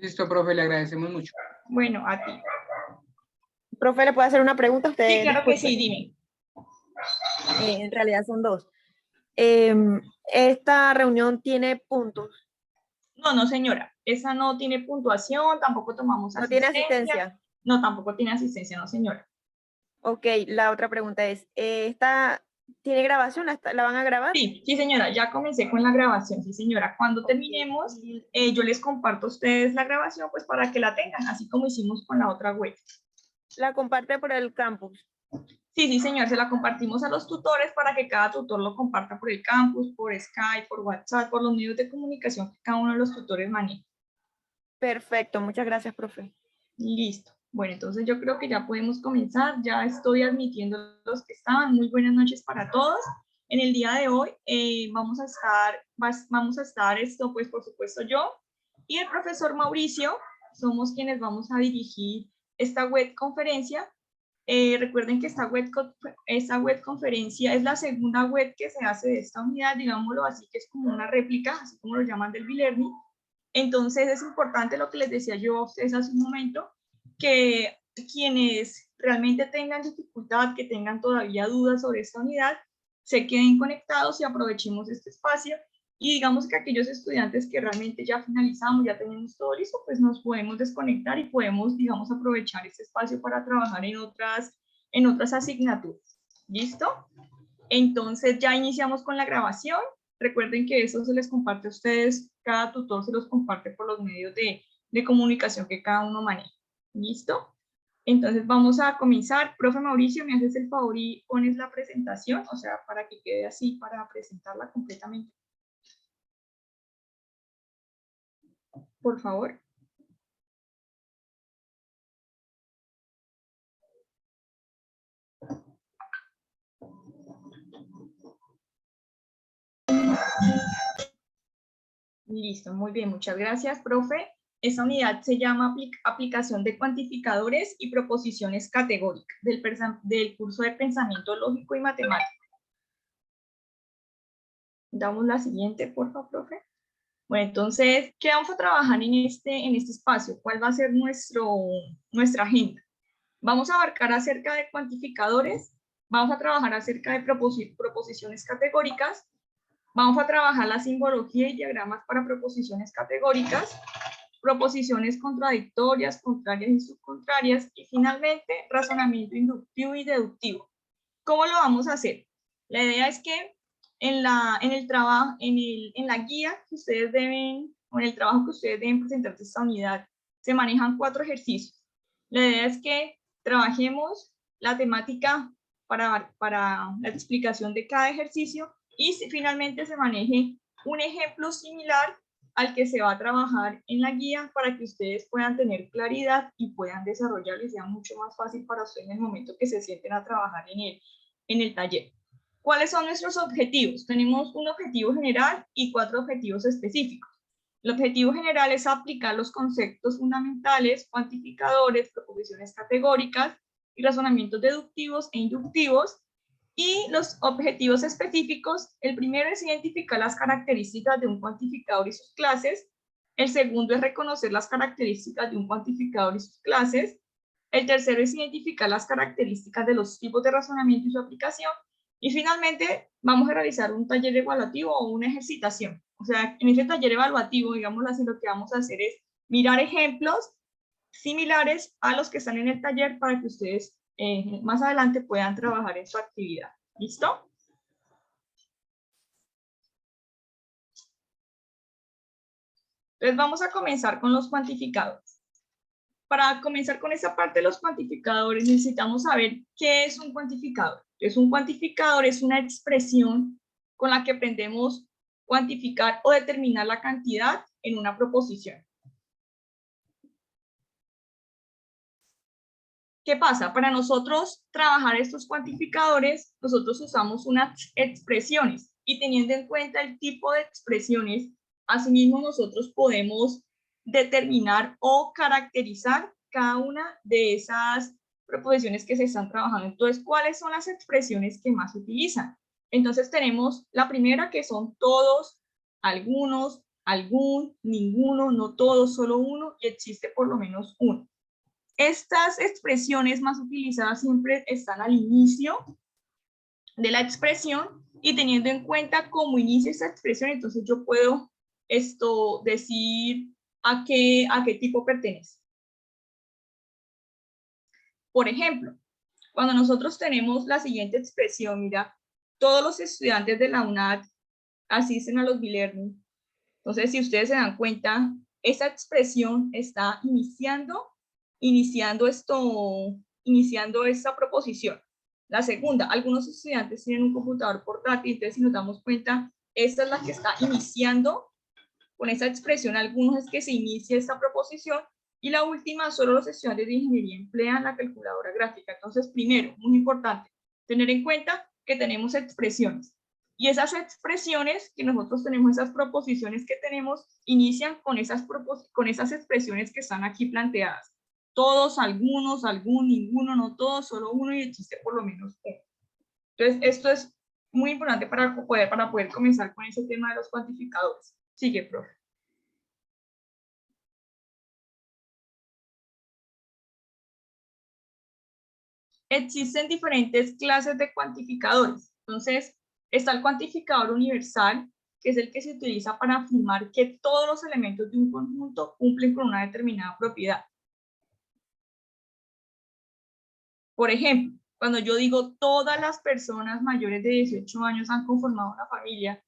Listo, profe, le agradecemos mucho. Bueno, a ti. Profe, ¿le puedo hacer una pregunta a usted? Sí, claro que Disculpe. sí, dime. En realidad son dos. ¿Esta reunión tiene puntos? No, no, señora. Esa no tiene puntuación, tampoco tomamos ¿No tiene asistencia. asistencia? No, tampoco tiene asistencia, no, señora. Ok, la otra pregunta es, ¿esta tiene grabación? ¿La van a grabar? Sí, sí, señora, ya comencé con la grabación, sí, señora. Cuando terminemos, yo les comparto a ustedes la grabación, pues para que la tengan, así como hicimos con la otra web. La comparte por el campus. Sí, sí, señor, se la compartimos a los tutores para que cada tutor lo comparta por el campus, por Skype, por WhatsApp, por los medios de comunicación que cada uno de los tutores maneja. Perfecto, muchas gracias, profe. Listo. Bueno, entonces yo creo que ya podemos comenzar. Ya estoy admitiendo los que estaban. Muy buenas noches para todos. En el día de hoy vamos a estar esto, pues por supuesto yo y el profesor Mauricio. Somos quienes vamos a dirigir esta web conferencia. Recuerden que esta web conferencia es la segunda web que se hace de esta unidad, digámoslo así, que es como una réplica, así como lo llaman del B-Learning. Entonces es importante lo que les decía yo a ustedes hace un momento, que quienes realmente tengan dificultad, que tengan todavía dudas sobre esta unidad, se queden conectados y aprovechemos este espacio. Y digamos que aquellos estudiantes que realmente ya finalizamos, ya tenemos todo listo, pues nos podemos desconectar y podemos, digamos, aprovechar este espacio para trabajar en otras asignaturas. ¿Listo? Entonces ya iniciamos con la grabación. Recuerden que eso se les comparte a ustedes, cada tutor se los comparte por los medios de comunicación que cada uno maneja. ¿Listo? Entonces vamos a comenzar. Profe Mauricio, ¿me haces el favor y pones la presentación? O sea, para que quede así, para presentarla completamente. Por favor. Listo, muy bien, muchas gracias, profe. Esta unidad se llama aplicación de cuantificadores y proposiciones categóricas del curso de pensamiento lógico y matemático. Damos la siguiente, por favor, profe. Bueno, entonces, ¿qué vamos a trabajar en este espacio? ¿Cuál va a ser nuestra agenda? Vamos a abarcar acerca de cuantificadores, vamos a trabajar acerca de proposiciones categóricas, vamos a trabajar la simbología y diagramas para proposiciones categóricas, proposiciones contradictorias, contrarias y subcontrarias, y finalmente razonamiento inductivo y deductivo. ¿Cómo lo vamos a hacer? La idea es que en la guía que ustedes deben, o en el trabajo que ustedes deben presentar de esta unidad, se manejan 4 ejercicios. La idea es que trabajemos la temática para la explicación de cada ejercicio y finalmente se maneje un ejemplo similar al que se va a trabajar en la guía para que ustedes puedan tener claridad y puedan desarrollar y sea mucho más fácil para ustedes en el momento que se sienten a trabajar en el taller. ¿Cuáles son nuestros objetivos? Tenemos un objetivo general y 4 objetivos específicos. El objetivo general es aplicar los conceptos fundamentales, cuantificadores, proposiciones categóricas y razonamientos deductivos e inductivos. Y los objetivos específicos, el primero es identificar las características de un cuantificador y sus clases. El segundo es reconocer las características de un cuantificador y sus clases. El tercero es identificar las características de los tipos de razonamiento y su aplicación. Y finalmente vamos a realizar un taller evaluativo o una ejercitación. O sea, en ese taller evaluativo, digámoslo así, lo que vamos a hacer es mirar ejemplos similares a los que están en el taller para que ustedes más adelante puedan trabajar en su actividad. ¿Listo? Entonces vamos a comenzar con los cuantificadores. Para comenzar con esta parte de los cuantificadores necesitamos saber qué es un cuantificador. Entonces, un cuantificador es una expresión con la que aprendemos cuantificar o determinar la cantidad en una proposición. ¿Qué pasa? Para nosotros trabajar estos cuantificadores, nosotros usamos unas expresiones y teniendo en cuenta el tipo de expresiones, asimismo nosotros podemos determinar o caracterizar cada una de esas proposiciones que se están trabajando. Entonces, ¿cuáles son las expresiones que más se utilizan? Entonces tenemos la primera que son todos, algunos, algún, ninguno, no todos, solo uno, y existe por lo menos uno. Estas expresiones más utilizadas siempre están al inicio de la expresión, y teniendo en cuenta cómo inicia esta expresión, entonces yo puedo decir a qué tipo pertenece. Por ejemplo, cuando nosotros tenemos la siguiente expresión, mira, todos los estudiantes de la UNAD asisten a los B-Learning. Entonces, si ustedes se dan cuenta, esa expresión está iniciando esta proposición. La segunda, algunos estudiantes tienen un computador portátil, entonces si nos damos cuenta, esta es la que está iniciando con esa expresión, algunos es que se inicia esta proposición, y la última, solo los estudiantes de ingeniería emplean la calculadora gráfica. Entonces, primero, muy importante, tener en cuenta que tenemos expresiones. Y esas expresiones que nosotros tenemos, esas proposiciones que tenemos, inician con esas expresiones que están aquí planteadas. Todos, algunos, algún, ninguno, no todos, solo uno, y existe por lo menos uno. Entonces, esto es muy importante para poder comenzar con ese tema de los cuantificadores. Sigue, profe. Existen diferentes clases de cuantificadores. Entonces, está el cuantificador universal, que es el que se utiliza para afirmar que todos los elementos de un conjunto cumplen con una determinada propiedad. Por ejemplo, cuando yo digo todas las personas mayores de 18 años han conformado una familia,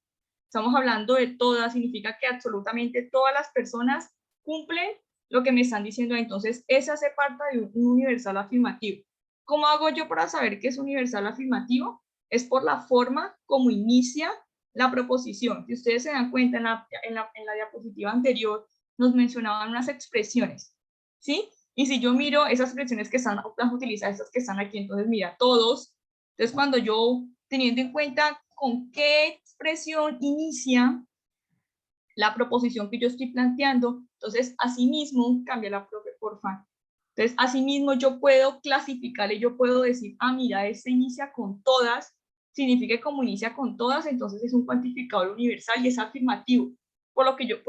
estamos hablando de todas, significa que absolutamente todas las personas cumplen lo que me están diciendo. Entonces, esa hace parte de un universal afirmativo. ¿Cómo hago yo para saber que es universal afirmativo? Es por la forma como inicia la proposición. Si ustedes se dan cuenta, en la diapositiva anterior nos mencionaban unas expresiones, ¿sí? Y si yo miro esas expresiones que están utilizadas, estas que están aquí, entonces mira, todos. Entonces, cuando yo, teniendo en cuenta con qué expresión inicia la proposición que yo estoy planteando, entonces, asimismo, cambia la profe, porfa. Entonces, asimismo, yo puedo clasificar y yo puedo decir, ah, mira, este inicia con todas, significa que como inicia con todas, entonces es un cuantificador universal y es afirmativo. Porque lo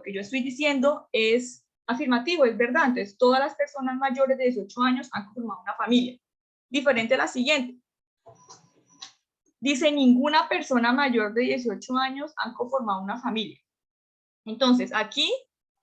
que yo estoy diciendo es afirmativo, es verdad. Entonces, todas las personas mayores de 18 años han formado una familia. Diferente a la siguiente. Dice, ninguna persona mayor de 18 años han conformado una familia. Entonces, aquí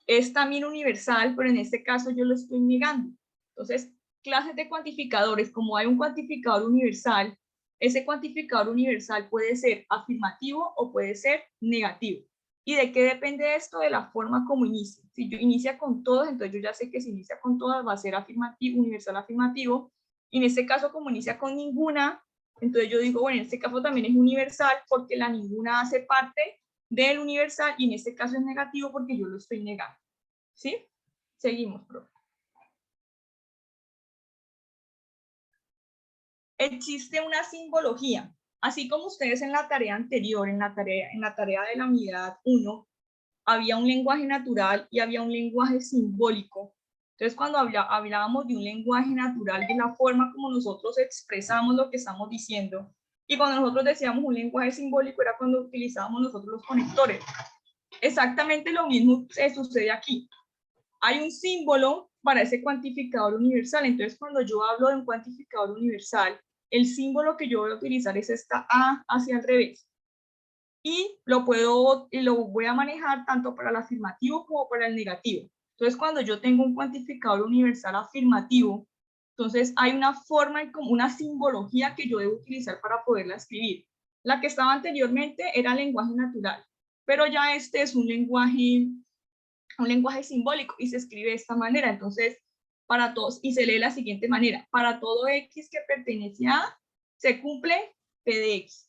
es también universal, pero en este caso yo lo estoy negando. Entonces, clases de cuantificadores, como hay un cuantificador universal, ese cuantificador universal puede ser afirmativo o puede ser negativo. ¿Y de qué depende esto? De la forma como inicia. Si yo inicia con todos, entonces yo ya sé que si inicia con todas va a ser afirmativo, universal afirmativo. Y en este caso, como inicia con ninguna, entonces yo digo, bueno, en este caso también es universal porque la ninguna hace parte del universal, y en este caso es negativo porque yo lo estoy negando. ¿Sí? Seguimos, profe. Existe una simbología. Así como ustedes en la tarea anterior, en la tarea de la unidad 1, había un lenguaje natural y había un lenguaje simbólico. Entonces, cuando hablábamos de un lenguaje natural, de la forma como nosotros expresamos lo que estamos diciendo, y cuando nosotros decíamos un lenguaje simbólico, era cuando utilizábamos nosotros los conectores. Exactamente lo mismo sucede aquí. Hay un símbolo para ese cuantificador universal. Entonces, cuando yo hablo de un cuantificador universal, el símbolo que yo voy a utilizar es esta A hacia el revés. Y lo voy a manejar tanto para el afirmativo como para el negativo. Entonces, cuando yo tengo un cuantificador universal afirmativo, entonces hay una forma, como una simbología que yo debo utilizar para poderla escribir. La que estaba anteriormente era el lenguaje natural, pero ya este es un lenguaje simbólico y se escribe de esta manera. Entonces, para todos, y se lee de la siguiente manera: para todo X que pertenece a, se cumple P de X.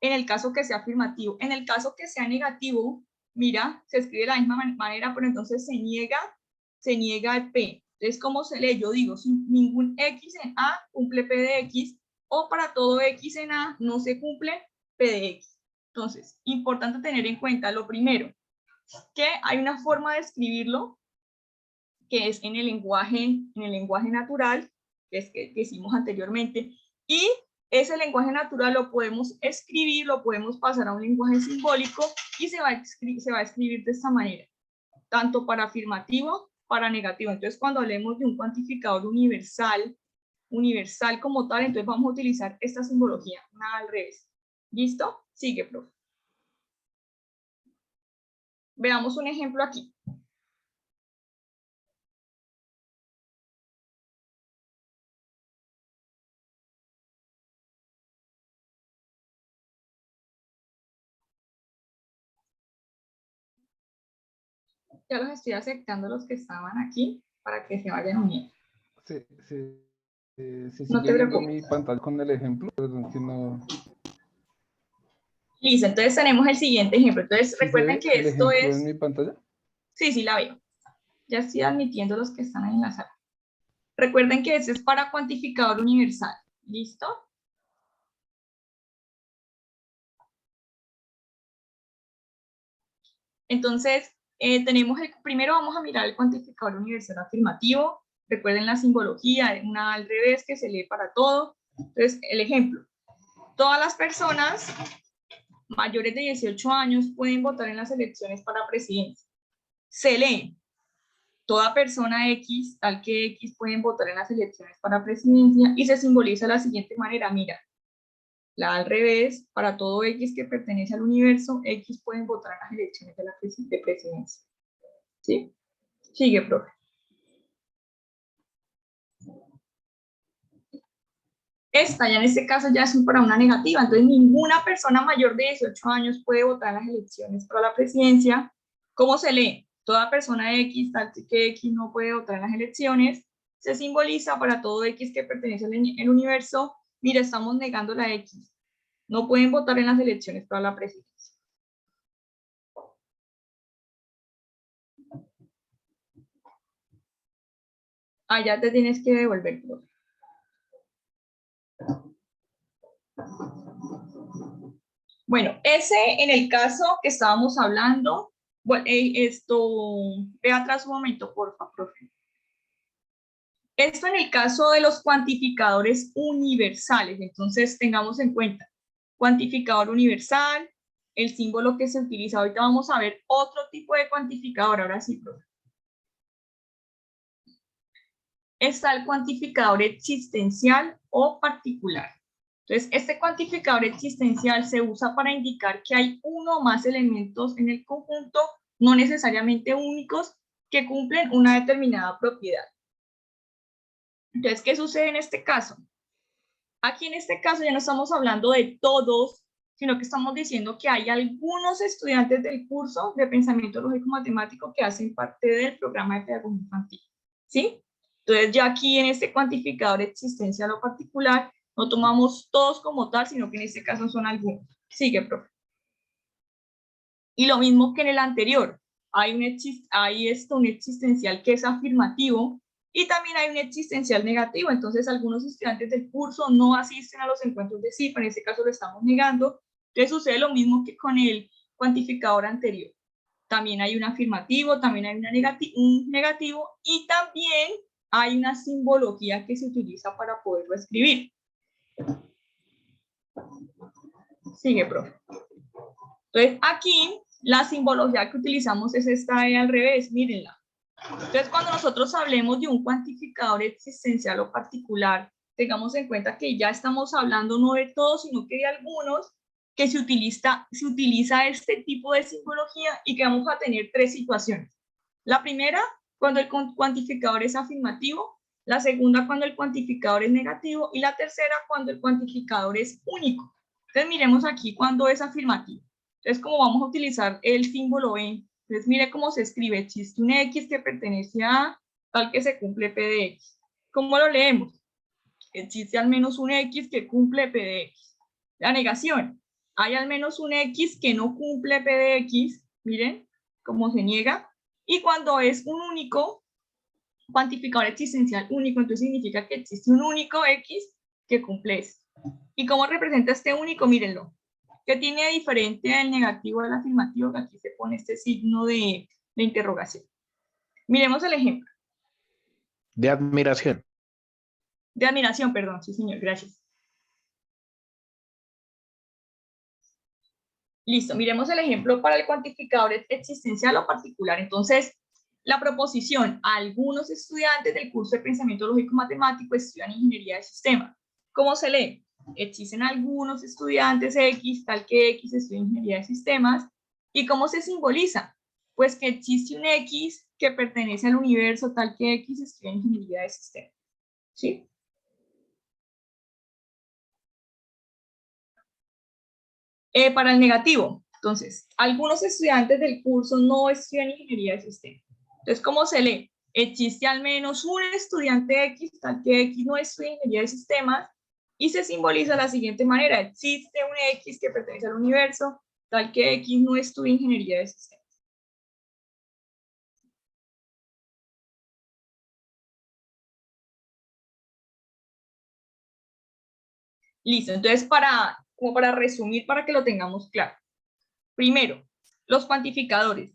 En el caso que sea afirmativo. En el caso que sea negativo, mira, se escribe de la misma manera, pero entonces se niega el P. Entonces, ¿cómo se lee? Yo digo, si ningún X en A cumple P de X, o para todo X en A no se cumple P de X. Entonces, importante tener en cuenta, lo primero, que hay una forma de escribirlo, que es en el lenguaje natural, que es que hicimos anteriormente, y Ese lenguaje natural lo podemos escribir, lo podemos pasar a un lenguaje simbólico y se va a escribir de esta manera, tanto para afirmativo, para negativo. Entonces, cuando hablemos de un cuantificador universal como tal, entonces vamos a utilizar esta simbología, una al revés. ¿Listo? Sigue, profe. Veamos un ejemplo aquí. Ya los estoy aceptando los que estaban aquí para que se vayan uniendo. Sí, sí. Se No sigue te viendo preocupes. mi pantalla con el ejemplo, perdón que no. Listo, entonces tenemos el siguiente ejemplo. Entonces ¿Sí se recuerden ve que el esto ejemplo en es... mi pantalla? Sí, sí, la veo. Ya estoy admitiendo los que están ahí en la sala. Recuerden que este es para cuantificador universal. ¿Listo? Entonces, primero vamos a mirar el cuantificador universal afirmativo. Recuerden la simbología, una al revés que se lee para todo. Entonces, el ejemplo. Todas las personas mayores de 18 años pueden votar en las elecciones para presidencia. Se lee. Toda persona X, tal que X, pueden votar en las elecciones para presidencia y se simboliza de la siguiente manera. Mira, la al revés, para todo X que pertenece al universo, X pueden votar en las elecciones de presidencia. ¿Sí? Sigue, profe. Esta ya en este caso ya es para una negativa, entonces ninguna persona mayor de 18 años puede votar en las elecciones para la presidencia. ¿Cómo se lee? Toda persona X, tal que X no puede votar en las elecciones, se simboliza para todo X que pertenece al universo. Mira, estamos negando la X. No pueden votar en las elecciones para la presidencia. Allá te tienes que devolver, profe. Bueno, ese en el caso que estábamos hablando, bueno, ve atrás un momento, por favor, profe. Esto en el caso de los cuantificadores universales, entonces tengamos en cuenta, cuantificador universal, el símbolo que se utiliza, ahorita vamos a ver otro tipo de cuantificador, ahora sí, profe. Está el cuantificador existencial o particular. Entonces, este cuantificador existencial se usa para indicar que hay uno o más elementos en el conjunto, no necesariamente únicos, que cumplen una determinada propiedad. Entonces, ¿qué sucede en este caso? Aquí en este caso ya no estamos hablando de todos, sino que estamos diciendo que hay algunos estudiantes del curso de pensamiento lógico matemático que hacen parte del programa de pedagogía infantil, ¿sí? Entonces ya aquí en este cuantificador existencial o particular no tomamos todos como tal, sino que en este caso son algunos. Sigue, profe. Y lo mismo que en el anterior, hay un existencial que es afirmativo y también hay un existencial negativo. Entonces algunos estudiantes del curso no asisten a los encuentros de cifra, en este caso lo estamos negando. Entonces sucede lo mismo que con el cuantificador anterior. También hay un afirmativo, también hay un negativo y también hay una simbología que se utiliza para poderlo escribir. Sigue, profe. Entonces aquí la simbología que utilizamos es esta de al revés, mírenla. Entonces cuando nosotros hablemos de un cuantificador existencial o particular, tengamos en cuenta que ya estamos hablando no de todos, sino que de algunos que se utiliza este tipo de simbología y que vamos a tener tres situaciones. La primera, cuando el cuantificador es afirmativo, la segunda, cuando el cuantificador es negativo, y la tercera, cuando el cuantificador es único. Entonces miremos aquí cuando es afirmativo. Entonces, como vamos a utilizar el símbolo E, entonces mire cómo se escribe, existe un X que pertenece a tal que se cumple P de X. ¿Cómo lo leemos? Existe al menos un X que cumple P de X. La negación, hay al menos un X que no cumple P de X, miren cómo se niega, y cuando es un único, cuantificador existencial único, entonces significa que existe un único X que cumple eso. ¿Y cómo representa este único? Mírenlo. ¿Qué tiene diferente del negativo al afirmativo? Que aquí se pone este signo de interrogación. Miremos el ejemplo. De admiración. De admiración, perdón, sí señor, gracias. Listo, miremos el ejemplo para el cuantificador existencial o particular. Entonces, la proposición, algunos estudiantes del curso de pensamiento lógico matemático estudian ingeniería de sistemas. ¿Cómo se lee? Existen algunos estudiantes X, tal que X estudia ingeniería de sistemas. ¿Y cómo se simboliza? Pues que existe un X que pertenece al universo, tal que X estudia ingeniería de sistemas. ¿Sí? Para el negativo, entonces, algunos estudiantes del curso no estudian ingeniería de sistemas. Entonces, ¿cómo se lee? Existe al menos un estudiante X, tal que X no estudia ingeniería de sistemas, y se simboliza de la siguiente manera: existe un X que pertenece al universo, tal que X no estudia ingeniería de sistemas. Listo, entonces como para resumir, para que lo tengamos claro. Primero, los cuantificadores.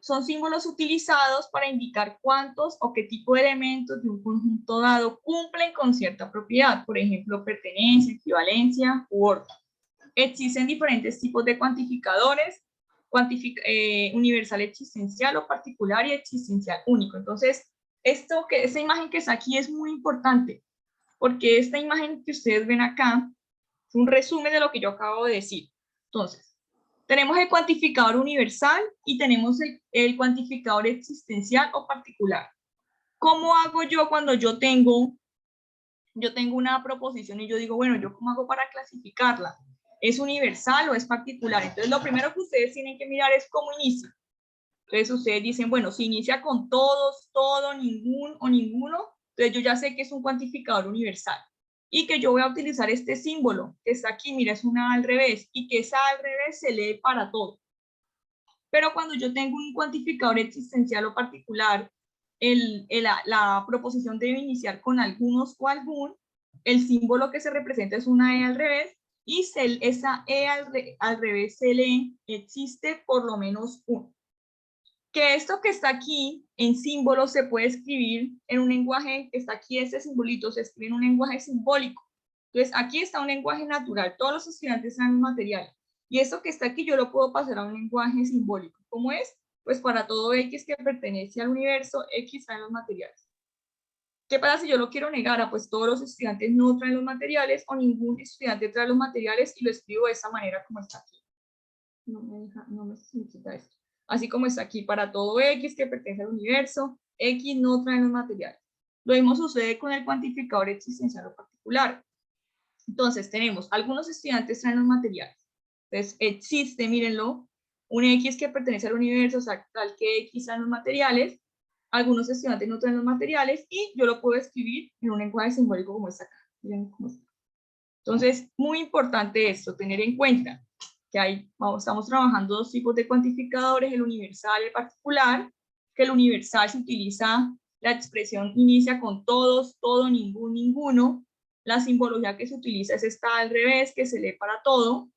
Son símbolos utilizados para indicar cuántos o qué tipo de elementos de un conjunto dado cumplen con cierta propiedad, por ejemplo, pertenencia, equivalencia u orden. Existen diferentes tipos de cuantificadores, universal existencial o particular y existencial único. Entonces, esta imagen que está aquí es muy importante, porque esta imagen que ustedes ven acá es un resumen de lo que yo acabo de decir. Entonces, tenemos el cuantificador universal y tenemos el cuantificador existencial o particular. ¿Cómo hago yo cuando yo tengo una proposición y yo digo, bueno, ¿yo cómo hago para clasificarla? ¿Es universal o es particular? Entonces, lo primero que ustedes tienen que mirar es cómo inicia. Entonces, ustedes dicen, bueno, si inicia con todos, todo, ningún o ninguno, entonces yo ya sé que es un cuantificador universal. Y que yo voy a utilizar este símbolo que está aquí, mira, es una A al revés, y que esa A al revés se lee para todo. Pero cuando yo tengo un cuantificador existencial o particular, la proposición debe iniciar con algunos o algún, el símbolo que se representa es una E al revés, y esa E al revés se lee, existe por lo menos uno. Que esto que está aquí en símbolos se puede escribir en un lenguaje que está aquí, ese simbolito se escribe en un lenguaje simbólico. Entonces, aquí está un lenguaje natural, todos los estudiantes saben material. Y esto que está aquí yo lo puedo pasar a un lenguaje simbólico. ¿Cómo es? Pues para todo X que pertenece al universo, X está en los materiales. ¿Qué pasa si yo lo quiero negar? Pues todos los estudiantes no traen los materiales o ningún estudiante trae los materiales y lo escribo de esa manera como está aquí. No me quita esto. Así como está aquí, para todo X que pertenece al universo, X no trae los materiales. Lo mismo sucede con el cuantificador existencial o particular. Entonces tenemos, algunos estudiantes traen los materiales. Entonces existe, mírenlo, un X que pertenece al universo, o sea, tal que X traen los materiales. Algunos estudiantes no traen los materiales y yo lo puedo escribir en un lenguaje simbólico como está acá. Miren cómo está. Entonces, muy importante esto, tener en cuenta que estamos trabajando dos tipos de cuantificadores, el universal y el particular, que el universal se utiliza, la expresión inicia con todos, todo, ningún, ninguno, la simbología que se utiliza es esta al revés, que se lee para todo,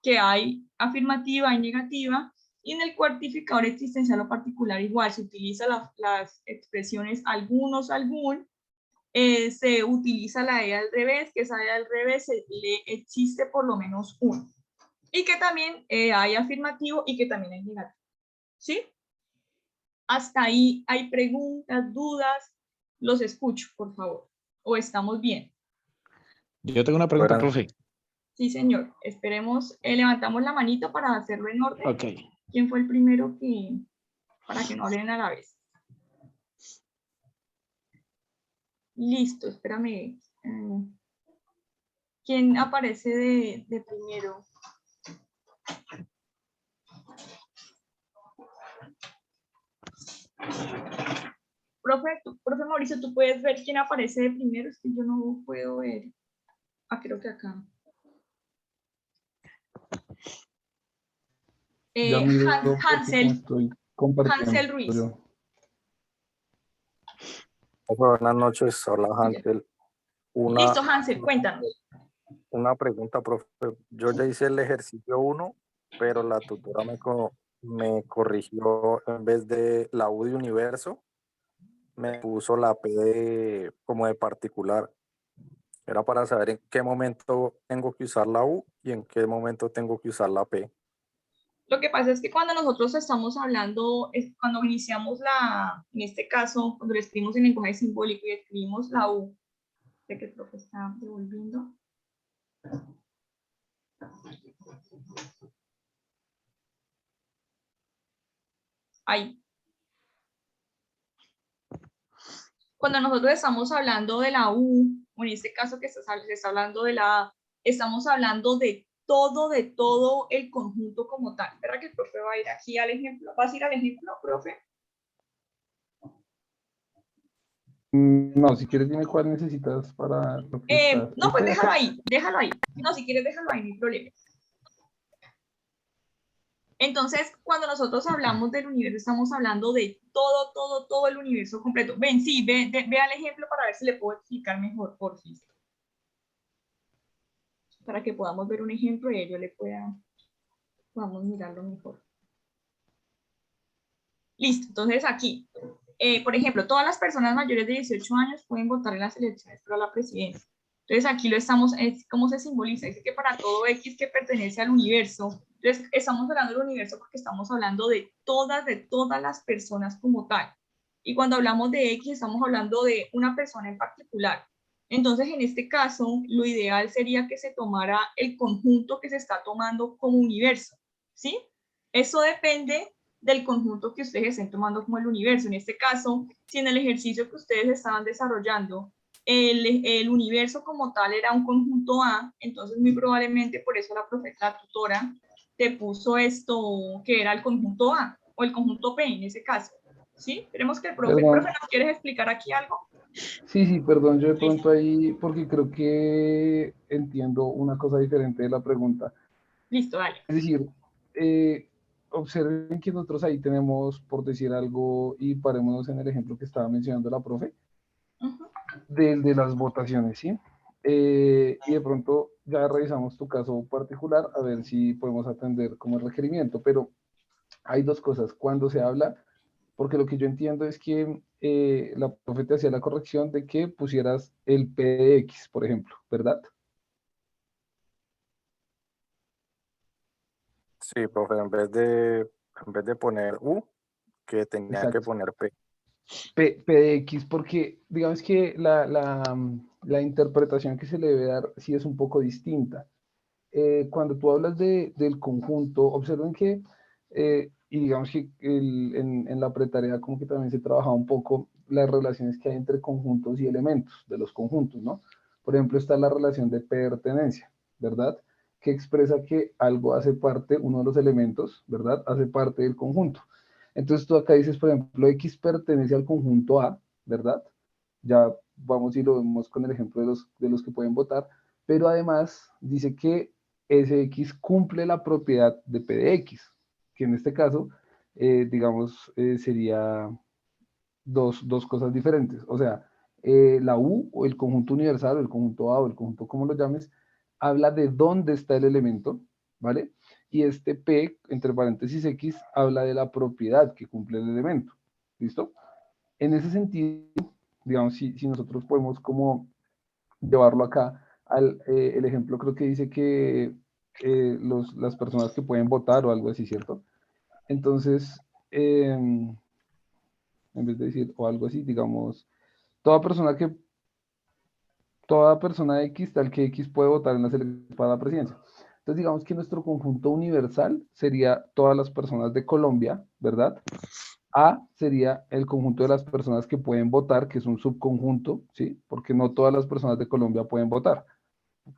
que hay afirmativa y negativa, y en el cuantificador existencial o particular igual, se utiliza las expresiones algunos, algún, se utiliza la E al revés, que esa E al revés se lee existe por lo menos uno. Y que también hay afirmativo y que también hay negativo. ¿Sí? Hasta ahí hay preguntas, dudas, los escucho, por favor. ¿O estamos bien? Yo tengo una pregunta, Buenas. profe. Sí, señor. Esperemos, levantamos la manito para hacerlo en orden. Ok. ¿Quién fue el primero para que no hablen a la vez? Listo, espérame. ¿Quién aparece de primero? Profe Mauricio, ¿tú puedes ver quién aparece de primero? Es que yo no puedo ver. Ah, creo que acá. Ya miro porque como Hansel estoy compartiendo Ruiz. yo. Buenas noches, hola Hansel. Listo, Hansel, cuéntanos. Una pregunta, profe. Yo ya hice el ejercicio 1, pero la tutora me corrigió, en vez de la U de universo, me puso la P como de particular. Era para saber en qué momento tengo que usar la U y en qué momento tengo que usar la P. Lo que pasa es que cuando nosotros estamos hablando, cuando iniciamos en este caso, cuando le escribimos en lenguaje simbólico y escribimos la U, sé que el profe está devolviendo. Ahí. Cuando nosotros estamos hablando de la U, o en este caso que se está hablando de la A, estamos hablando de todo el conjunto como tal. ¿Verdad que el profe va a ir aquí al ejemplo? ¿Vas a ir al ejemplo, profe? No, si quieres dime cuál necesitas para lo que estás. No, pues ¿Este de déjalo acá? ahí, déjalo ahí. No, si quieres déjalo ahí, no hay problema. Entonces, cuando nosotros hablamos del universo, estamos hablando de todo el universo completo. Ven, sí, ve al ejemplo para ver si le puedo explicar mejor, por fin. Para que podamos ver un ejemplo y ello podamos mirarlo mejor. Listo, entonces aquí, por ejemplo, todas las personas mayores de 18 años pueden votar en las elecciones para la presidencia. Entonces aquí lo estamos, ¿cómo se simboliza? Dice que para todo X que pertenece al universo, entonces estamos hablando del universo porque estamos hablando de todas las personas como tal. Y cuando hablamos de X estamos hablando de una persona en particular. Entonces en este caso, lo ideal sería que se tomara el conjunto que se está tomando como universo, ¿sí? Eso depende del conjunto que ustedes estén tomando como el universo. En este caso, si en el ejercicio que ustedes estaban desarrollando el universo como tal era un conjunto A, entonces muy probablemente por eso la tutora te puso esto que era el conjunto A o el conjunto P en ese caso. ¿Sí? Tenemos que el profe, Perdón. ¿nos quieres explicar aquí algo? Sí, perdón, yo de pronto ahí, porque creo que entiendo una cosa diferente de la pregunta. Listo, dale. Es decir, observen que nosotros ahí tenemos, por decir algo, y parémonos en el ejemplo que estaba mencionando la profe, del de las votaciones, ¿sí? Y de pronto ya revisamos tu caso particular a ver si podemos atender como el requerimiento, pero hay dos cosas. Cuando se habla, porque lo que yo entiendo es que la profe te hacía la corrección de que pusieras el PDX, por ejemplo, ¿verdad? Sí, profe, en vez de poner U, que tenía que Exacto. poner P. PDX, porque digamos que la interpretación que se le debe dar sí es un poco distinta. Cuando tú hablas del conjunto, observen que, y digamos que en la pretarea como que también se trabaja un poco las relaciones que hay entre conjuntos y elementos de los conjuntos, ¿no? Por ejemplo, está la relación de pertenencia, ¿verdad? Que expresa que algo hace parte, uno de los elementos, ¿verdad? Hace parte del conjunto. Entonces tú acá dices, por ejemplo, X pertenece al conjunto A, ¿verdad? Ya vamos y lo vemos con el ejemplo de los que pueden votar, pero además dice que SX cumple la propiedad de P de X, que en este caso, digamos, sería dos cosas diferentes. O sea, la U o el conjunto universal o el conjunto A o el conjunto como lo llames, habla de dónde está el elemento, ¿vale? Y este P, entre paréntesis X, habla de la propiedad que cumple el elemento. ¿Listo? En ese sentido, digamos, si nosotros podemos como llevarlo acá el ejemplo, creo que dice que las personas que pueden votar o algo así, ¿cierto? Entonces, en vez de decir o algo así, digamos, toda persona que, toda persona X, tal que X puede votar en las elecciones para la presidencia. Entonces, digamos que nuestro conjunto universal sería todas las personas de Colombia, ¿verdad? A sería el conjunto de las personas que pueden votar, que es un subconjunto, ¿sí? Porque no todas las personas de Colombia pueden votar.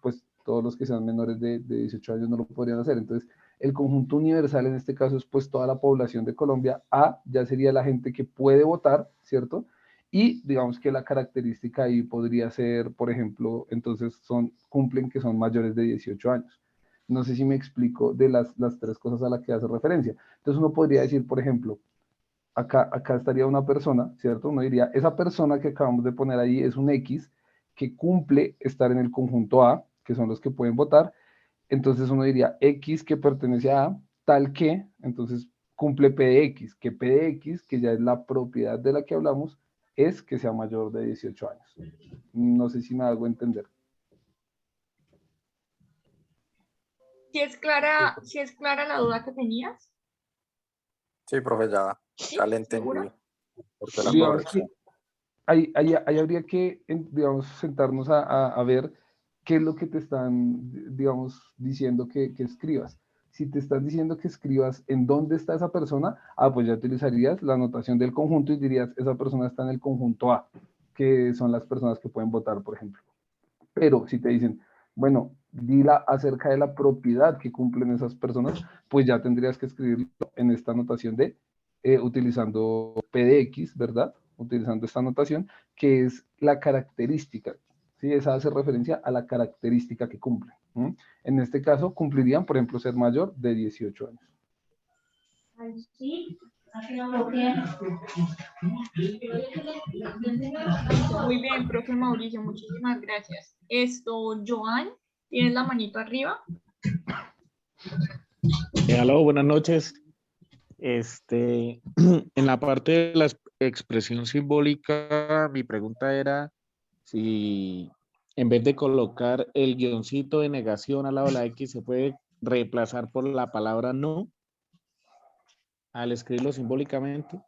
Pues todos los que sean menores de 18 años no lo podrían hacer. Entonces, el conjunto universal en este caso es pues toda la población de Colombia. A ya sería la gente que puede votar, ¿cierto? Y digamos que la característica ahí podría ser, por ejemplo, entonces cumplen que son mayores de 18 años. No sé si me explico de las tres cosas a las que hace referencia. Entonces uno podría decir, por ejemplo, acá estaría una persona, ¿cierto? Uno diría, esa persona que acabamos de poner ahí es un X que cumple estar en el conjunto A, que son los que pueden votar. Entonces uno diría X que pertenece a A, tal que, entonces cumple P de X, que P de X, que ya es la propiedad de la que hablamos, es que sea mayor de 18 años. No sé si me hago entender. Si es clara la duda que tenías, Sí, profe, ya, ¿sí? ya le entendí. ¿Seguro? Porque la Digamos corrección. que ahí habría que, digamos, sentarnos a ver qué es lo que te están, digamos, diciendo que escribas. Si te están diciendo que escribas en dónde está esa persona, pues ya utilizarías la anotación del conjunto y dirías, esa persona está en el conjunto A, que son las personas que pueden votar, por ejemplo. Pero si te dicen, bueno, dila acerca de la propiedad que cumplen esas personas, pues ya tendrías que escribirlo en esta anotación de utilizando PDX, ¿verdad? Utilizando esta anotación, que es la característica. ¿Sí? Esa hace referencia a la característica que cumple. ¿Mm? En este caso, cumplirían, por ejemplo, ser mayor de 18 años. Muy bien, profe Mauricio, muchísimas gracias. Joan, ¿tienes la manito arriba? Aló, buenas noches. En la parte de la expresión simbólica, mi pregunta era si en vez de colocar el guioncito de negación al lado de la X, se puede reemplazar por la palabra no al escribirlo simbólicamente.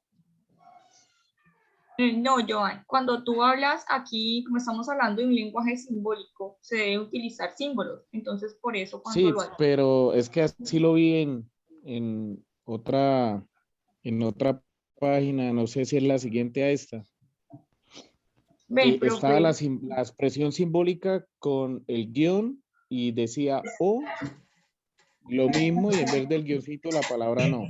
No, Joan, cuando tú hablas aquí, como estamos hablando de un lenguaje simbólico, se debe utilizar símbolos. Entonces, por eso cuando Sí, lo haces. pero es que así lo vi en otra página, no sé si es la siguiente a esta. Ven, Estaba profe, la expresión simbólica con el guión y decía o lo mismo y en vez del guioncito la palabra no.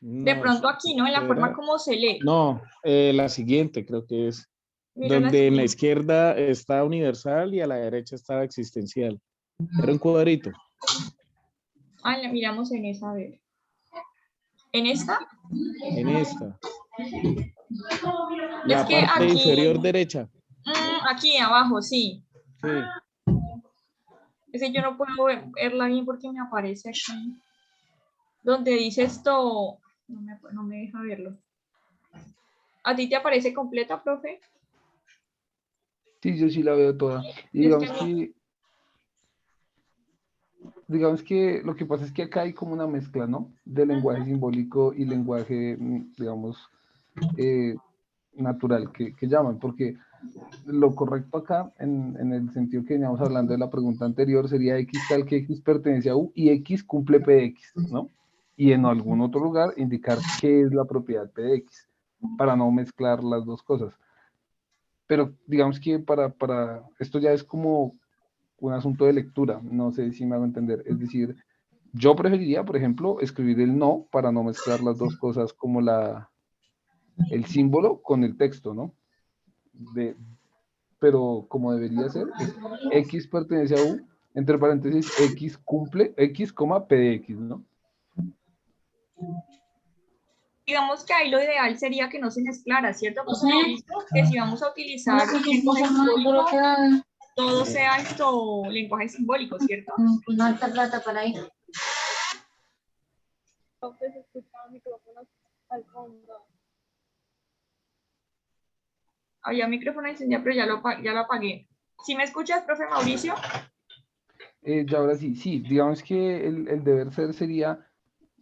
de No, pronto aquí, ¿no? En la forma era, como se lee. no, la siguiente creo que es, Mira la donde en la siguiente. izquierda está universal y a la derecha estaba existencial. Era un cuadrito. Ah, la miramos en esa, a ver. ¿En esta? En esta. Es La que parte aquí, inferior derecha. aquí abajo, sí. Sí. Ese yo no puedo verla bien porque me aparece aquí. Donde dice esto, no me deja verlo. ¿A ti te aparece completa, profe? Sí, yo sí la veo toda. Y Es que a mí, digamos que lo que pasa es que acá hay como una mezcla, ¿no? De lenguaje simbólico y lenguaje, digamos, eh, natural que llaman, porque lo correcto acá, en el sentido que veníamos hablando de la pregunta anterior, sería X tal que X pertenece a U y X cumple P de X, ¿no? Y en algún otro lugar indicar qué es la propiedad P de X, para no mezclar las dos cosas. Pero digamos que para esto ya es como un asunto de lectura, no sé si me hago entender. Es decir, yo preferiría, por ejemplo, escribir el no para no mezclar las dos cosas como el símbolo con el texto, ¿no? Pero como debería ser, es X pertenece a U, entre paréntesis, X cumple, X, P de X, ¿no? digamos que ahí lo ideal sería que no se mezclara, ¿cierto? Profe Mauricio, que si vamos a utilizar un lenguaje simbólico, todo sea esto lenguaje simbólico, ¿cierto? No hay plata para ir. Profe, se escuchaban micrófonos al fondo. Había micrófono encendido, pero ya lo apagué. ¿Sí me escuchas, profe Mauricio? Ya ahora sí, sí, digamos que el deber ser sería,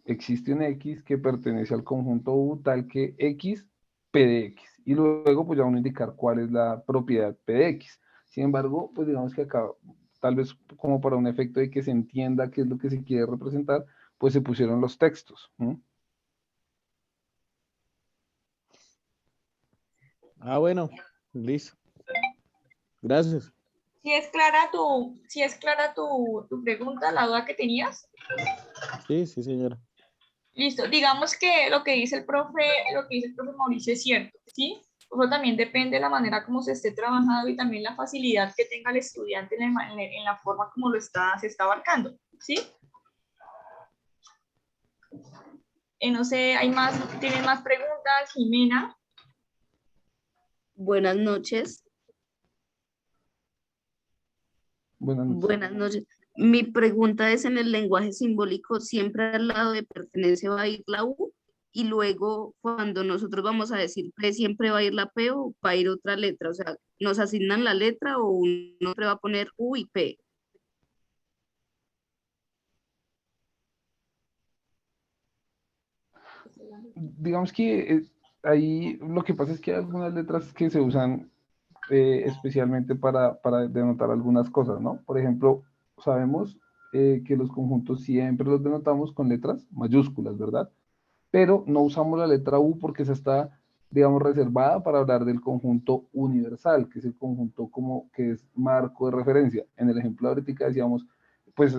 existe un X que pertenece al conjunto U tal que X, P de X, y luego pues ya uno indicar cuál es la propiedad P de X. Sin embargo, pues digamos que acá, tal vez como para un efecto de que se entienda qué es lo que se quiere representar, pues se pusieron los textos. ¿No? Ah, bueno, listo. Gracias. Si es clara tu pregunta, la duda que tenías. Sí, sí, señora. Listo, digamos que lo que dice lo que dice el profe Mauricio es cierto, ¿sí? Eso también depende de la manera como se esté trabajando y también la facilidad que tenga el estudiante en la forma como se está abarcando, ¿sí? No sé, ¿tienen más preguntas, Jimena? Buenas noches. Buenas noches. Buenas noches. Mi pregunta es, en el lenguaje simbólico, ¿siempre al lado de pertenencia va a ir la U? y luego cuando nosotros vamos a decir P, siempre va a ir la P o va a ir otra letra, o sea, nos asignan la letra o uno siempre va a poner U y P. Digamos que ahí lo que pasa es que hay algunas letras que se usan especialmente para denotar algunas cosas, ¿no? Por ejemplo, sabemos que los conjuntos siempre los denotamos con letras mayúsculas, ¿verdad? Pero no usamos la letra U porque esa está, digamos, reservada para hablar del conjunto universal, que es el conjunto como que es marco de referencia. En el ejemplo de ahorita decíamos, pues,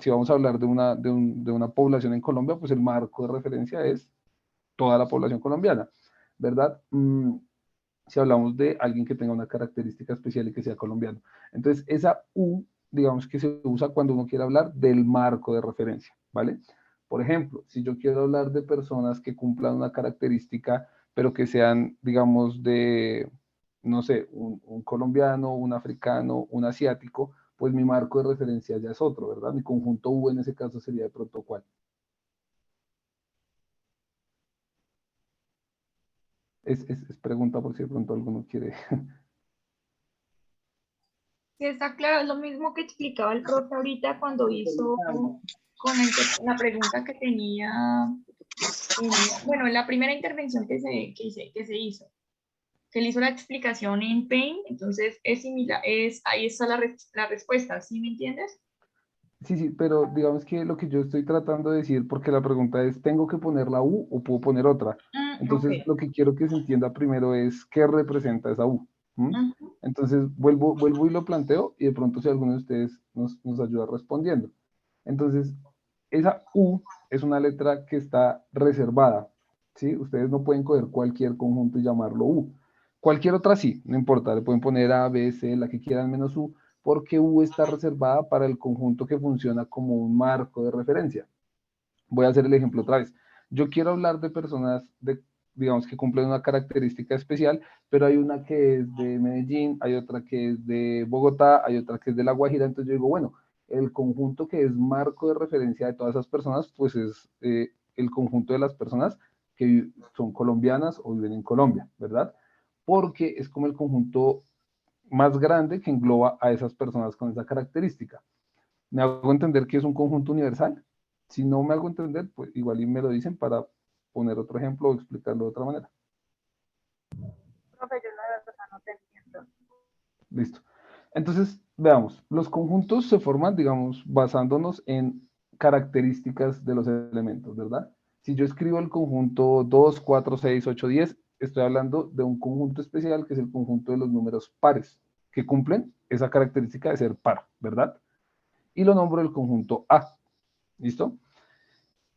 si vamos a hablar de una población en Colombia, pues el marco de referencia es toda la población colombiana, ¿verdad? Si hablamos de alguien que tenga una característica especial y que sea colombiano. Entonces, esa U, digamos que se usa cuando uno quiere hablar del marco de referencia, ¿vale? Por ejemplo, si yo quiero hablar de personas que cumplan una característica, pero que sean, digamos, de, no sé, un colombiano, un africano, un asiático, pues mi marco de referencia ya es otro, ¿verdad? Mi conjunto U en ese caso sería de pronto cuál. Es pregunta por si de pronto alguno quiere. Sí, está claro, es lo mismo que explicaba el profe ahorita cuando hizo con la pregunta que tenía, bueno, en la primera intervención que se hizo, que le hizo la explicación en Paint, entonces es similar, ahí está la respuesta, ¿sí me entiendes? Sí, sí, pero digamos que lo que yo estoy tratando de decir, porque la pregunta es, ¿tengo que poner la U o puedo poner otra? Ok. Entonces, lo que quiero que se entienda primero es qué representa esa U. ¿M? Ujú. Entonces, vuelvo y lo planteo y de pronto si alguno de ustedes nos ayuda respondiendo. Entonces, esa U es una letra que está reservada, ¿sí? Ustedes no pueden coger cualquier conjunto y llamarlo U. Cualquier otra sí, no importa, le pueden poner A, B, C, la que quieran menos U, porque U está reservada para el conjunto que funciona como un marco de referencia. Voy a hacer el ejemplo otra vez. Yo quiero hablar de personas, digamos, que cumplen una característica especial, pero hay una que es de Medellín, hay otra que es de Bogotá, hay otra que es de La Guajira, entonces yo digo, bueno, el conjunto que es marco de referencia de todas esas personas, pues es el conjunto de las personas que son colombianas o viven en Colombia, ¿verdad? Porque es como el conjunto más grande que engloba a esas personas con esa característica. ¿Me hago entender que es un conjunto universal? Si no me hago entender, pues igual y me lo dicen para poner otro ejemplo o explicarlo de otra manera. Profe, yo la verdad no te entiendo. Listo. Entonces, veamos, los conjuntos se forman, digamos, basándonos en características de los elementos, ¿verdad? Si yo escribo el conjunto 2, 4, 6, 8, 10, estoy hablando de un conjunto especial que es el conjunto de los números pares, que cumplen esa característica de ser par, ¿verdad? Y lo nombro el conjunto A, ¿listo?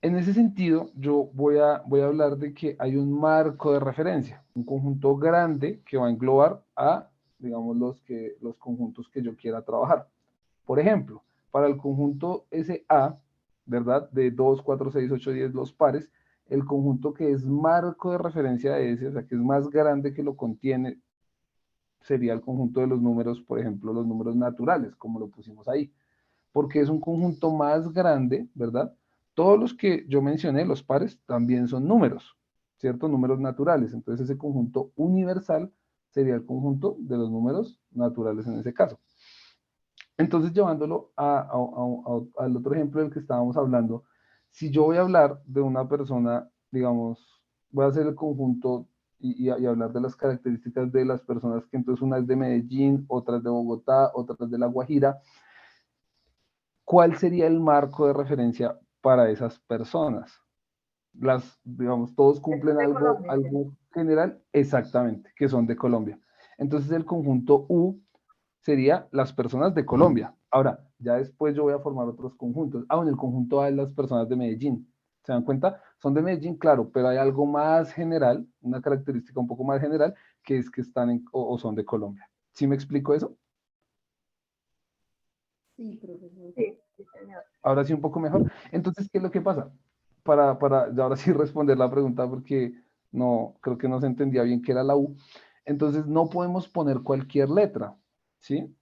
En ese sentido, yo voy a hablar de que hay un marco de referencia, un conjunto grande que va a englobar a, digamos, los conjuntos que yo quiera trabajar. Por ejemplo, para el conjunto SA, ¿verdad? De 2, 4, 6, 8, 10, los pares, el conjunto que es marco de referencia de ese, o sea, que es más grande que lo contiene, sería el conjunto de los números, por ejemplo, los números naturales, como lo pusimos ahí porque es un conjunto más grande, ¿verdad? Todos los que yo mencioné, los pares, también son números, ¿cierto? Números naturales. Entonces ese conjunto universal sería el conjunto de los números naturales en ese caso. Entonces llevándolo al otro ejemplo del que estábamos hablando, si yo voy a hablar de una persona, digamos, voy a hacer el conjunto y hablar de las características de las personas que entonces una es de Medellín, otra es de Bogotá, otra es de La Guajira, ¿cuál sería el marco de referencia para esas personas? Digamos, todos cumplen De algo, Colombia. algo general, exactamente, que son de Colombia. Entonces el conjunto U sería las personas de Colombia. Ahora, ya después yo voy a formar otros conjuntos. En el conjunto A es las personas de Medellín. ¿Se dan cuenta? Son de Medellín, claro, pero hay algo más general, una característica un poco más general, que es que están o son de Colombia. ¿Sí me explico eso? Sí, profesor. Sí, sí, señor. Ahora sí un poco mejor. Entonces, ¿qué es lo que pasa? Ya ahora sí responder la pregunta porque no, creo que no se entendía bien qué era la U. Entonces, no podemos poner cualquier letra, ¿sí?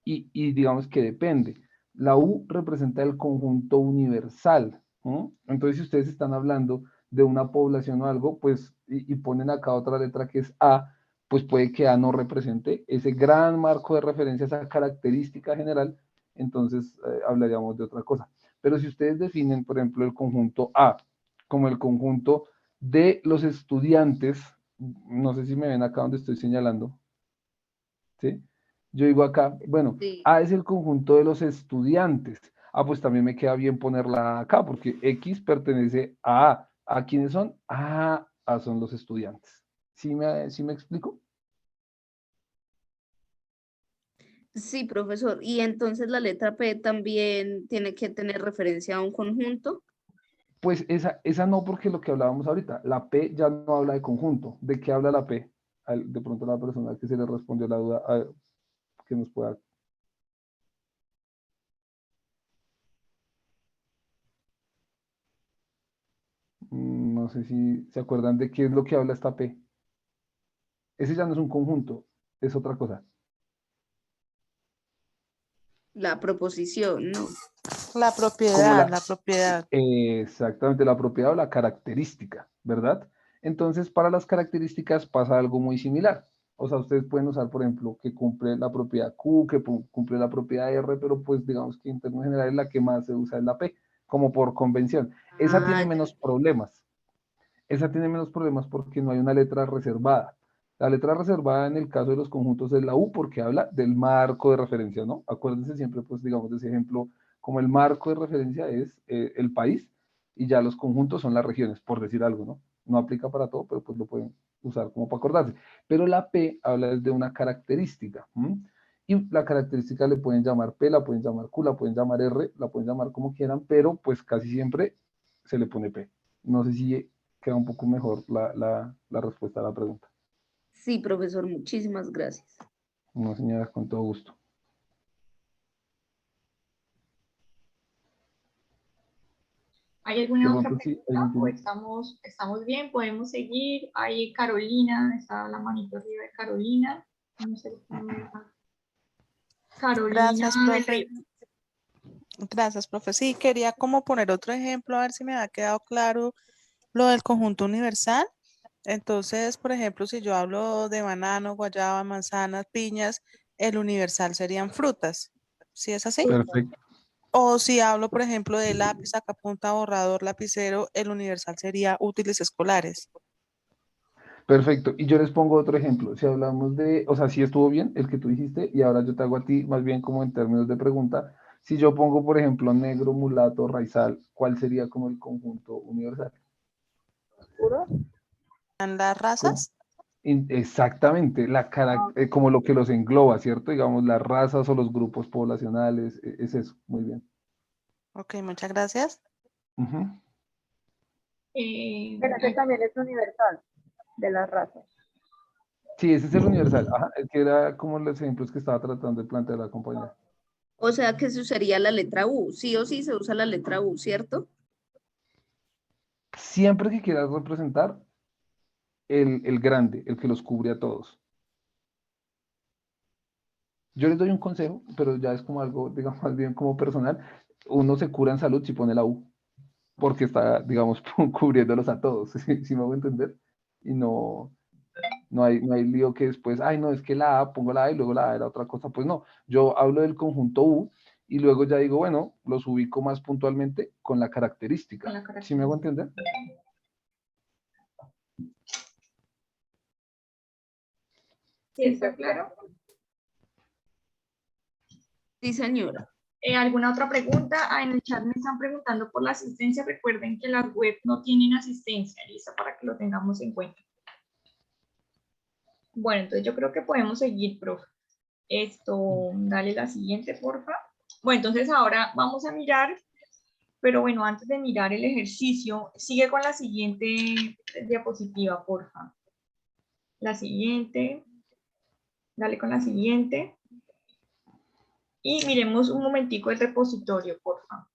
Y digamos que depende. La U representa el conjunto universal, ¿no? Entonces, si ustedes están hablando de una población o algo, pues, y ponen acá otra letra que es A, pues puede que A no represente ese gran marco de referencia, esa característica general, entonces hablaríamos de otra cosa. Pero si ustedes definen, por ejemplo, el conjunto A como el conjunto de los estudiantes, no sé si me ven acá donde estoy señalando, ¿sí? Yo digo acá, bueno, Sí. A es el conjunto de los estudiantes. Ah, pues también me queda bien ponerla acá, porque X pertenece a A. ¿A quiénes son? A son los estudiantes. ¿Sí me explico? Sí, profesor. Y entonces la letra P también tiene que tener referencia a un conjunto. Pues esa no, porque lo que hablábamos ahorita, la P ya no habla de conjunto. ¿De qué habla la P? De pronto la persona que se le respondió la duda, que nos pueda. No sé si se acuerdan de qué es lo que habla esta P. Ese ya no es un conjunto, es otra cosa. La proposición, ¿no? La Como propiedad, la, la propiedad. exactamente, la propiedad o la característica, ¿verdad? Entonces, para las características pasa algo muy similar. O sea, ustedes pueden usar, por ejemplo, que cumple la propiedad Q, que cumple la propiedad R, pero pues digamos que en términos generales la que más se usa es la P, como por convención. Esa Ah, tiene ya. menos problemas. Esa tiene menos problemas porque no hay una letra reservada. La letra reservada en el caso de los conjuntos es la U porque habla del marco de referencia, ¿no? Acuérdense siempre, pues, digamos, de ese ejemplo, como el marco de referencia es el país y ya los conjuntos son las regiones, por decir algo, ¿no? No aplica para todo, pero pues lo pueden usar como para acordarse. Pero la P habla de una característica, ¿m? Y la característica le pueden llamar P, la pueden llamar Q, la pueden llamar R, la pueden llamar como quieran, pero pues casi siempre se le pone P. No sé si queda un poco mejor la respuesta a la pregunta. Sí, profesor, muchísimas gracias. No, señora, con todo gusto. ¿Hay De alguna otra pronto sí, pregunta alguien o tiene. estamos bien? ¿Podemos seguir? Hay Carolina, está la manito arriba de Carolina. No sé cómo es. Carolina Gracias, del profe. Río. Gracias, profe. Sí, quería como poner otro ejemplo, a ver si me ha quedado claro lo del conjunto universal. Entonces, por ejemplo, si yo hablo de banano, guayaba, manzanas, piñas, el universal serían frutas. ¿Sí es así? Perfecto, O si hablo, por ejemplo, de lápiz, sacapunta, borrador, lapicero, el universal sería útiles escolares. perfecto. Y yo les pongo otro ejemplo. Si hablamos de, o sea, sí estuvo bien el que tú dijiste, y ahora yo te hago a ti, más bien como en términos de pregunta. Si yo pongo, por ejemplo, negro, mulato, raizal, ¿cuál sería como el conjunto universal? ¿En las ¿Cómo? razas? Exactamente, como lo que los engloba, ¿cierto? Digamos, las razas o los grupos poblacionales, es eso, muy bien. Ok, muchas gracias. Ujú. Pero ese también es universal, de las razas. Sí, ese es el universal, ajá, el que era como los ejemplos que estaba tratando de plantear la compañera. O sea que se usaría la letra U. Sí o sí se usa la letra U, ¿cierto? Siempre que quieras representar el grande, el que los cubre a todos. Yo les doy un consejo, pero ya es como algo, digamos, más bien como personal. Uno se cura en salud si pone la U, porque está, digamos, cubriéndolos a todos, ¿sí me hago entender? Y no hay lío que después, ay, no, es que la A, pongo la A y luego la A era otra cosa. Pues no, yo hablo del conjunto U y luego ya digo, bueno, los ubico más puntualmente con la característica. Con la ¿Sí me hago característica. entender? ¿Sí está claro? Sí, señora. ¿Alguna otra pregunta? En el chat me están preguntando por la asistencia. Recuerden que las web no tienen asistencia, lista para que lo tengamos en cuenta. Bueno, entonces yo creo que podemos seguir, profe. Dale la siguiente, porfa. Bueno, entonces ahora vamos a mirar, pero bueno, antes de mirar el ejercicio, sigue con la siguiente diapositiva, porfa. La siguiente, dale con la siguiente. Y miremos un momentico el repositorio, porfa.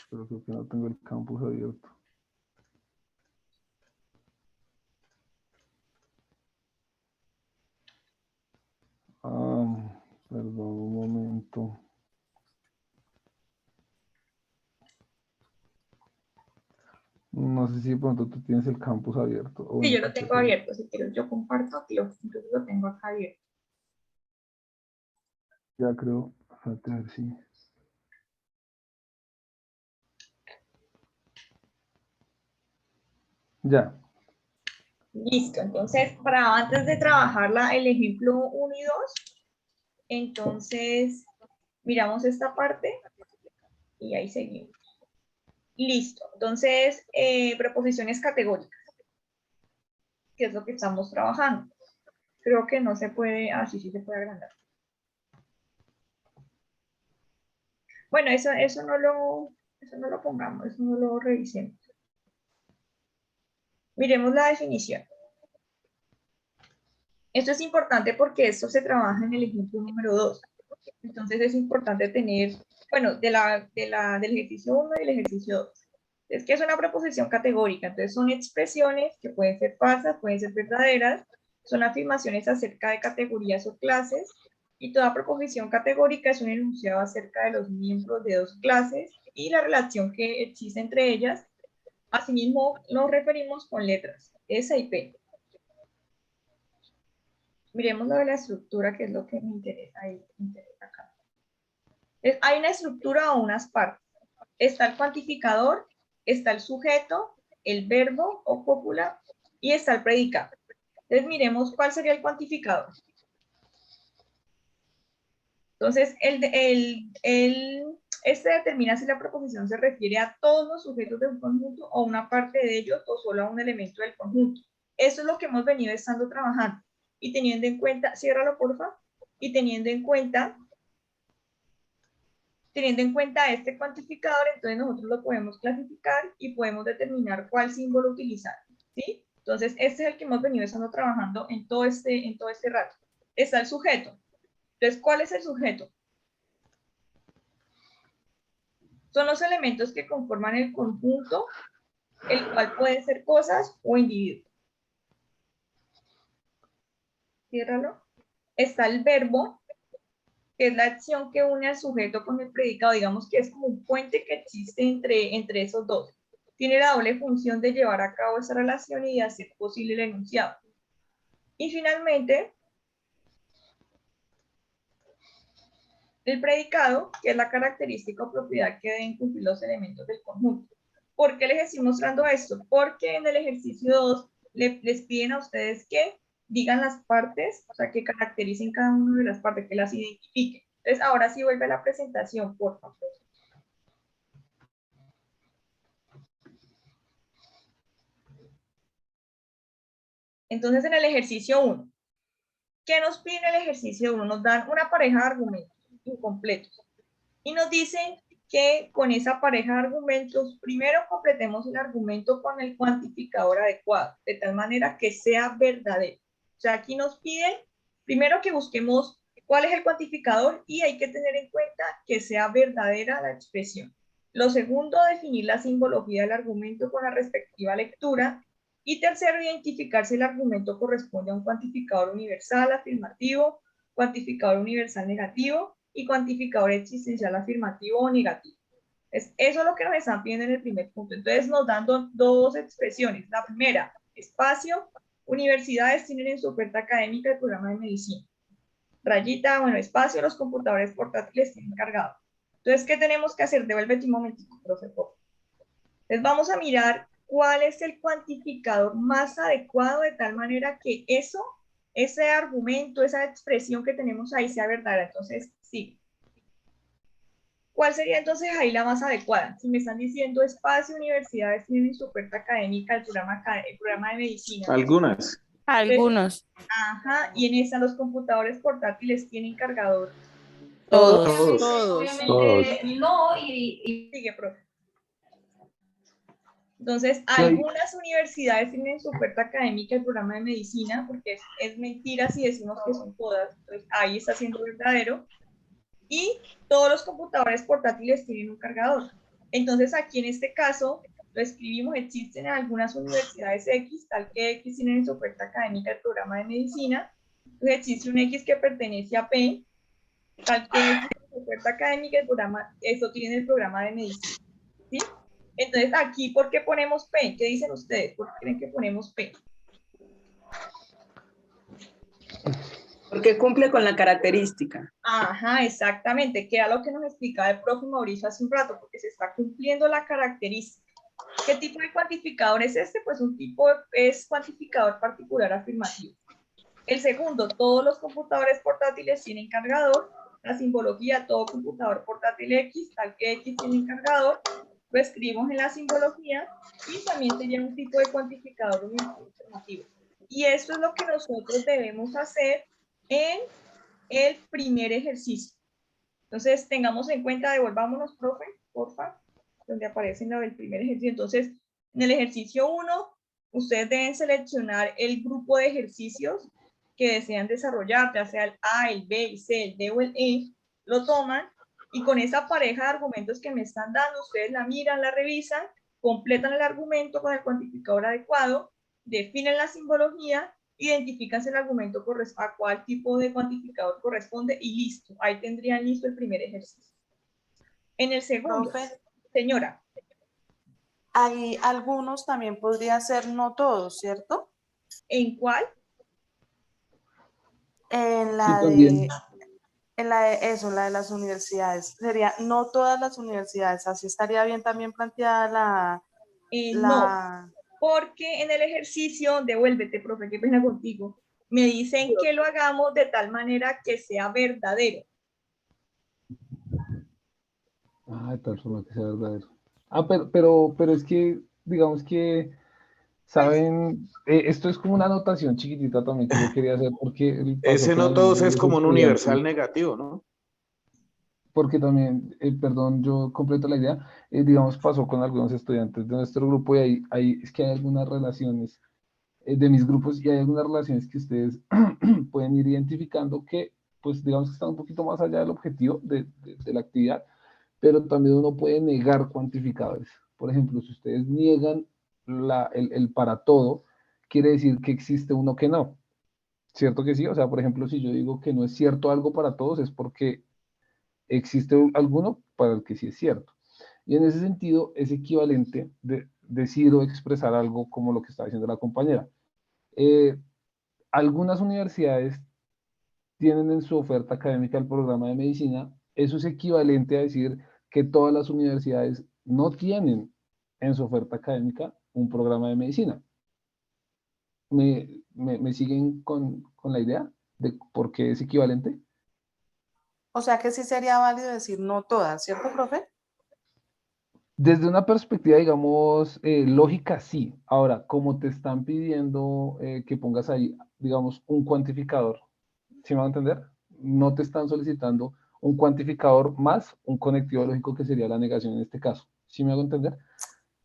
Pero creo que no tengo el campus abierto. Perdón, un momento. No sé si de pronto tú tienes el campus abierto. O Sí, en yo tu lo tengo PC. abierto, si quieres yo comparto aquí, incluso lo tengo acá abierto. Ya creo. Falta ver si. Ya. Listo, entonces para antes de trabajar el ejemplo 1 y 2, entonces miramos esta parte y ahí seguimos. Listo, entonces preposiciones categóricas, que es lo que estamos trabajando. Creo que no se puede, sí se puede agrandar. Bueno, eso no lo pongamos, eso no lo revisemos. Miremos la definición. Esto es importante porque esto se trabaja en el ejemplo número 2. Entonces es importante tener, bueno, del ejercicio 1 y del ejercicio 2. Es que es una preposición categórica, entonces son expresiones que pueden ser falsas, pueden ser verdaderas, son afirmaciones acerca de categorías o clases, y toda preposición categórica es un enunciado acerca de los miembros de dos clases y la relación que existe entre ellas. Asimismo, nos referimos con letras, S y P. Miremos lo de la estructura, que es lo que me interesa, ahí, me interesa acá. Hay una estructura o unas partes. Está el cuantificador, está el sujeto, el verbo o cópula y está el predicado. Entonces miremos cuál sería el cuantificador. Entonces, este determina si la proposición se refiere a todos los sujetos de un conjunto o una parte de ellos o solo a un elemento del conjunto. Eso es lo que hemos venido estando trabajando. Y teniendo en cuenta, ciérralo porfa, y teniendo en cuenta este cuantificador, entonces nosotros lo podemos clasificar y podemos determinar cuál símbolo utilizar, ¿sí? Entonces, este es el que hemos venido estando trabajando en todo este rato. Está el sujeto. Entonces, ¿cuál es el sujeto? Son los elementos que conforman el conjunto, el cual puede ser cosas o individuos. Ciérralo. Está el verbo, que es la acción que une al sujeto con el predicado, digamos que es como un puente que existe entre esos dos. Tiene la doble función de llevar a cabo esa relación y de hacer posible el enunciado. Y finalmente, el predicado, que es la característica o propiedad que deben cumplir los elementos del conjunto. ¿Por qué les estoy mostrando esto? Porque en el ejercicio 2 les piden a ustedes que digan las partes, o sea, que caractericen cada una de las partes, que las identifiquen. Entonces, ahora sí vuelve a la presentación, por favor. Entonces, en el ejercicio 1, ¿qué nos piden en el ejercicio 1? Nos dan una pareja de argumentos incompletos y nos dicen que con esa pareja de argumentos, primero completemos el argumento con el cuantificador adecuado, de tal manera que sea verdadero. O sea, aquí nos piden primero que busquemos cuál es el cuantificador y hay que tener en cuenta que sea verdadera la expresión. Lo segundo, definir la simbología del argumento con la respectiva lectura. Y tercero, identificar si el argumento corresponde a un cuantificador universal afirmativo, cuantificador universal negativo y cuantificador existencial afirmativo o negativo. Eso es lo que nos están pidiendo en el primer punto. Entonces nos dan dos expresiones. La primera, espacio. Universidades tienen en su oferta académica el programa de medicina. Rayita, bueno, espacio, los computadores portátiles tienen cargado. Entonces, ¿qué tenemos que hacer? Devuélvete un momentico, profesor. Entonces vamos a mirar cuál es el cuantificador más adecuado de tal manera que ese argumento, esa expresión que tenemos ahí sea verdadera. Entonces, sí. ¿Cuál sería entonces ahí la más adecuada? Si me están diciendo espacio, universidades tienen su oferta académica, el programa de medicina. Algunas. Algunos. Ajá, y en esa los computadores portátiles tienen cargador. Todos. Obviamente, Todos. no, Sigue, profe. Entonces, Sí. algunas universidades tienen su oferta académica el programa de medicina, porque es mentira si decimos que son todas, entonces ahí está siendo verdadero, y todos los computadores portátiles tienen un cargador. Entonces, aquí en este caso, lo escribimos, existen en algunas universidades X, tal que X tienen en su oferta académica el programa de medicina, entonces existe un X que pertenece a P, tal que X tiene su oferta académica el programa, eso tiene el programa de medicina, ¿sí? Entonces, aquí, ¿por qué ponemos P? ¿Qué dicen ustedes? ¿Por qué creen que ponemos P? Porque cumple con la característica. Ajá, exactamente, que era lo que nos explicaba el profe Mauricio hace un rato, porque se está cumpliendo la característica. ¿Qué tipo de cuantificador es este? Pues un tipo es cuantificador particular afirmativo. El segundo, todos los computadores portátiles tienen cargador. La simbología, todo computador portátil X, tal que X tiene cargador, lo escribimos en la simbología y también sería un tipo de cuantificador afirmativo. Y esto es lo que nosotros debemos hacer en el primer ejercicio. Entonces, tengamos en cuenta, devolvámonos, profe, porfa, donde aparece en el primer ejercicio. Entonces, en el ejercicio 1, ustedes deben seleccionar el grupo de ejercicios que desean desarrollar, ya sea el A, el B, el C, el D o el E, lo toman y con esa pareja de argumentos que me están dando, ustedes la miran, la revisan, completan el argumento con el cuantificador adecuado, definen la simbología, identifican si el argumento a cuál tipo de cuantificador corresponde y listo. Ahí tendrían listo el primer ejercicio. En el segundo, Profe, señora. hay algunos también podría ser, no todos, ¿cierto? ¿En cuál? En Sí, la también. la de las universidades. Sería no todas las universidades, así estaría bien también planteada No, porque en el ejercicio, devuélvete, profe, qué pena contigo, me dicen que lo hagamos de tal manera que sea verdadero. Ah, de tal forma que sea verdadero. Ah, pero es que, digamos que, ¿saben? Esto es como una anotación chiquitita también que yo quería hacer porque pasó Ese con no algunos todos de es los como un estudiantes. universal negativo, ¿no? Porque también, perdón, yo completo la idea, digamos, pasó con algunos estudiantes de nuestro grupo y es que hay algunas relaciones de mis grupos y hay algunas relaciones que ustedes pueden ir identificando que, pues, digamos que están un poquito más allá del objetivo de la actividad, pero también uno puede negar cuantificadores. Por ejemplo, si ustedes niegan el para todo, quiere decir que existe uno que no. ¿Cierto que sí? O sea, por ejemplo, si yo digo que no es cierto algo para todos, es porque existe alguno para el que sí es cierto. Y en ese sentido es equivalente de decir o expresar algo como lo que está diciendo la compañera. Eh, Algunas universidades tienen en su oferta académica el programa de medicina. Eso es equivalente a decir que todas las universidades no tienen en su oferta académica un programa de medicina. ¿Me siguen con la idea de por qué es equivalente? O sea que sí sería válido decir no todas, ¿cierto, profe? Desde una perspectiva, digamos, lógica, sí. Ahora, como te están pidiendo que pongas ahí, digamos, un cuantificador, ¿sí me va a entender? No te están solicitando un cuantificador más un conectivo lógico que sería la negación en este caso. ¿Sí me hago entender?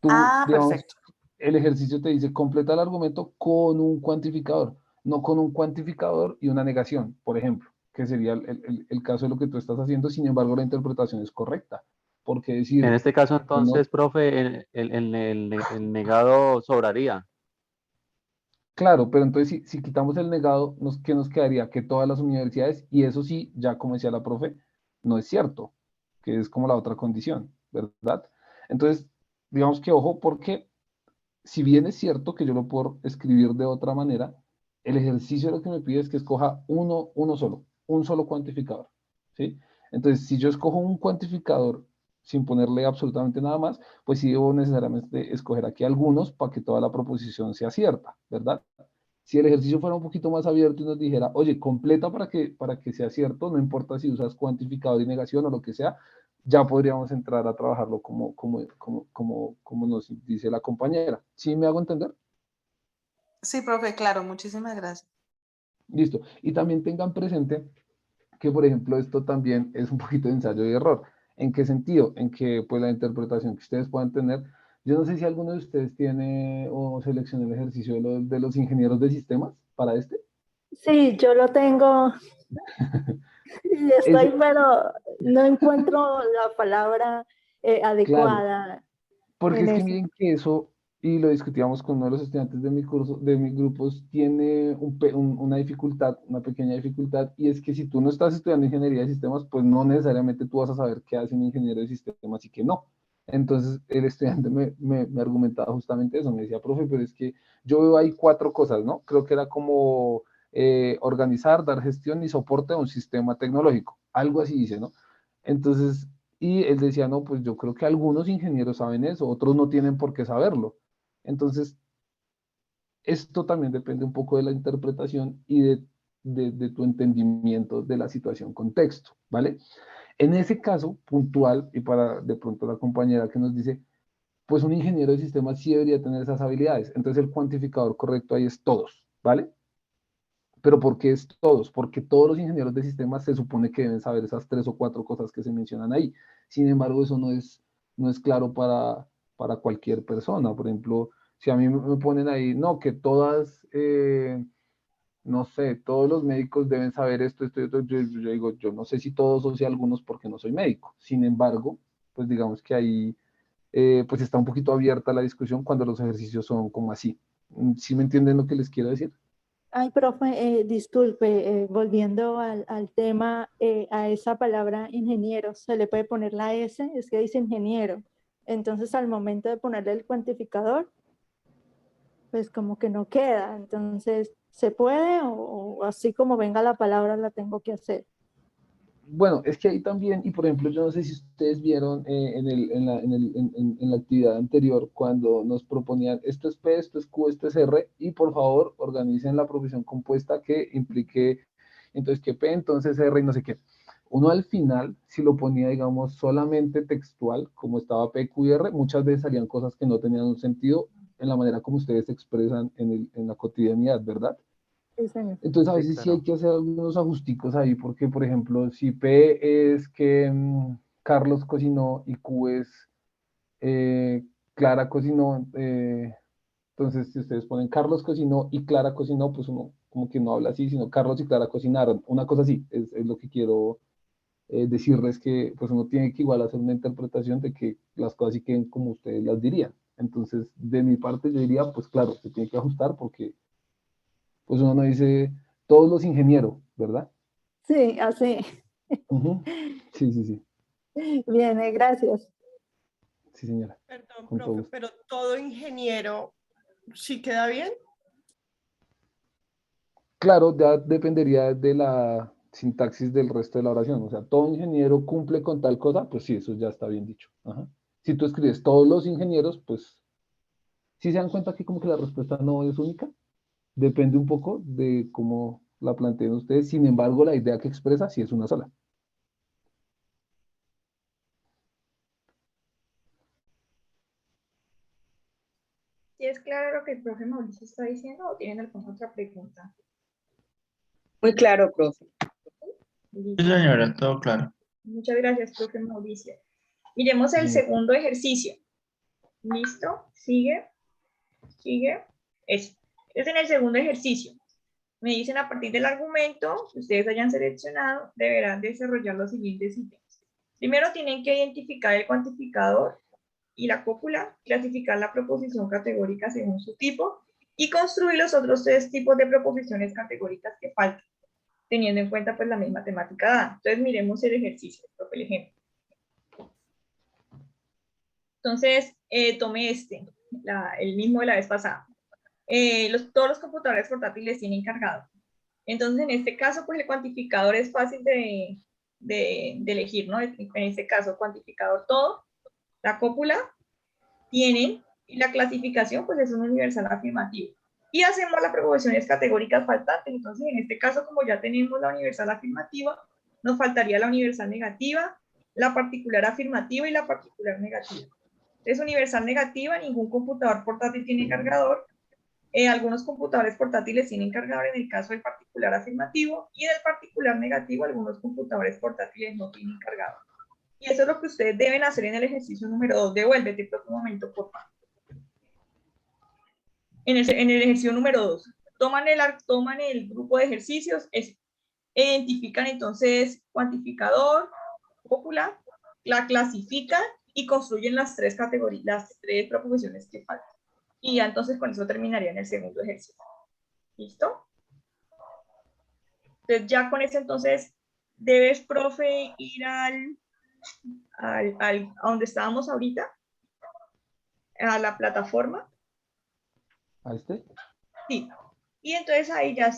Tú, Ah, digamos, perfecto. el ejercicio te dice completa el argumento con un cuantificador, no con un cuantificador y una negación, por ejemplo, que sería el caso de lo que tú estás haciendo. Sin embargo, la interpretación es correcta. Porque En decir este caso, que no. entonces, profe, el negado sobraría. Claro, pero entonces si quitamos el negado, ¿qué nos quedaría? Que todas las universidades, y eso sí, ya como decía la profe, no es cierto, que es como la otra condición, ¿verdad? Entonces, digamos que ojo, porque si bien es cierto que yo lo puedo escribir de otra manera, el ejercicio lo que me pide es que escoja uno solo, un solo cuantificador, ¿sí? Entonces, si yo escojo un cuantificador sin ponerle absolutamente nada más, pues sí debo necesariamente escoger aquí algunos para que toda la proposición sea cierta, ¿verdad? Si el ejercicio fuera un poquito más abierto y nos dijera, oye, completa para que sea cierto, no importa si usas cuantificador y negación o lo que sea, ya podríamos entrar a trabajarlo como nos dice la compañera. ¿Sí me hago entender? Sí, profe, claro, muchísimas gracias. Listo. Y también tengan presente que, por ejemplo, esto también es un poquito de ensayo y error. ¿En qué sentido? En que, pues, la interpretación que ustedes puedan tener, yo no sé si alguno de ustedes tiene o seleccionó el ejercicio de los ingenieros de sistemas para este. Sí, yo lo tengo y estoy, Ese, pero no encuentro la palabra claro, adecuada porque en es que eso. miren que eso, y lo discutíamos con uno de los estudiantes de mi curso, de mis grupos, tiene una dificultad, una pequeña dificultad, y es que si tú no estás estudiando ingeniería de sistemas, pues no necesariamente tú vas a saber qué hace un ingeniero de sistemas y qué no. Entonces el estudiante me argumentaba justamente eso, me decía, profe, pero es que yo veo ahí 4 cosas, ¿no? Creo que era como organizar, dar gestión y soporte a un sistema tecnológico, algo así dice, ¿no? Entonces, y él decía, no, pues yo creo que algunos ingenieros saben eso, otros no tienen por qué saberlo. Entonces, esto también depende un poco de la interpretación y de tu entendimiento de la situación, contexto, ¿vale? En ese caso puntual, y para de pronto la compañera que nos dice, pues un ingeniero de sistemas sí debería tener esas habilidades. Entonces el cuantificador correcto ahí es todos, ¿vale? Pero ¿por qué es todos? Porque todos los ingenieros de sistemas se supone que deben saber esas 3 o 4 cosas que se mencionan ahí. Sin embargo, eso no es claro para cualquier persona. Por ejemplo, si a mí me ponen ahí, no, que todas, no sé, todos los médicos deben saber esto y esto, yo digo, yo no sé si todos o si algunos porque no soy médico. Sin embargo, pues digamos que ahí pues está un poquito abierta la discusión cuando los ejercicios son como así. ¿Sí me entienden lo que les quiero decir? Ay, profe, disculpe, volviendo al tema, a esa palabra ingeniero, se le puede poner la S, es que dice ingeniero. Entonces, al momento de ponerle el cuantificador, pues como que no queda. Entonces, ¿se puede o así como venga la palabra la tengo que hacer? Bueno, es que ahí también, y por ejemplo, yo no sé si ustedes vieron en la actividad anterior cuando nos proponían esto es P, esto es Q, esto es R, y por favor organicen la profesión compuesta que implique, entonces que P, entonces R y no sé qué. Uno al final, si lo ponía, digamos, solamente textual, como estaba P, Q y R, muchas veces salían cosas que no tenían un sentido en la manera como ustedes se expresan en la cotidianidad, ¿verdad? Sí, señor. Entonces a Sí, veces sí hay claro. que hacer algunos ajusticos ahí, porque por ejemplo, si P es que Carlos cocinó y Q es eh, Clara cocinó, entonces si ustedes ponen Carlos cocinó y Clara cocinó, pues uno como que no habla así, sino Carlos y Clara cocinaron. Una cosa así, es lo que quiero decirles que pues uno tiene que igual hacer una interpretación de que las cosas sí queden como ustedes las dirían. Entonces, de mi parte yo diría, pues claro, se tiene que ajustar porque pues uno no dice todos los ingenieros, ¿verdad? Sí, así. Ujú. Sí, sí, sí, Bien, gracias. sí, señora, Perdón, con todo profe, gusto. pero todo ingeniero sí queda bien. Claro, ya dependería de la sintaxis del resto de la oración. O sea, todo ingeniero cumple con tal cosa, pues sí, eso ya está bien dicho. Ajá. Si tú escribes todos los ingenieros, pues sí se dan cuenta que como que la respuesta no es única. Depende un poco de cómo la planteen ustedes. Sin embargo, la idea que expresa sí es una sola. ¿Sí es claro lo que el profe Mauricio está diciendo o tienen alguna otra pregunta? Muy claro, profe. Sí, Listo. señora, todo claro. Muchas gracias, profe Mauricio. Miremos Sí, el señor. segundo ejercicio. ¿Listo? Sigue, sigue. Eso. Entonces, en el segundo ejercicio, me dicen a partir del argumento que ustedes hayan seleccionado, deberán desarrollar los siguientes ítems. Primero, tienen que identificar el cuantificador y la cópula, clasificar la proposición categórica según su tipo y construir los otros 3 tipos de proposiciones categóricas que faltan, teniendo en cuenta pues la misma temática dada. Entonces, miremos el ejercicio, el ejemplo. Entonces, tomé el mismo de la vez pasada. Todos los computadores portátiles tienen cargador. Entonces, en este caso, pues el cuantificador es fácil de elegir, ¿no? En este caso, cuantificador todo, la cópula tienen, y la clasificación, pues es un universal afirmativo. Y hacemos las proposiciones categóricas faltantes. Entonces, en este caso, como ya tenemos la universal afirmativa, nos faltaría la universal negativa, la particular afirmativa y la particular negativa. Es universal negativa, ningún computador portátil tiene cargador. Algunos computadores portátiles tienen cargador en el caso del particular afirmativo y del particular negativo, algunos computadores portátiles no tienen cargador. Y eso es lo que ustedes deben hacer en el ejercicio número 2. Devuélvete por un momento, por favor. En el ejercicio número 2, toman el grupo de ejercicios, identifican entonces cuantificador, cópula, la clasifican y construyen las 3 categorías, las 3 proposiciones que faltan. Y ya entonces con eso terminaría en el segundo ejercicio. ¿Listo? Entonces ya con eso entonces debes, profe, ir al a donde estábamos ahorita, a la plataforma. ¿A este? Sí. Y entonces ahí ya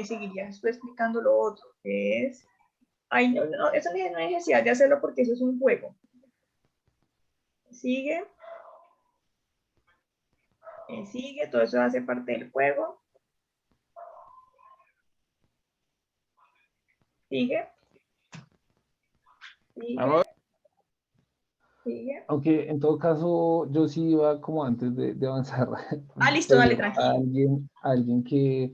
seguirías tú explicando lo otro, que es, ahí eso no hay necesidad de hacerlo porque eso es un juego. Sigue, sigue, todo eso hace parte del juego. Sigue. Sigue. Sigue. Aunque en todo caso yo sí iba como antes de avanzar. Listo, dale, A tranquilo. alguien que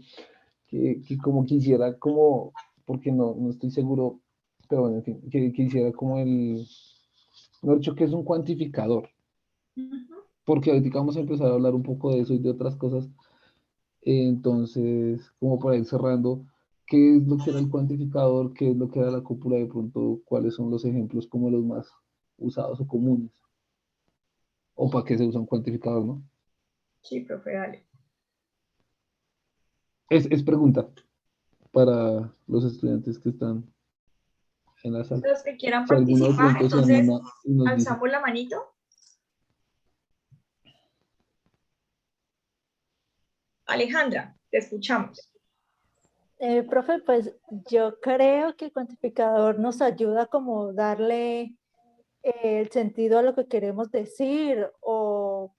como quisiera, como, porque no estoy seguro, pero bueno, en fin, que quisiera como no he dicho que es un cuantificador, porque ahorita vamos a empezar a hablar un poco de eso y de otras cosas. Entonces, como para ir cerrando, ¿qué es lo que era el cuantificador? ¿Qué es lo que era la cúpula? De pronto, ¿cuáles son los ejemplos como los más usados o comunes? ¿O para qué se usa un cuantificador, no? Sí, profe, dale. Es pregunta para los estudiantes que están en la sala. Los que quieran Si alguno de participar, pronto se entonces anima y nos dice. alzamos la manito. Alejandra, te escuchamos. Profe, pues yo creo que el cuantificador nos ayuda como darle el sentido a lo que queremos decir o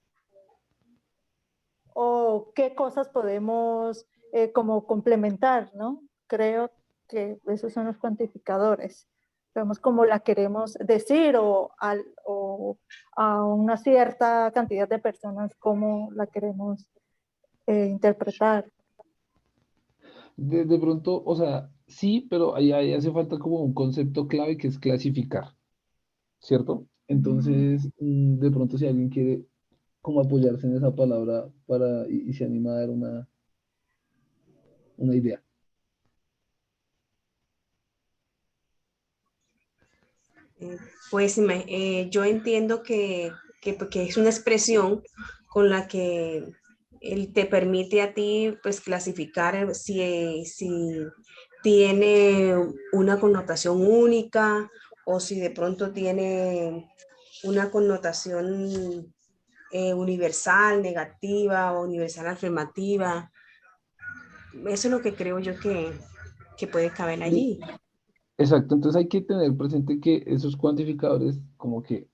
qué cosas podemos como complementar, ¿no? Creo que esos son los cuantificadores. Vemos cómo la queremos decir o a una cierta cantidad de personas cómo la queremos interpretar. De pronto, o sea, sí, pero ahí hace falta como un concepto clave que es clasificar, ¿cierto? Entonces, de pronto si alguien quiere como apoyarse en esa palabra y se anima a dar una idea. Pues yo entiendo que es una expresión con la que él te permite a ti pues clasificar si tiene una connotación única o si de pronto tiene una connotación universal, negativa o universal afirmativa. Eso es lo que creo yo que puede caber allí. Exacto, entonces hay que tener presente que esos cuantificadores como que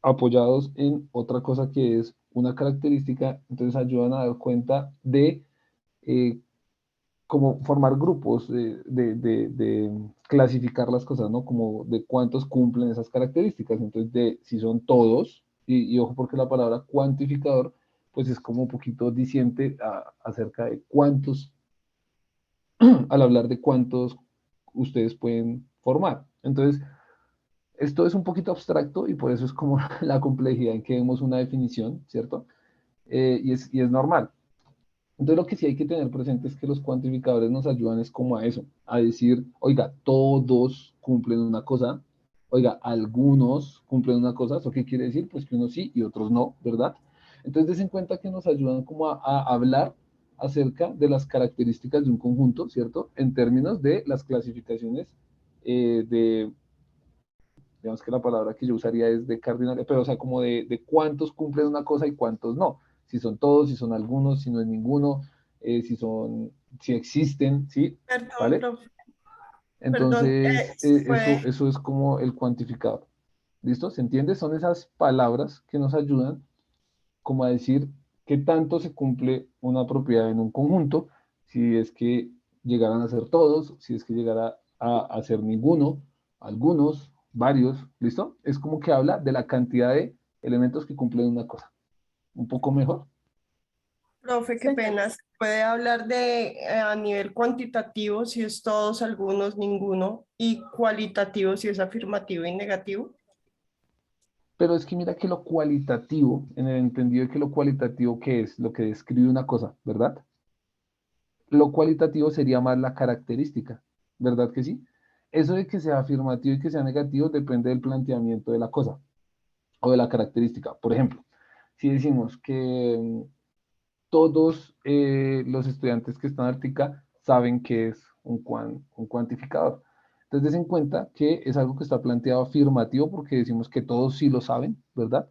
apoyados en otra cosa que es una característica, entonces ayudan a dar cuenta de eh, cómo formar grupos, de clasificar las cosas, ¿no? Como de cuántos cumplen esas características, entonces de si son todos, y ojo porque la palabra cuantificador, pues es como un poquito diciente acerca de cuántos, al hablar de cuántos ustedes pueden formar. Entonces, esto es un poquito abstracto y por eso es como la complejidad en que vemos una definición, ¿cierto? Y es normal. Entonces lo que sí hay que tener presente es que los cuantificadores nos ayudan es como a eso, a decir, oiga, todos cumplen una cosa, oiga, algunos cumplen una cosa, ¿eso qué quiere decir? Pues que unos sí y otros no, ¿verdad? Entonces des en cuenta que nos ayudan como a hablar acerca de las características de un conjunto, ¿cierto? En términos de las clasificaciones digamos que la palabra que yo usaría es de cardinal, pero o sea, como de cuántos cumplen una cosa y cuántos no. Si son todos, si son algunos, si no es ninguno, si existen, ¿sí? Perdón, ¿Vale? profe. Perdón, Entonces, fue eso es como el cuantificador. ¿Listo? ¿Se entiende? Son esas palabras que nos ayudan como a decir qué tanto se cumple una propiedad en un conjunto, si es que llegaran a ser todos, si es que llegara a ser ninguno, algunos, varios, ¿listo? Es como que habla de la cantidad de elementos que cumplen una cosa. Un poco mejor. profe, qué pena. ¿Se puede hablar de a nivel cuantitativo si es todos, algunos, ninguno, y cualitativo si es afirmativo y negativo? Pero es que mira que lo cualitativo, en el entendido de que lo cualitativo que es lo que describe una cosa, ¿verdad? Lo cualitativo sería más la característica, ¿verdad que sí? Eso de que sea afirmativo y que sea negativo depende del planteamiento de la cosa o de la característica. Por ejemplo, si decimos que todos los estudiantes que están en Artica saben que es un cuantificador. Entonces, des en cuenta que es algo que está planteado afirmativo porque decimos que todos sí lo saben, ¿verdad?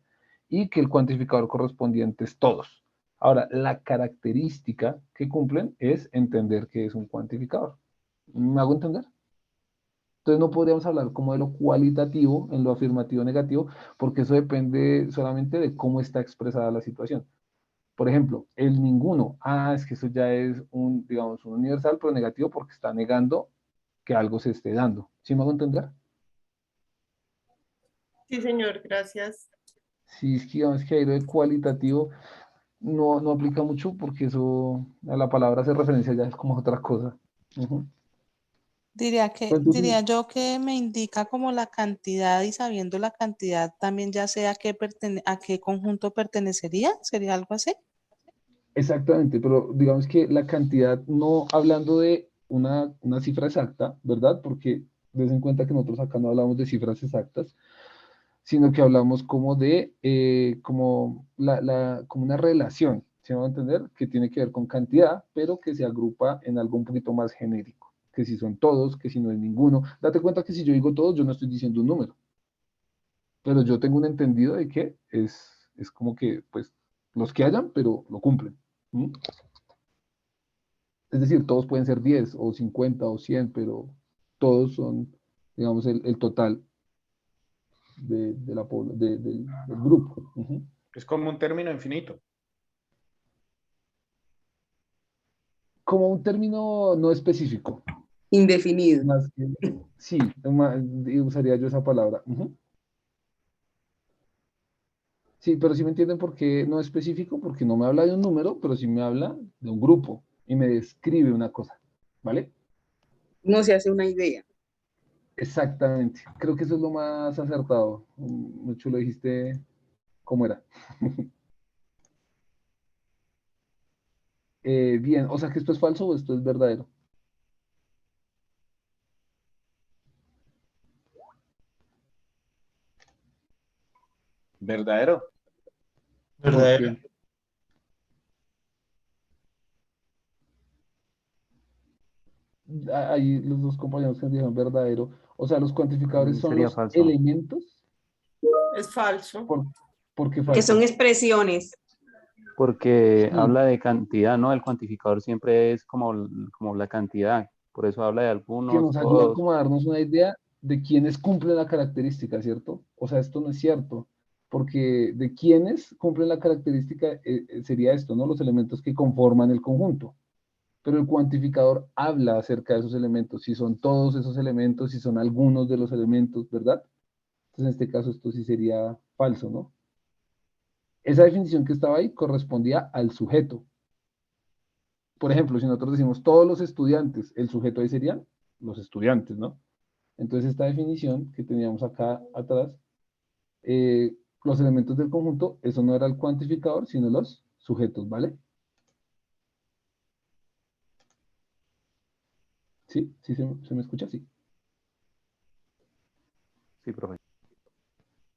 Y que el cuantificador correspondiente es todos. Ahora, la característica que cumplen es entender que es un cuantificador. ¿Me hago entender? Entonces no podríamos hablar como de lo cualitativo en lo afirmativo o negativo, porque eso depende solamente de cómo está expresada la situación. Por ejemplo, el ninguno. Ah, es que eso ya es un, digamos, un universal, pero negativo porque está negando que algo se esté dando. ¿Sí me hago entender? Sí, señor, gracias. Sí, es que digamos que ahí lo de cualitativo no aplica mucho porque eso, a la palabra hace referencia ya es como otra cosa. Ujú. Entonces, Diría yo que me indica como la cantidad y sabiendo la cantidad también ya sé a qué conjunto pertenecería, ¿sería algo así? exactamente, pero digamos que la cantidad, no hablando de una cifra exacta, ¿verdad? Porque des en cuenta que nosotros acá no hablamos de cifras exactas, sino que hablamos como de, como, como una relación, ¿se va a entender? Que tiene que ver con cantidad, pero que se agrupa en algo un poquito más genérico, que si son todos, que si no es ninguno. Date cuenta que si yo digo todos, yo no estoy diciendo un número, pero yo tengo un entendido de que es como que, pues, los que hayan, pero lo cumplen. ¿Mm? Es decir, todos pueden ser 10 o 50 o 100, pero todos son, digamos, el total del grupo. Ujú. Es como un término infinito. Como un término no específico. Indefinido. Más que, sí, usaría yo esa palabra. Ujú. Sí, pero sí me entienden por qué no específico, porque no me habla de un número, pero sí me habla de un grupo y me describe una cosa, ¿vale? No se hace una idea. Exactamente. Creo que eso es lo más acertado. Mucho lo dijiste cómo era. Bien, o sea que esto es falso o esto es verdadero. ¿Verdadero? ¿Por Verdadero. qué? Ahí los dos compañeros que dijeron verdadero. O sea, los Para cuantificadores mí son sería los falso. elementos. Es falso. ¿Por qué Que son falso? expresiones. Porque Sí, habla de cantidad, ¿no? El cuantificador siempre es como la cantidad. Por eso habla de que algunos, nos ayudan todos. como a darnos una idea de quiénes cumplen la característica, ¿cierto? O sea, esto no es cierto, porque de quiénes cumplen la característica sería esto, ¿no? Los elementos que conforman el conjunto. Pero el cuantificador habla acerca de esos elementos, si son todos esos elementos, si son algunos de los elementos, ¿verdad? Entonces, en este caso, esto sí sería falso, ¿no? Esa definición que estaba ahí correspondía al sujeto. Por ejemplo, si nosotros decimos todos los estudiantes, el sujeto ahí serían los estudiantes, ¿no? Entonces, esta definición que teníamos acá atrás, los elementos del conjunto, eso no era el cuantificador, sino los sujetos, ¿vale? ¿Sí? ¿Sí se me escucha? Sí. Sí, profe.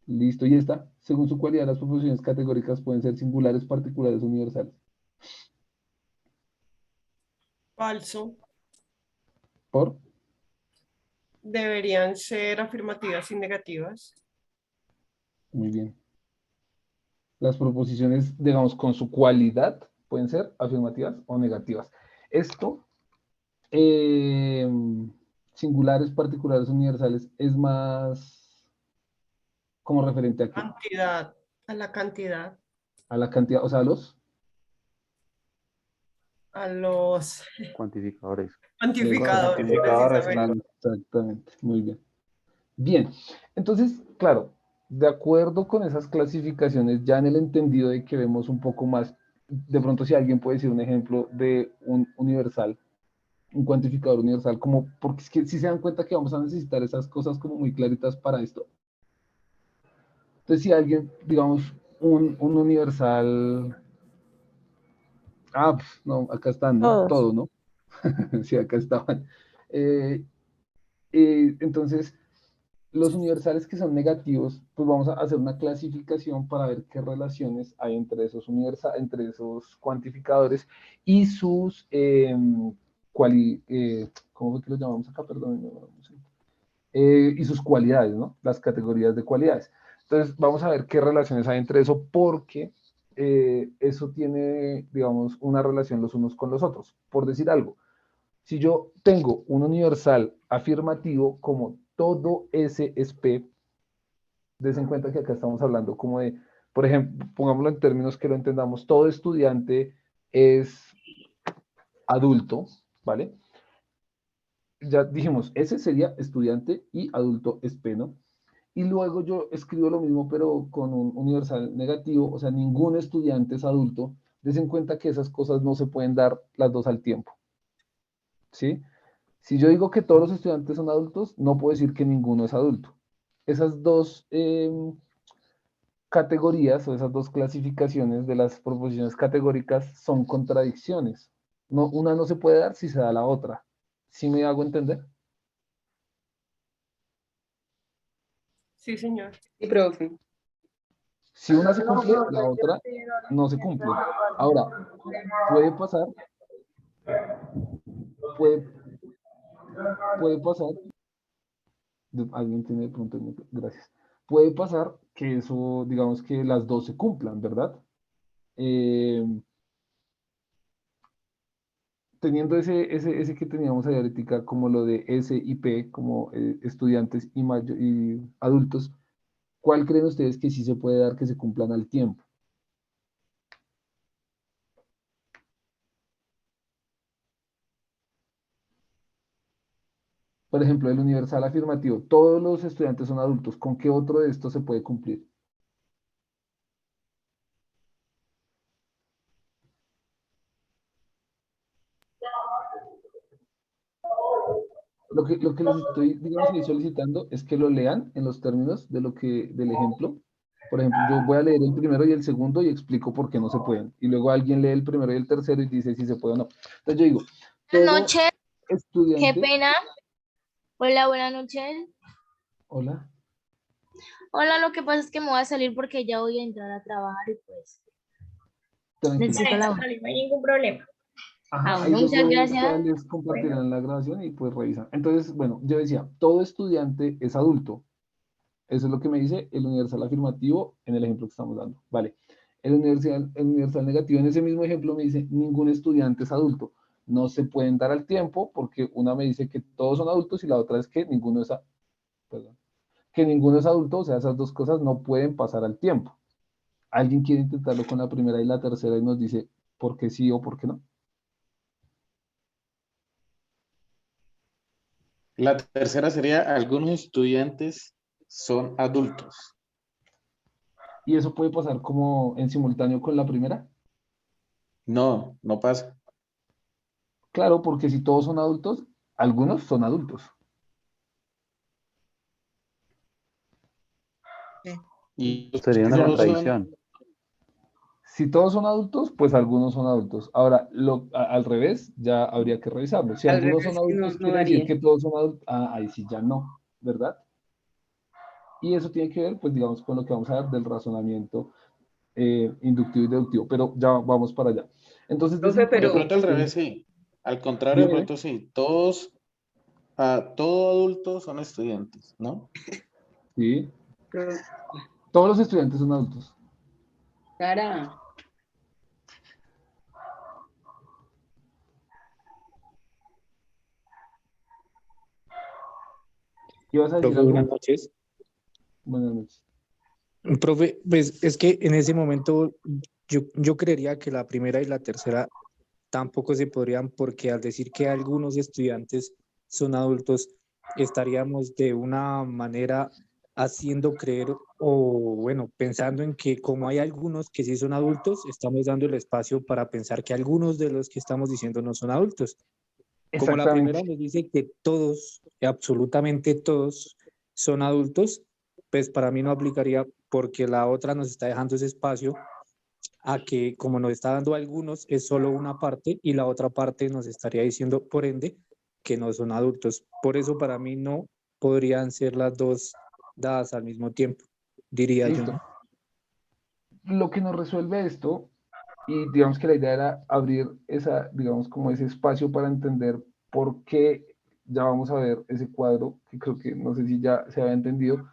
Listo, y esta, según su cualidad, las proposiciones categóricas pueden ser singulares, particulares o universales. Falso. ¿Por? Deberían ser afirmativas y negativas. Muy bien. Las proposiciones, digamos, con su cualidad pueden ser afirmativas o negativas. Esto, eh, singulares, particulares, universales, es más como referente a qué? Cantidad. A la cantidad. A la cantidad, o sea, a los A los Cuantificadores. cuantificadores, Cuantificadores, precisamente. claro. exactamente, muy bien. Bien, entonces, claro, de acuerdo con esas clasificaciones, ya en el entendido de que vemos un poco más, de pronto si alguien puede decir un ejemplo de un universal, un cuantificador universal, como, porque es que si se dan cuenta que vamos a necesitar esas cosas como muy claritas para esto. Entonces, si alguien, digamos, un universal, pues, no, acá están, ¿no? Todos. Todo, ¿no? Sí, acá estaban. Eh, entonces, los universales que son negativos, pues vamos a hacer una clasificación para ver qué relaciones hay entre esos, entre esos cuantificadores y sus, ¿cómo fue que los llamamos acá? Perdón. No sé. y sus cualidades, ¿no? Las categorías de cualidades. Entonces, vamos a ver qué relaciones hay entre eso, porque eso tiene, digamos, una relación los unos con los otros. Por decir algo, si yo tengo un universal afirmativo como todo S es P, des en cuenta que acá estamos hablando como de, por ejemplo, pongámoslo en términos que lo entendamos, todo estudiante es adulto, ¿vale? Ya dijimos, ese sería estudiante y adulto es P, ¿no? Y luego yo escribo lo mismo, pero con un universal negativo, o sea, ningún estudiante es adulto. Des en cuenta que esas cosas no se pueden dar las dos al tiempo, ¿sí? Si yo digo que todos los estudiantes son adultos, no puedo decir que ninguno es adulto. Esas dos categorías o esas dos clasificaciones de las proposiciones categóricas son contradicciones. No, una no se puede dar si se da la otra. ¿Sí me hago entender? Sí, señor. Sí, profe. Si una se cumple, la otra no se cumple. Ahora, puede pasar, puede, puede pasar, alguien tiene de pronto, gracias. Puede pasar que eso, digamos que las dos se cumplan, ¿verdad? Eh, Teniendo ese que teníamos ahí ahorita, como lo de S y P, como estudiantes y adultos, ¿cuál creen ustedes que sí se puede dar que se cumplan al tiempo? Por ejemplo, el universal afirmativo, todos los estudiantes son adultos, ¿con qué otro de estos se puede cumplir? Lo que les estoy, digamos, ahí solicitando es que lo lean en los términos de del ejemplo. Por ejemplo, yo voy a leer el primero y el segundo y explico por qué no se pueden. Y luego alguien lee el primero y el tercero y dice si se puede o no. Entonces yo digo, Buenas todo noches, qué estudiante, pena. Hola, buenas noches. hola, Hola, lo que pasa es que me voy a salir porque ya voy a entrar a trabajar y pues tranquila. necesito la voz. Vale, no hay ningún problema. Ajá, ahí Bueno, muchas ya gracias. les compartirán la grabación y pues revisan. Entonces, bueno, yo decía, todo estudiante es adulto. Eso es lo que me dice el universal afirmativo en el ejemplo que estamos dando. Vale. El universal negativo en ese mismo ejemplo me dice, ningún estudiante es adulto. No se pueden dar al tiempo porque una me dice que todos son adultos y la otra es que ninguno es, perdón, que ninguno es adulto. O sea, esas dos cosas no pueden pasar al tiempo. ¿Alguien quiere intentarlo con la primera y la tercera y nos dice por qué sí o por qué no? La tercera sería, algunos estudiantes son adultos. ¿Y eso puede pasar como en simultáneo con la primera? No, no pasa. Claro, porque si todos son adultos, algunos son adultos. Y Sería una solo son, contradicción. Si todos son adultos, pues algunos son adultos. Ahora, al revés, ya habría que revisarlo. Si Al algunos son revés, que no, adultos, no quiere decir daría. que todos son adultos. Ah, ahí sí ya no, ¿verdad? Y eso tiene que ver, pues digamos, con lo que vamos a ver del razonamiento inductivo y deductivo. Pero ya vamos para allá. Entonces, des Profe, en de cuenta pero pronto al que, revés, sí. Al contrario, de dime, pronto sí. Todos, todo adultos son estudiantes, ¿no? sí, Pro- todos los estudiantes son adultos. Sara, ¿Ibas a decir Profe, buenas algo? noches. Buenas noches. Profe, pues es que en ese momento yo creería que la primera y la tercera tampoco se podrían, porque al decir que algunos estudiantes son adultos, estaríamos de una manera haciendo creer o bueno, pensando en que como hay algunos que sí son adultos, estamos dando el espacio para pensar que algunos de los que estamos diciendo no son adultos. Como la primera Exactamente. nos dice que todos, absolutamente todos, son adultos, pues para mí no aplicaría porque la otra nos está dejando ese espacio a que como nos está dando algunos es solo una parte y la otra parte nos estaría diciendo por ende que no son adultos. Por eso para mí no podrían ser las dos dadas al mismo tiempo, diría yo, Listo. ¿no? Lo que nos resuelve esto, y digamos que la idea era abrir esa, digamos, como ese espacio para entender por qué ya vamos a ver ese cuadro, que creo que no sé si ya se había entendido,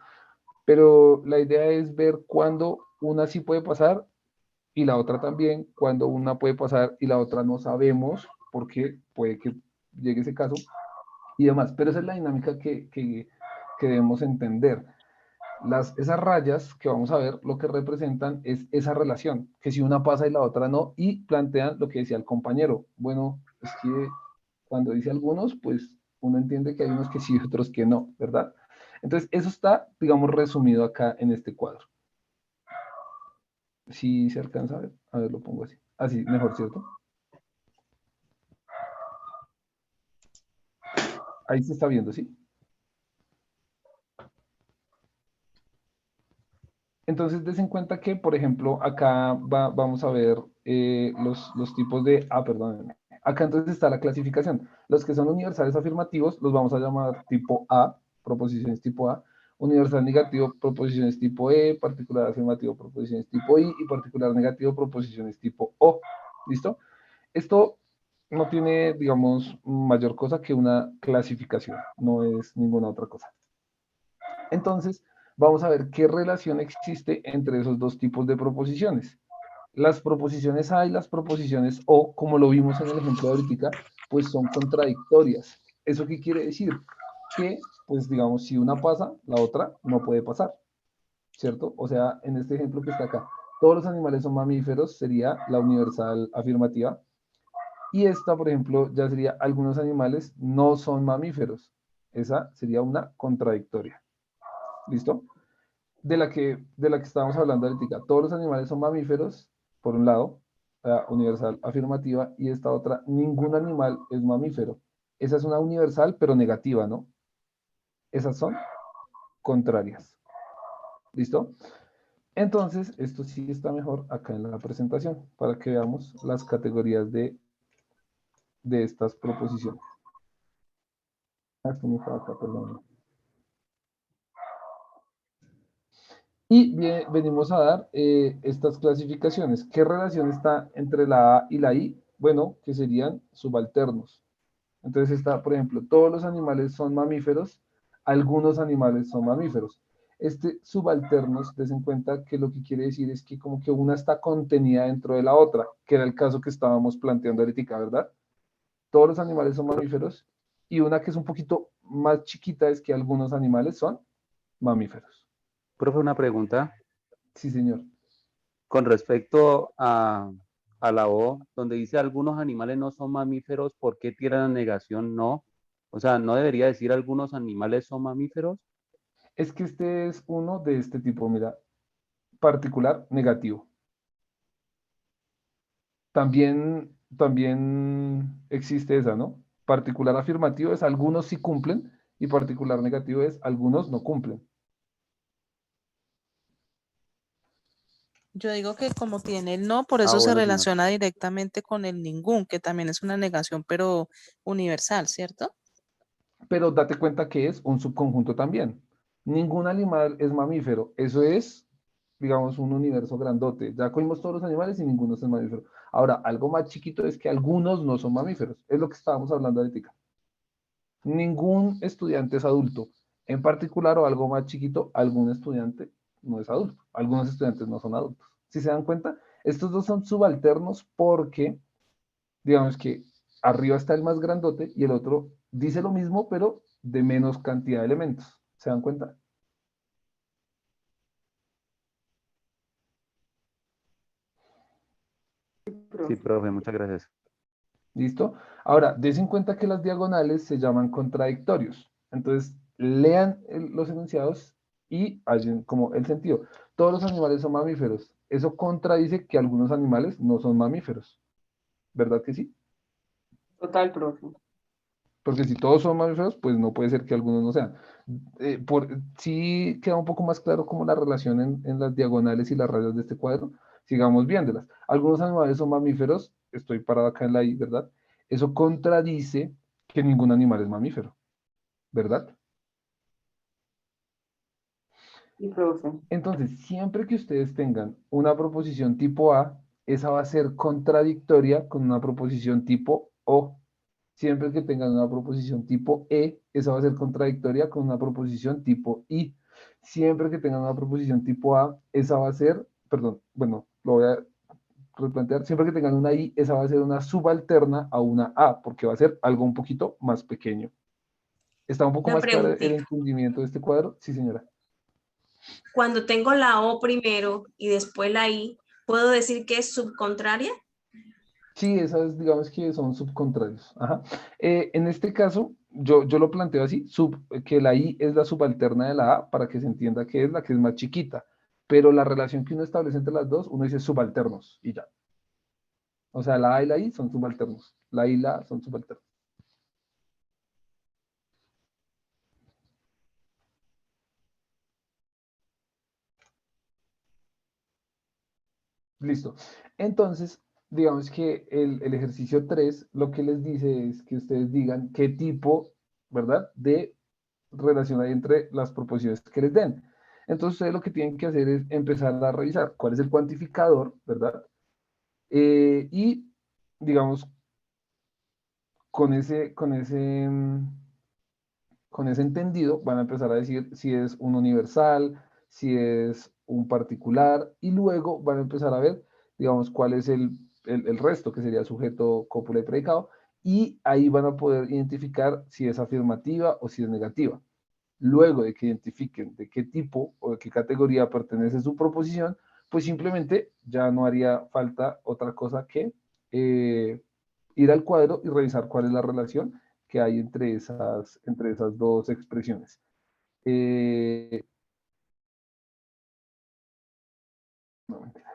pero la idea es ver cuándo una sí puede pasar y la otra también, cuando una puede pasar y la otra no sabemos, porque puede que llegue ese caso y demás. Pero esa es la dinámica que debemos entender. Esas rayas que vamos a ver lo que representan es esa relación, que si una pasa y la otra no, y plantean lo que decía el compañero. Bueno, es que cuando dice algunos, pues uno entiende que hay unos que sí y otros que no, ¿verdad? Entonces, eso está, digamos, resumido acá en este cuadro. Si se alcanza a ver, lo pongo así. Así, mejor, ¿cierto? Ahí se está viendo, ¿sí? Entonces, des en cuenta que, por ejemplo, acá vamos a ver los tipos de... Ah, perdón. Acá entonces está la clasificación. Los que son universales afirmativos los vamos a llamar tipo A, proposiciones tipo A. Universal negativo, proposiciones tipo E. Particular afirmativo, proposiciones tipo I. Y particular negativo, proposiciones tipo O. ¿Listo? Esto no tiene, digamos, mayor cosa que una clasificación. No es ninguna otra cosa. Entonces, vamos a ver qué relación existe entre esos dos tipos de proposiciones. Las proposiciones A y las proposiciones O, como lo vimos en el ejemplo de ahorita, pues son contradictorias. ¿Eso qué quiere decir? Que, pues digamos, si una pasa, la otra no puede pasar, ¿cierto? O sea, en este ejemplo que está acá, todos los animales son mamíferos, sería la universal afirmativa. Y esta, por ejemplo, ya sería algunos animales no son mamíferos. Esa sería una contradictoria. ¿Listo? De la que estábamos hablando ahorita. Todos los animales son mamíferos, por un lado, la universal afirmativa, y esta otra, ningún animal es mamífero. Esa es una universal, pero negativa, ¿no? Esas son contrarias. ¿Listo? Entonces, esto sí está mejor acá en la presentación, para que veamos las categorías de estas proposiciones. Esto no está acá, perdón. Y venimos a dar estas clasificaciones. ¿Qué relación está entre la A y la I? Bueno, que serían subalternos. Entonces está, por ejemplo, todos los animales son mamíferos, algunos animales son mamíferos. Este subalternos, des en cuenta que lo que quiere decir es que como que una está contenida dentro de la otra, que era el caso que estábamos planteando ahorita, ¿verdad? Todos los animales son mamíferos y una que es un poquito más chiquita es que algunos animales son mamíferos. Profe, una pregunta Sí, señor. con respecto a la O, donde dice algunos animales no son mamíferos, ¿por qué tiene la negación no? O sea, ¿no debería decir algunos animales son mamíferos? Es que este es uno de este tipo, mira, particular negativo. También existe esa, ¿no? Particular afirmativo es algunos sí cumplen y particular negativo es algunos no cumplen. Yo digo que como tiene el no, por eso se Bueno, señor. relaciona directamente con el ningún, que también es una negación, pero universal, ¿cierto? Pero date cuenta que es un subconjunto también. Ningún animal es mamífero. Eso es, digamos, un universo grandote. Ya cogimos todos los animales y ninguno es mamífero. Ahora, algo más chiquito es que algunos no son mamíferos. Es lo que estábamos hablando ahorita. Ningún estudiante es adulto. En particular, o algo más chiquito, algún estudiante no es adulto. Algunos estudiantes no son adultos. Si se dan cuenta, estos dos son subalternos porque, digamos que arriba está el más grandote y el otro dice lo mismo, pero de menos cantidad de elementos. ¿Se dan cuenta? Sí, profe, muchas gracias. ¿Listo? Ahora, des en cuenta que las diagonales se llaman contradictorios. Entonces, lean los enunciados y hallen como el sentido. Todos los animales son mamíferos. Eso contradice que algunos animales no son mamíferos. ¿Verdad que sí? Total, profe. Porque si todos son mamíferos, pues no puede ser que algunos no sean. Sí queda un poco más claro como la relación en las diagonales y las rayas de este cuadro. Sigamos viéndolas. Algunos animales son mamíferos, estoy parado acá en la I, ¿verdad? Eso contradice que ningún animal es mamífero, ¿verdad? Y profe. Entonces, siempre que ustedes tengan una proposición tipo A, esa va a ser contradictoria con una proposición tipo O. Siempre que tengan una proposición tipo E, esa va a ser contradictoria con una proposición tipo I. Siempre que tengan una proposición tipo A, esa va a ser, perdón, bueno, lo voy a replantear. Siempre que tengan una I, esa va a ser una subalterna a una A, porque va a ser algo un poquito más pequeño. ¿Está un poco Una más claro el preguntita. entendimiento de este cuadro? Sí, señora. Cuando tengo la O primero y después la I, ¿puedo decir que es subcontraria? Sí, esas digamos que son subcontrarios. Ajá. En este caso, yo lo planteo así, que la I es la subalterna de la A para que se entienda que es la que es más chiquita, pero la relación que uno establece entre las dos, uno dice subalternos y ya. O sea, la A y la I son subalternos, la I y la A son subalternos. Listo. Entonces, digamos que el ejercicio 3 lo que les dice es que ustedes digan qué tipo, ¿verdad?, de relación hay entre las proposiciones que les den. Entonces, ustedes lo que tienen que hacer es empezar a revisar cuál es el cuantificador, ¿verdad? Y, digamos, con ese entendido, van a empezar a decir si es un universal, si es un particular, y luego van a empezar a ver, digamos, cuál es el resto, que sería sujeto, cópula y predicado, y ahí van a poder identificar si es afirmativa o si es negativa. Luego de que identifiquen de qué tipo o de qué categoría pertenece su proposición, pues simplemente ya no haría falta otra cosa que ir al cuadro y revisar cuál es la relación que hay entre esas dos expresiones. No, mentira.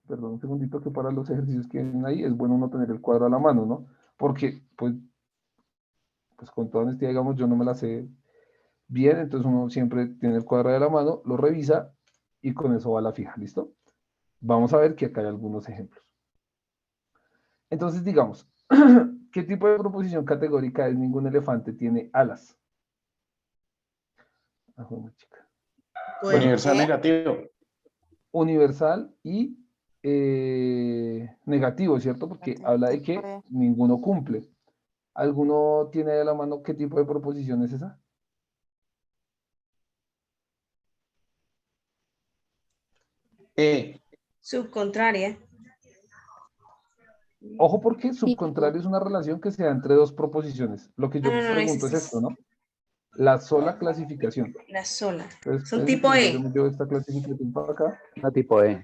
Perdón, un segundito, que para los ejercicios que vienen ahí es bueno no tener el cuadro a la mano, ¿no? Porque, pues con toda honestidad, digamos, yo no me la sé bien, entonces uno siempre tiene el cuadro de la mano, lo revisa y con eso va a la fija, ¿listo? Vamos a ver que acá hay algunos ejemplos. Entonces, digamos, ¿qué tipo de proposición categórica es ningún elefante tiene alas? Ah, bueno, chica. Universal negativo. Universal y negativo, ¿cierto? Porque habla de que ninguno cumple. ¿Alguno tiene ahí a la mano qué tipo de proposición es esa? Subcontraria. Ojo, porque subcontrario es una relación que se da entre dos proposiciones. Lo que yo No, pregunto es esto, ¿no? La sola clasificación. La sola. Entonces, Son tipo yo E. me llevo esta clasificación para acá. Una tipo E.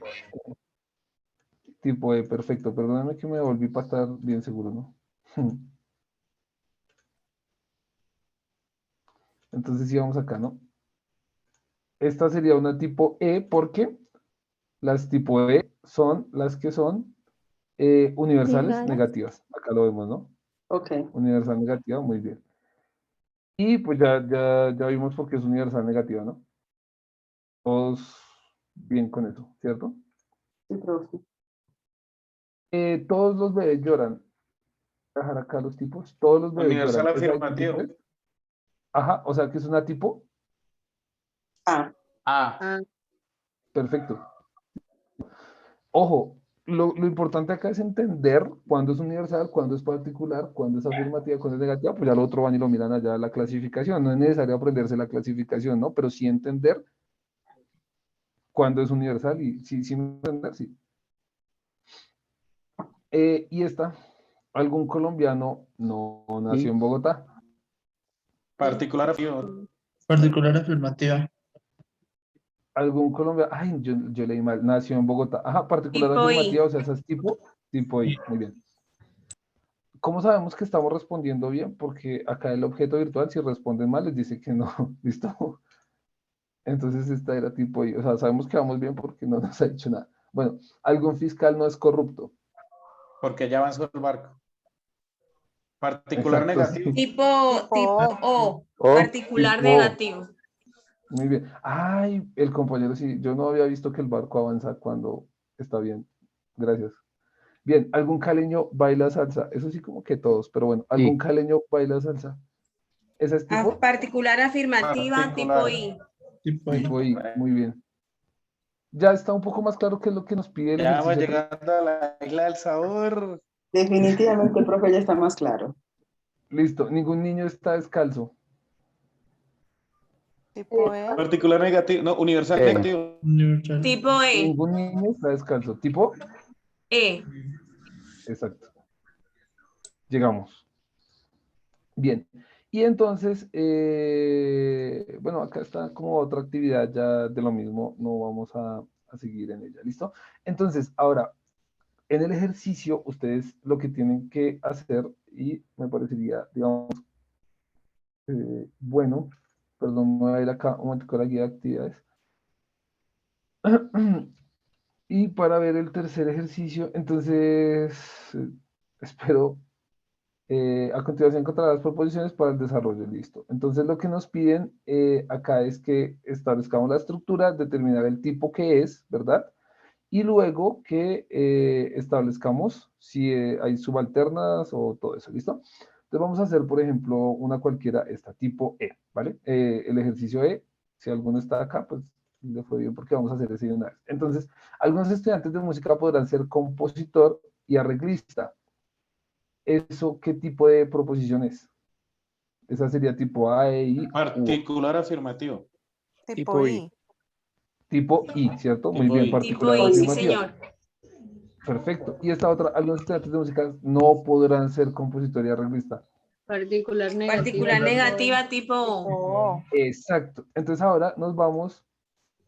Tipo E, perfecto. Perdóname que me volví para estar bien seguro, ¿no? Entonces sí vamos acá, ¿no? Esta sería una tipo E porque las tipo E son las que son universales Igual. negativas. Acá lo vemos, ¿no? Ok. Universal negativa, muy bien. Y pues ya vimos por qué es universal negativa, ¿no? Todos bien con eso, ¿cierto? Sí, profe. Todos los bebés lloran. Voy a dejar acá los tipos. Todos los bebés Universal lloran. ¿Esa de qué tipo afirmativo. es? Ajá, o sea que es una tipo. Ah, Perfecto. Ojo, lo importante acá es entender cuándo es universal, cuándo es particular, cuándo es afirmativa, cuándo es negativa, pues ya lo otro van y lo miran allá la clasificación. No es necesario aprenderse la clasificación, ¿no? Pero sí entender cuándo es universal y sí entender, sí. Y esta, algún colombiano no nació en Bogotá. particular afirmativo. Particular afirmativa. Algún colombiano, ay, yo leí mal, nació en Bogotá. Ajá, particular Tipo I. afirmativa, o sea, esa es tipo I, muy bien. ¿Cómo sabemos que estamos respondiendo bien? Porque acá el objeto virtual, si responden mal, les dice que no. ¿Listo? Entonces esta era tipo I. O sea, sabemos que vamos bien porque no nos ha dicho nada. Bueno, algún fiscal no es corrupto. Porque ya avanzó el barco. Particular Exacto, sí. negativo. Tipo O. O Particular Tipo O. negativo. Muy bien. Ay, el compañero, sí, yo no había visto que el barco avanza cuando está bien. Gracias. Bien, ¿algún caleño baila salsa? Eso sí como que todos, pero bueno, ¿algún sí. caleño baila salsa? ¿Ese es tipo? Particular afirmativa, tipo Particular. I. Tipo I, muy bien. Ya está un poco más claro qué es lo que nos pide el Ya vamos ejercicio 3. llegando a la isla del sabor. Definitivamente, profe, ya está más claro. Listo, ningún niño está descalzo. Tipo E. Particular negativo, no, universal negativo. Universal. Tipo E. Ningún niño está descalzo. Tipo, E. exacto. Llegamos. Bien. Y entonces, bueno, acá está como otra actividad ya de lo mismo, no vamos a seguir en ella, ¿listo? Entonces, ahora, en el ejercicio, ustedes lo que tienen que hacer, y me parecería, digamos, bueno, perdón, me voy a ir acá un momento con la guía de actividades. Y para ver el tercer ejercicio, entonces, espero, a continuación encontrar las proposiciones para el desarrollo, listo. Entonces lo que nos piden acá es que establezcamos la estructura, determinar el tipo que es, ¿verdad? Y luego que establezcamos si hay subalternas o todo eso, ¿listo? Entonces vamos a hacer, por ejemplo, una cualquiera, esta, tipo E, ¿vale? El ejercicio E, si alguno está acá, pues le fue bien porque vamos a hacer ese de una vez. Entonces, algunos estudiantes de música podrán ser compositor y arreglista. ¿Eso qué tipo de proposición es? Esa sería tipo A, E, I, U. Particular afirmativo. Tipo I. Tipo I, ¿cierto? Muy Tipo bien, I. Tipo particular I, sí, afirmativa. señor. Perfecto. Y esta otra, algunos estudiantes de música no podrán ser compositor y arreglista. Particular negativa. Particular negativa tipo O. O. Exacto. Entonces ahora nos vamos,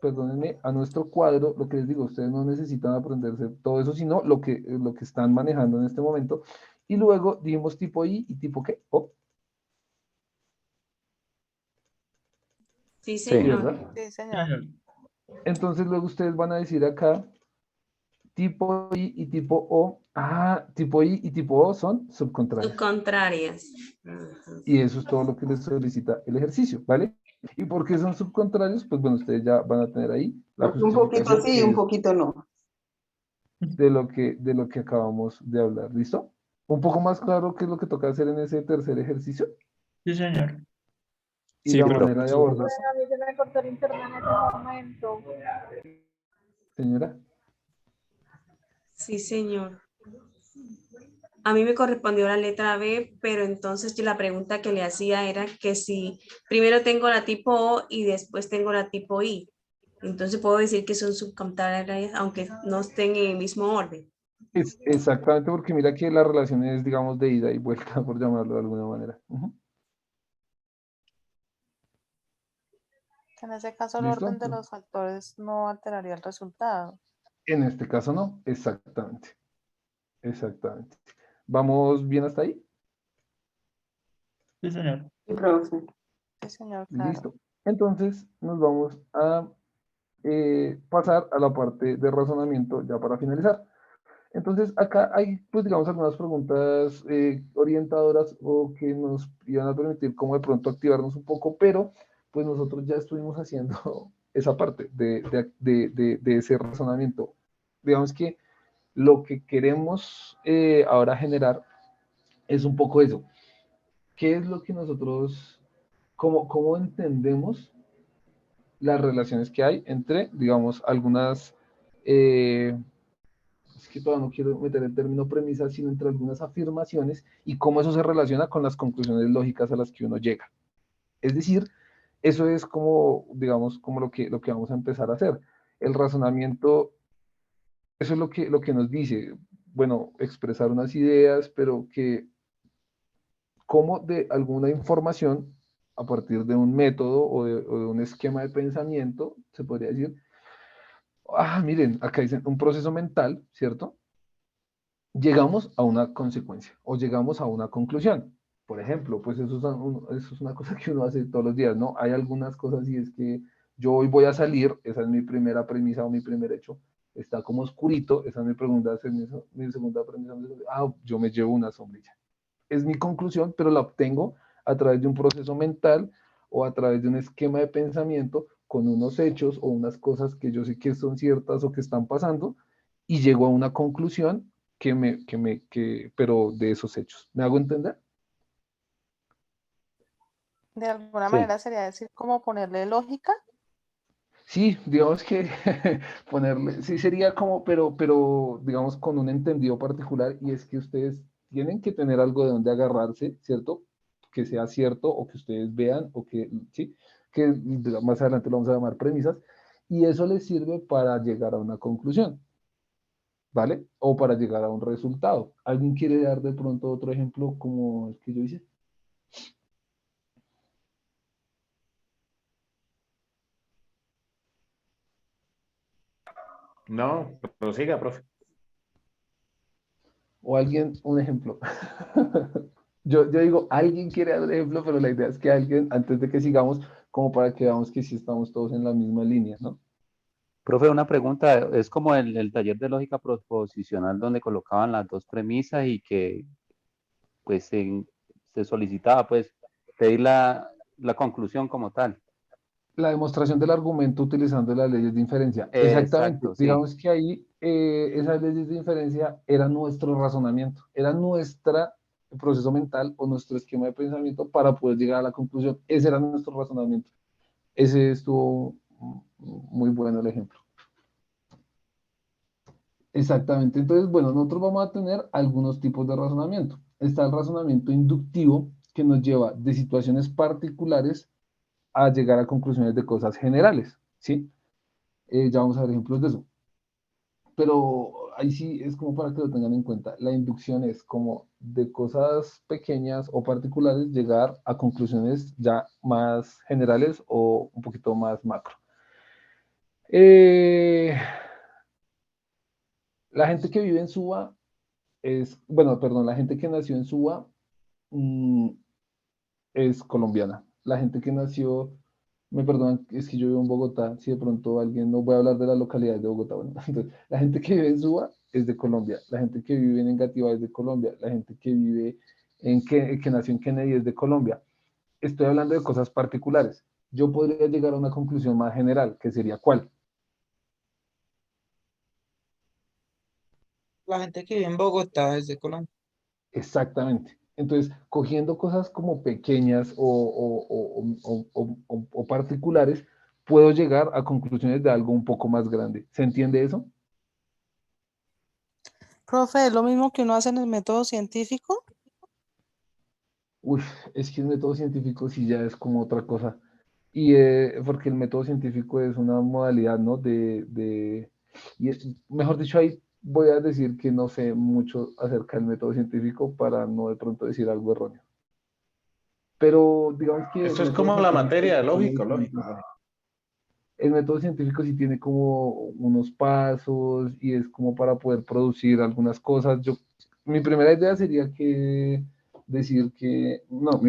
perdónenme, a nuestro cuadro. Lo que les digo, ustedes no necesitan aprenderse todo eso, sino lo que están manejando en este momento. Y luego dijimos tipo I y tipo ¿qué? O. Sí, Sí, señor. ¿verdad? Sí, señor. Entonces luego ustedes van a decir acá tipo I y tipo O. Ah, tipo I y tipo O son subcontrarias. Subcontrarias. Y eso es todo lo que les solicita el ejercicio, ¿vale? ¿Y por qué son subcontrarios? Pues bueno, ustedes ya van a tener ahí la Porque un poquito justificación sí y que un es poquito no. de lo que acabamos de hablar, ¿listo? Un poco más claro qué es lo que toca hacer en ese tercer ejercicio Sí, señor. y Sí, la profe. manera de abordar, A mí se me cortó el internet en ese momento. señora. Sí, señor. A mí me correspondió la letra B, pero entonces yo la pregunta que le hacía era que si primero tengo la tipo O y después tengo la tipo I. Entonces puedo decir que son subcontrarias aunque no estén en el mismo orden. Es exactamente porque mira que la relación es, digamos, de ida y vuelta, por llamarlo de alguna manera. Ujú. En ese caso, el ¿Listo? orden de los factores no alteraría el resultado. En este caso no, exactamente. Exactamente. ¿Vamos bien hasta ahí? Sí, señor. Sí, profe. Sí, señor, claro. Listo. Entonces nos vamos a pasar a la parte de razonamiento ya para finalizar. Entonces acá hay, pues digamos, algunas preguntas orientadoras o que nos iban a permitir como de pronto activarnos un poco, pero pues nosotros ya estuvimos haciendo esa parte de ese razonamiento. Digamos que lo que queremos ahora generar es un poco eso. ¿Qué es lo que nosotros, cómo entendemos las relaciones que hay entre, digamos, algunas, es que todavía no quiero meter el término premisa, sino entre algunas afirmaciones y cómo eso se relaciona con las conclusiones lógicas a las que uno llega? Es decir, eso es como, digamos, como lo que vamos a empezar a hacer. El razonamiento, eso es lo que nos dice, bueno, expresar unas ideas, pero que cómo de alguna información, a partir de un método o de un esquema de pensamiento, se podría decir, miren, acá dicen un proceso mental, ¿cierto? Llegamos a una consecuencia o llegamos a una conclusión. Por ejemplo, pues eso es una cosa que uno hace todos los días, ¿no? Hay algunas cosas y es que yo hoy voy a salir, esa es mi primera premisa o mi primer hecho, está como oscurito, esa es mi pregunta, esa es mi segunda premisa, yo me llevo una sombrilla. Es mi conclusión, pero la obtengo a través de un proceso mental o a través de un esquema de pensamiento con unos hechos o unas cosas que yo sé que son ciertas o que están pasando y llego a una conclusión pero de esos hechos. ¿Me hago entender? De alguna Sí. manera sería decir cómo ponerle lógica. Sí, digamos que ponerle, sí sería como, pero digamos con un entendido particular y es que ustedes tienen que tener algo de donde agarrarse, ¿cierto? Que sea cierto o que ustedes vean o que, ¿sí? Que más adelante lo vamos a llamar premisas, y eso les sirve para llegar a una conclusión, ¿vale? O para llegar a un resultado. ¿Alguien quiere dar de pronto otro ejemplo como el que yo hice? No, prosiga, profe. O alguien, un ejemplo. Yo digo, alguien quiere dar un ejemplo, pero la idea es que alguien, antes de que sigamos, como para que veamos que sí estamos todos en la misma línea, ¿no? Profe, una pregunta, es como el taller de lógica proposicional donde colocaban las dos premisas y que pues se solicitaba pues pedir la conclusión como tal. La demostración del argumento utilizando las leyes de inferencia. Exactamente. Exacto, sí. Digamos que ahí esas leyes de inferencia eran nuestro razonamiento, era nuestro proceso mental o nuestro esquema de pensamiento para poder llegar a la conclusión. Ese era nuestro razonamiento. Ese estuvo muy bueno el ejemplo. Exactamente. Entonces, bueno, nosotros vamos a tener algunos tipos de razonamiento. Está el razonamiento inductivo, que nos lleva de situaciones particulares a llegar a conclusiones de cosas generales, ¿sí? Ya vamos a ver ejemplos de eso. Pero ahí sí es como para que lo tengan en cuenta. La inducción es como de cosas pequeñas o particulares llegar a conclusiones ya más generales o un poquito más macro. La gente que vive en Suba bueno, perdón, la gente que nació en Suba mm, es colombiana. La gente que nació, me perdonan, es que yo vivo en Bogotá, si de pronto alguien, no voy a hablar de la localidad de Bogotá, bueno, entonces, la gente que vive en Suba es de Colombia, la gente que vive en Engativá es de Colombia, la gente que vive que nació en Kennedy es de Colombia. Estoy hablando de cosas particulares. Yo podría llegar a una conclusión más general, que sería ¿cuál? La gente que vive en Bogotá es de Colombia. Exactamente. Entonces, cogiendo cosas como pequeñas o particulares, puedo llegar a conclusiones de algo un poco más grande. ¿Se entiende eso? Profe, ¿es lo mismo que uno hace en el método científico? Uy, es que el método científico sí ya es como otra cosa. Y porque el método científico es una modalidad, ¿no? Mejor dicho, ahí voy a decir que no sé mucho acerca del método científico para no de pronto decir algo erróneo. Pero digamos que el Esto es método como la científico materia, sí tiene lógico, diferentes. lógico. El método científico sí tiene como unos pasos y es como para poder producir algunas cosas. Mi primera idea sería mi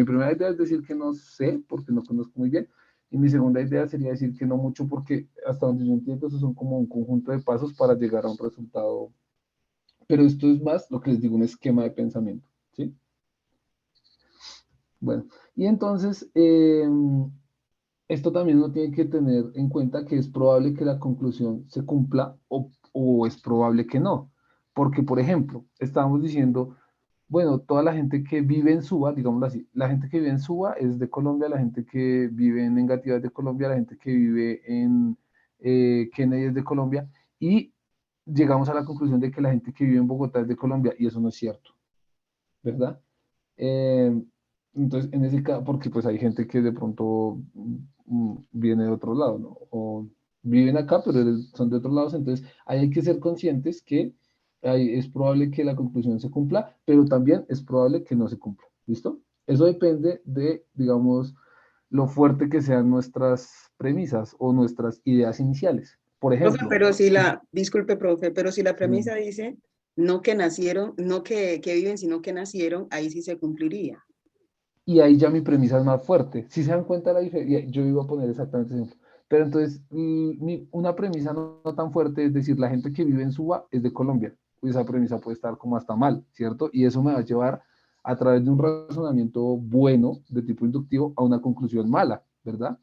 primera idea es decir que no sé porque no conozco muy bien. Y mi segunda idea sería decir que no mucho porque hasta donde yo entiendo eso son como un conjunto de pasos para llegar a un resultado. Pero esto es más lo que les digo, un esquema de pensamiento, ¿sí? Bueno, y entonces esto también uno tiene que tener en cuenta que es probable que la conclusión se cumpla o es probable que no. Porque, por ejemplo, estábamos diciendo, bueno, toda la gente que vive en Suba, digámoslo así, la gente que vive en Suba es de Colombia, la gente que vive en Engativá es de Colombia, la gente que vive en Kennedy es de Colombia, y llegamos a la conclusión de que la gente que vive en Bogotá es de Colombia, y eso no es cierto, ¿verdad? Eh, entonces, en ese caso, porque pues hay gente que de pronto viene de otro lado, ¿no? O viven acá, pero son de otros lados, entonces ahí hay que ser conscientes que es probable que la conclusión se cumpla, pero también es probable que no se cumpla, ¿listo? Eso depende de, digamos, lo fuerte que sean nuestras premisas o nuestras ideas iniciales. Por Profe, ejemplo, pero si disculpe, profe, pero si la premisa dice no que nacieron, no que viven, sino que nacieron, ahí sí se cumpliría. y ahí ya mi premisa es más fuerte. Si se dan cuenta la diferencia, yo iba a poner exactamente ese ejemplo. Pero entonces, una premisa no tan fuerte, es decir, la gente que vive en Suba es de Colombia. Pues esa premisa puede estar como hasta mal, ¿cierto? Y eso me va a llevar a través de un razonamiento bueno, de tipo inductivo, a una conclusión mala, ¿verdad?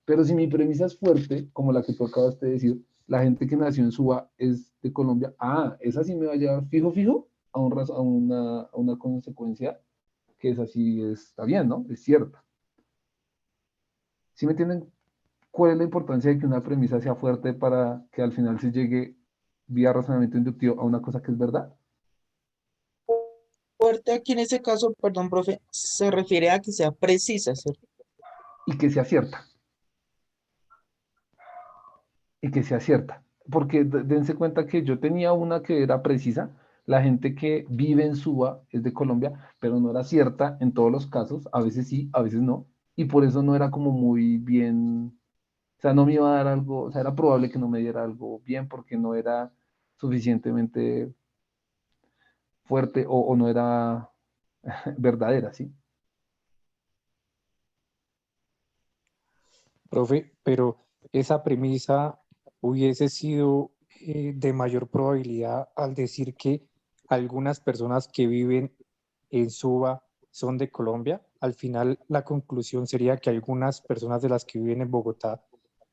Pero si mi premisa es fuerte, como la que tú acabas de decir, la gente que nació en Suba es de Colombia, esa sí me va a llevar fijo a una consecuencia que es así, está bien, ¿no? Es cierta. ¿Sí me entienden cuál es la importancia de que una premisa sea fuerte para que al final se llegue vía razonamiento inductivo a una cosa que es verdad? usted aquí en ese caso, perdón, profe, se refiere a que sea precisa, ¿cierto? Y que sea cierta. Y que sea cierta. Porque dense cuenta que yo tenía una que era precisa. La gente que vive en Suba es de Colombia, pero no era cierta en todos los casos. A veces sí, a veces no. Y por eso no era como muy bien. O sea, no me iba a dar algo. O sea, era probable que no me diera algo bien porque no era suficientemente fuerte o no era verdadera, ¿sí? Profe, pero esa premisa hubiese sido de mayor probabilidad al decir que algunas personas que viven en Suba son de Colombia. Al final, la conclusión sería que algunas personas de las que viven en Bogotá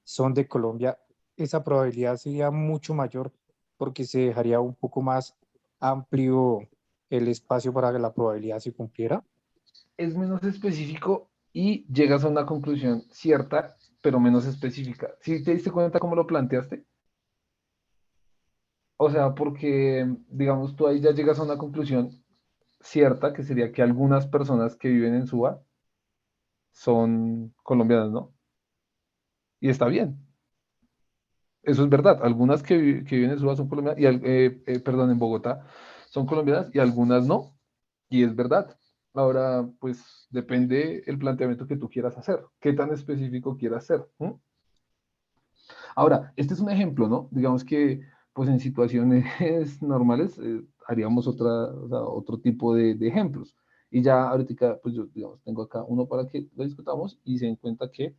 son de Colombia. Esa probabilidad sería mucho mayor porque se dejaría un poco más amplio el espacio para que la probabilidad se cumpliera. Es menos específico y llegas a una conclusión cierta, pero menos específica. ¿Sí te diste cuenta cómo lo planteaste? O sea, porque, digamos, tú ahí ya llegas a una conclusión cierta, que sería que algunas personas que viven en Suba son colombianas, ¿no? Y está bien. Eso es verdad. Algunas que viven en Suba son colombianas, perdón, en Bogotá son colombianas y algunas no. Y es verdad. Ahora, pues depende el planteamiento que tú quieras hacer. ¿Qué tan específico quieras ser? ¿Mm? Ahora, este es un ejemplo, ¿no? Digamos que, pues en situaciones normales haríamos o sea, otro tipo de ejemplos. Y ya ahorita, pues yo, digamos, tengo acá uno para que lo discutamos y se den cuenta que,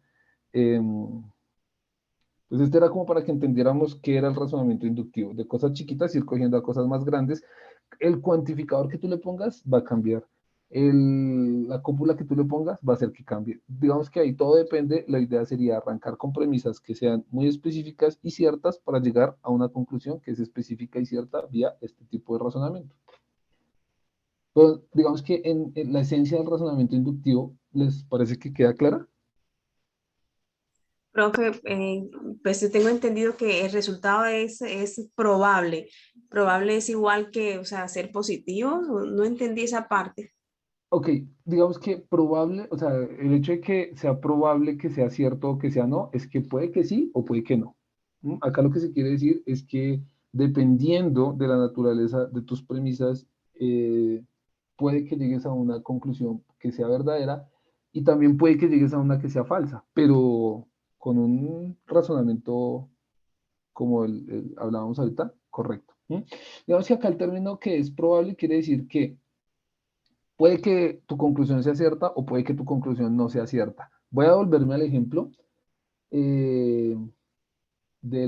pues este era como para que entendiéramos qué era el razonamiento inductivo. De cosas chiquitas ir cogiendo a cosas más grandes. El cuantificador que tú le pongas va a cambiar. La cópula que tú le pongas va a hacer que cambie. Digamos que ahí todo depende. La idea sería arrancar con premisas que sean muy específicas y ciertas para llegar a una conclusión que es específica y cierta vía este tipo de razonamiento. Pero digamos que en la esencia del razonamiento inductivo, ¿les parece que queda clara? Profe, pues yo tengo entendido que el resultado es probable. Probable es igual que, o sea, ser positivo. No entendí esa parte. Ok, digamos que probable, o sea, el hecho de que sea probable que sea cierto o que sea no, es que puede que sí o puede que no. ¿Mm? Acá lo que se quiere decir es que dependiendo de la naturaleza de tus premisas, puede que llegues a una conclusión que sea verdadera y también puede que llegues a una que sea falsa, pero con un razonamiento como el hablábamos ahorita, correcto. ¿Mm? Digamos que acá el término que es probable quiere decir que puede que tu conclusión sea cierta o puede que tu conclusión no sea cierta. Voy a volverme al ejemplo eh, de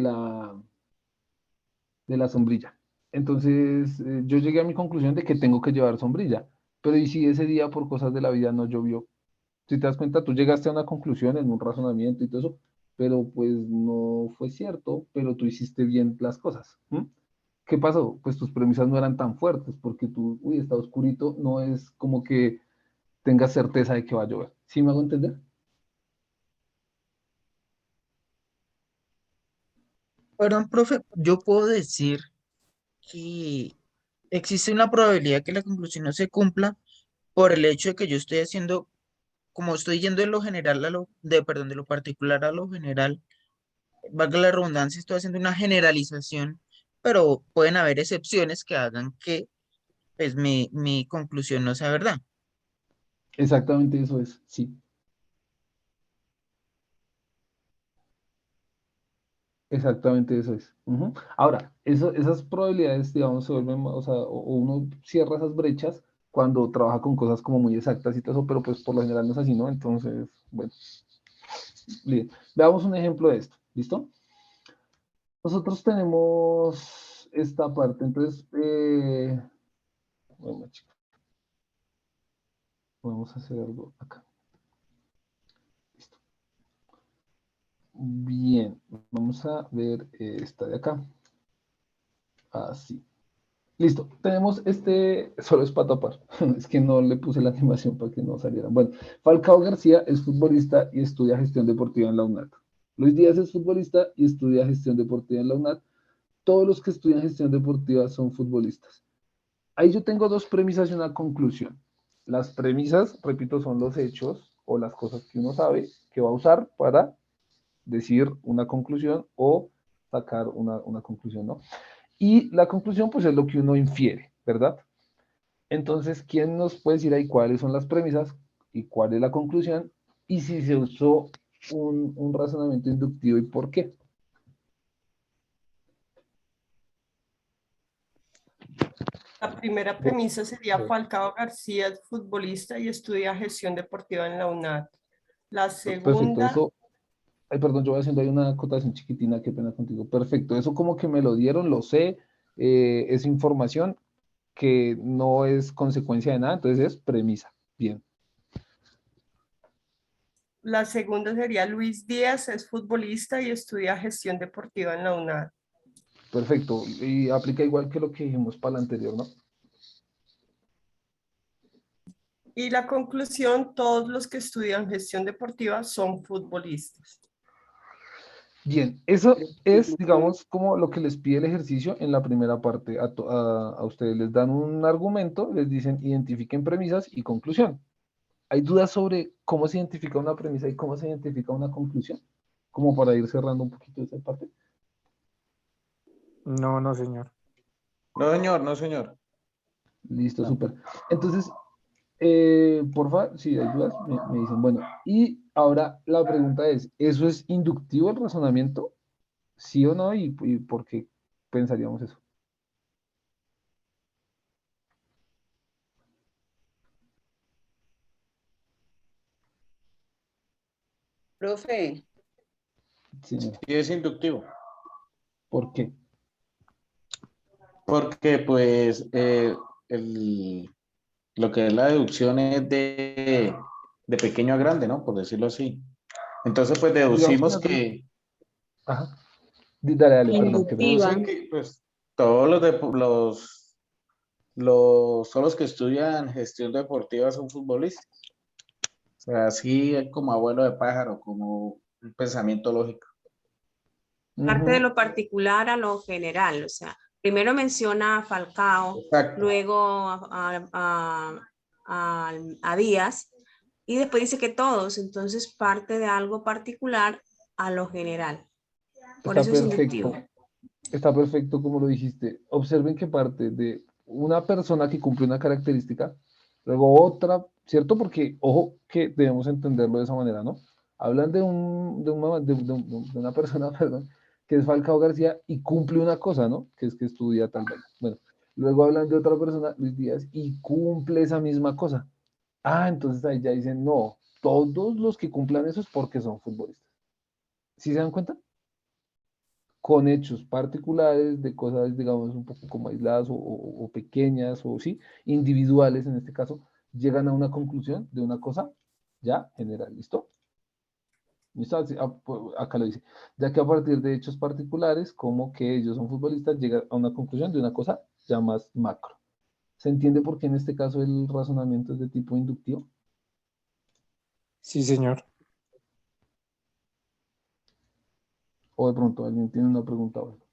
de la sombrilla. Entonces, yo llegué a mi conclusión de que tengo que llevar sombrilla, pero ¿y si ese día por cosas de la vida no llovió? Si te das cuenta, tú llegaste a una conclusión en un razonamiento y todo eso, pero pues no fue cierto, pero tú hiciste bien las cosas. ¿M? ¿Qué pasó? Pues tus premisas no eran tan fuertes, porque tú, uy, está oscurito, no es como que tengas certeza de que va a llover. ¿Sí me hago entender? Perdón, profe, yo puedo decir que existe una probabilidad que la conclusión no se cumpla por el hecho de que yo estoy haciendo, como estoy yendo de lo general a perdón, de lo particular a lo general, valga la redundancia, estoy haciendo una generalización, pero pueden haber excepciones que hagan que pues mi conclusión no sea verdad. Exactamente eso es, sí. Exactamente eso es. Ujú. Ahora, esas probabilidades, digamos, se vuelven, o sea, o uno cierra esas brechas cuando trabaja con cosas como muy exactas y todo eso, pero pues por lo general no es así, ¿no? Entonces, bueno, bien. Veamos un ejemplo de esto, ¿listo? Nosotros tenemos esta parte, entonces, bueno, chicos, vamos a hacer algo acá. Listo. Bien, vamos a ver esta de acá. Así. Listo, tenemos solo es para tapar, es que no le puse la animación para que no saliera. Bueno, Falcao García es futbolista y estudia gestión deportiva en la UNAD. Luis Díaz es futbolista y estudia gestión deportiva en la UNAD. Todos los que estudian gestión deportiva son futbolistas. Ahí yo tengo dos premisas y una conclusión. Las premisas, repito, son los hechos o las cosas que uno sabe que va a usar para decir una conclusión o sacar una conclusión, ¿no? Y la conclusión, pues, es lo que uno infiere, ¿verdad? Entonces, ¿quién nos puede decir ahí cuáles son las premisas y cuál es la conclusión? Y si se usó un razonamiento inductivo y por qué. La primera premisa sería Falcao García es futbolista y estudia gestión deportiva en la UNAD. La Perfecto, segunda, eso, ay, perdón, yo voy haciendo ahí una acotación chiquitina, qué pena contigo. Perfecto, eso como que me lo dieron, lo sé, es información que no es consecuencia de nada, entonces es premisa. Bien, la segunda sería Luis Díaz es futbolista y estudia gestión deportiva en la UNAD. perfecto. Y aplica igual que lo que dijimos para la anterior, ¿no? Y la conclusión, todos los que estudian gestión deportiva son futbolistas. Bien, eso es, digamos, como lo que les pide el ejercicio en la primera parte. A ustedes les dan un argumento, les dicen identifiquen premisas y conclusión. ¿Hay dudas sobre cómo se identifica una premisa y cómo se identifica una conclusión? Como para ir cerrando un poquito esa parte. No, no, señor. No, señor, no, señor. Listo, súper. Entonces, porfa, si hay dudas, me dicen, bueno, y ahora la pregunta es, ¿eso es inductivo el razonamiento? ¿Sí o no? ¿Y por qué pensaríamos eso? Profe, Señor, Sí es inductivo. ¿por qué? Porque pues lo que es la deducción es de pequeño a grande, ¿no? Por decirlo así. Entonces pues Digamos que deducimos nosotros, que, ajá, dale, dale, perdón, qué pena. Inductiva. deducen que pues todos todos los que estudian gestión deportiva son futbolistas. O sea, así como abuelo de pájaro, como un pensamiento lógico. Parte de Ujú, lo particular a lo general, o sea, primero menciona a Falcao, Exacto. luego a Díaz, y después dice que todos, entonces parte de algo particular a lo general. Por está eso es inductivo. perfecto. Está perfecto como lo dijiste. Observen que parte de una persona que cumple una característica, luego otra, ¿cierto? Porque, ojo, que debemos entenderlo de esa manera, ¿no? Hablan de una persona, perdón, que es Falcao García y cumple una cosa, ¿no? Que es que estudia tal vez. Bueno, luego hablan de otra persona, Luis Díaz, y cumple esa misma cosa. Ah, entonces ahí ya dicen, no, todos los que cumplan eso es porque son futbolistas. ¿Sí se dan cuenta? Con hechos particulares de cosas, digamos, un poco como aisladas o pequeñas o sí, individuales en este caso, llegan a una conclusión de una cosa ya general. ¿Listo? ¿Listo? Acá lo dice. Ya que a partir de hechos particulares, como que ellos son futbolistas, llega a una conclusión de una cosa ya más macro. ¿Se entiende por qué en este caso el razonamiento es de tipo inductivo? Sí, señor. O de pronto alguien tiene una pregunta o algo.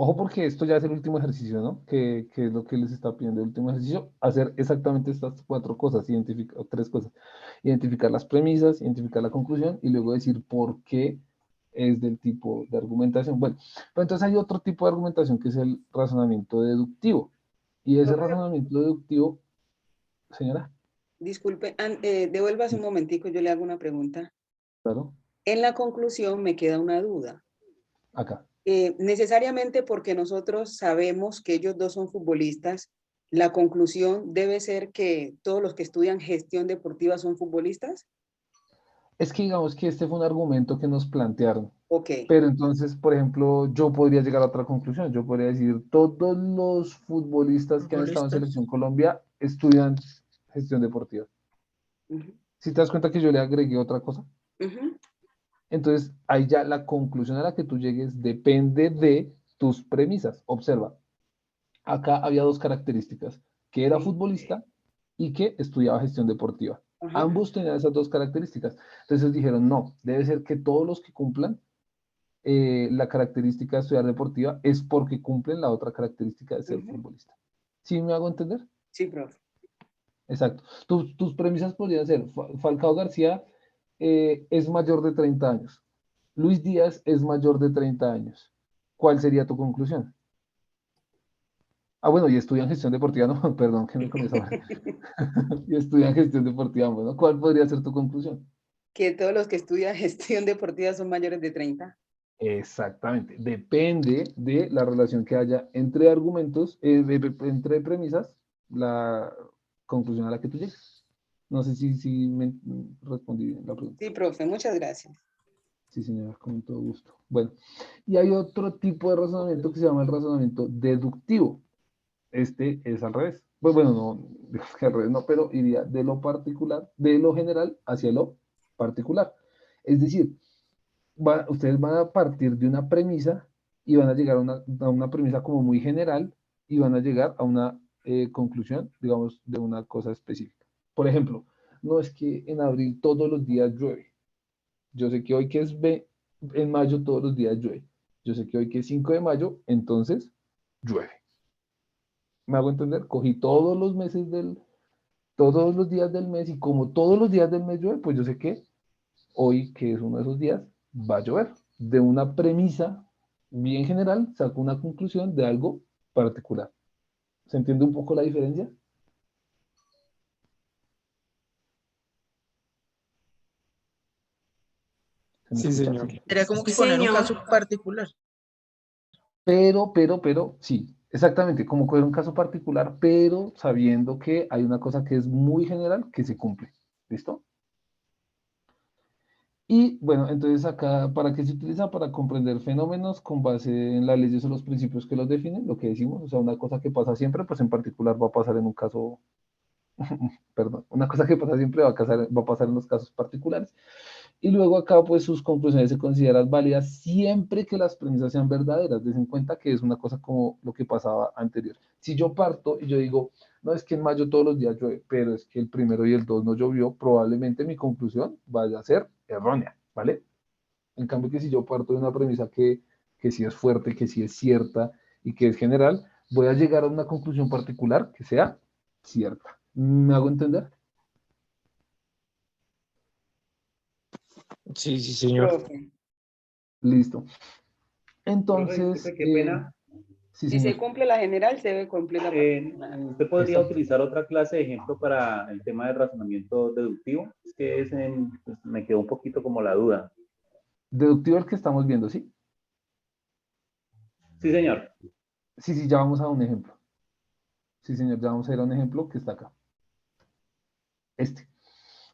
Ojo porque esto ya es el último ejercicio, ¿no? Que es lo que les está pidiendo el último ejercicio, hacer exactamente estas cuatro cosas, identificar, o tres cosas. Identificar las premisas, identificar la conclusión y luego decir por qué es del tipo de argumentación. Bueno, pero entonces hay otro tipo de argumentación que es el razonamiento deductivo. Y ese profe, razonamiento deductivo, señora, disculpe, devuélvase un sí, momentico, yo le hago una pregunta. claro, En la conclusión me queda una duda. acá. Necesariamente porque nosotros sabemos que ellos dos son futbolistas, la conclusión debe ser que todos los que estudian gestión deportiva son futbolistas. Es que digamos que este fue un argumento que nos plantearon. Ok, Pero entonces, por ejemplo, yo podría llegar a otra conclusión. Yo podría decir, todos los futbolistas que han estado en Futbolistas. Selección Colombia estudian gestión deportiva. ujú, Si te das cuenta que yo le agregué otra cosa, ujú, entonces ahí ya la conclusión a la que tú llegues depende de tus premisas. Observa, acá había dos características, que era sí, futbolista y que estudiaba gestión deportiva. ajá, Ambos tenían esas dos características. Entonces dijeron, no, debe ser que todos los que cumplan la característica de estudiar deportiva es porque cumplen la otra característica de ser futbolista. ¿Sí me hago entender? Sí, profe. Exacto. Tus premisas podrían ser, Falcao García es mayor de 30 años. Luis Díaz es mayor de 30 años. ¿Cuál sería tu conclusión? Ah, bueno, y estudian gestión deportiva, no, perdón, que me con esa hora. Y estudian gestión deportiva, bueno, ¿cuál podría ser tu conclusión? Que todos los que estudian gestión deportiva son mayores de 30. Exactamente, depende de la relación que haya entre argumentos, entre premisas, la conclusión a la que tú llegues. No sé si me respondí bien la pregunta. Sí, profe, muchas gracias. Sí, señora, con todo gusto. Bueno, y hay otro tipo de razonamiento que se llama el razonamiento deductivo. Este es al revés. Pues bueno, no, digamos que al revés no, pero iría de lo particular, de lo general hacia lo particular. Es decir, ustedes van a partir de una premisa y van a llegar a una premisa como muy general y van a llegar a una conclusión, digamos, de una cosa específica. Por ejemplo, no es que en abril todos los días llueve. Yo sé que hoy que es en mayo todos los días llueve. Yo sé que hoy que es 5 de mayo, entonces llueve. ¿Me hago entender? Cogí todos los días del mes y como todos los días del mes llueve, pues yo sé que hoy, que es uno de esos días, va a llover. De una premisa bien general, saco una conclusión de algo particular. ¿Se entiende un poco la diferencia? Sí, señor. Sería como que Sí, poner un señor. caso particular. Pero, sí, exactamente, como coger un caso particular, pero sabiendo que hay una cosa que es muy general que se cumple. ¿Listo? Y bueno, entonces acá, ¿para qué se utiliza? Para comprender fenómenos con base en las leyes o los principios que los definen, lo que decimos, o sea, una cosa que pasa siempre, pues en particular va a pasar en un caso, perdón, una cosa que pasa siempre va a pasar en los casos particulares. Y luego acá, pues sus conclusiones se consideran válidas siempre que las premisas sean verdaderas. Des en cuenta que es una cosa como lo que pasaba anterior. Si yo parto y yo digo, no, es que en mayo todos los días llueve, pero es que el 1 y el 2 no llovió, probablemente mi conclusión vaya a ser errónea, ¿vale? En cambio que si yo parto de una premisa que sí es fuerte, que sí es cierta y que es general, voy a llegar a una conclusión particular que sea cierta. ¿Me hago entender? Sí, sí, señor. Profe, Listo. Profe, Entonces, disculpe, qué pena. sí, si se señor. cumple la general, se debe cumplir la particular. ¿Usted podría Exacto. utilizar otra clase de ejemplo para el tema del razonamiento deductivo? Es que pues, me quedó un poquito como la duda. Deductivo el que estamos viendo, ¿sí? Sí, señor. Sí, ya vamos a un ejemplo. Sí, señor, ya vamos a ir a un ejemplo que está acá. Este.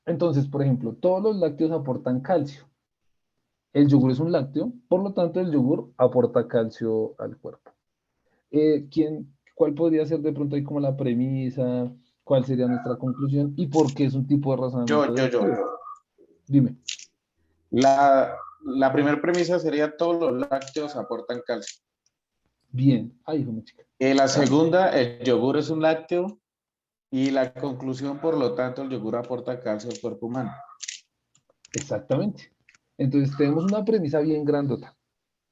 Entonces, por ejemplo, todos los lácteos aportan calcio. El yogur es un lácteo, por lo tanto, el yogur aporta calcio al cuerpo. ¿Cuál podría ser de pronto ahí como la premisa? ¿Cuál sería nuestra conclusión? ¿Y por qué es un tipo de razonamiento deductivo? Dime. La primera premisa sería todos los lácteos aportan calcio. Bien. Ahí, hijo, mi chica. La segunda, el yogur es un lácteo. Y la conclusión, por lo tanto, el yogur aporta calcio al cuerpo humano. Exactamente. Entonces, tenemos una premisa bien grandota.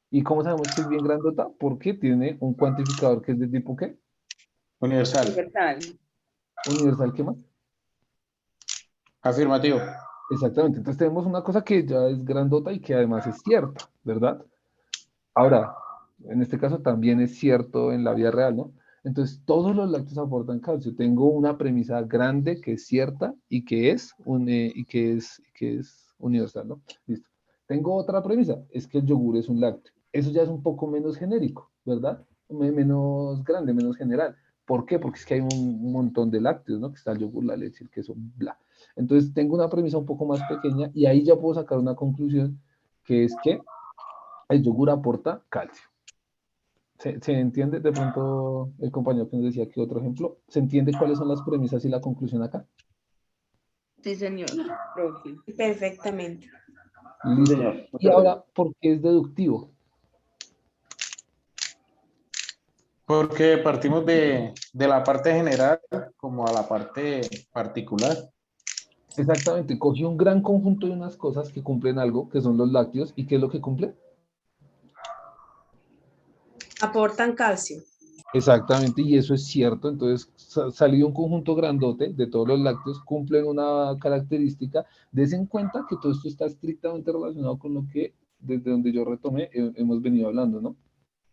¿Y cómo sabemos que es bien grandota? Porque tiene un cuantificador que es de tipo ¿qué? Universal. Universal. Universal, ¿qué más? Afirmativo. Exactamente. Entonces tenemos una cosa que ya es grandota y que además es cierta, ¿verdad? Ahora, en este caso también es cierto en la vida real, ¿no? Entonces, todos los lácteos aportan calcio. Tengo una premisa grande que es cierta y que es universal, ¿no? Listo. Tengo otra premisa, es que el yogur es un lácteo. Eso ya es un poco menos genérico, ¿verdad? Menos grande, menos general. ¿Por qué? Porque es que hay un montón de lácteos, ¿no? Que está el yogur, la leche, el queso, bla. Entonces, tengo una premisa un poco más pequeña y ahí ya puedo sacar una conclusión que es que el yogur aporta calcio. ¿Se entiende? De pronto el compañero que nos decía aquí otro ejemplo, ¿se entiende cuáles son las premisas y la conclusión acá? Sí, señor. Profe. Perfectamente. Sí, Listo. señor. Y Muchas ahora, gracias. ¿por qué es deductivo? Porque partimos de la parte general como a la parte particular. Exactamente, cogí un gran conjunto de unas cosas que cumplen algo, que son los lácteos, ¿y qué es lo que cumple? Aportan calcio. Exactamente, y eso es cierto. Entonces, salió un conjunto grandote de todos los lácteos, cumplen una característica. Des en cuenta que todo esto está estrictamente relacionado con lo que, desde donde yo retomé, hemos venido hablando, ¿no?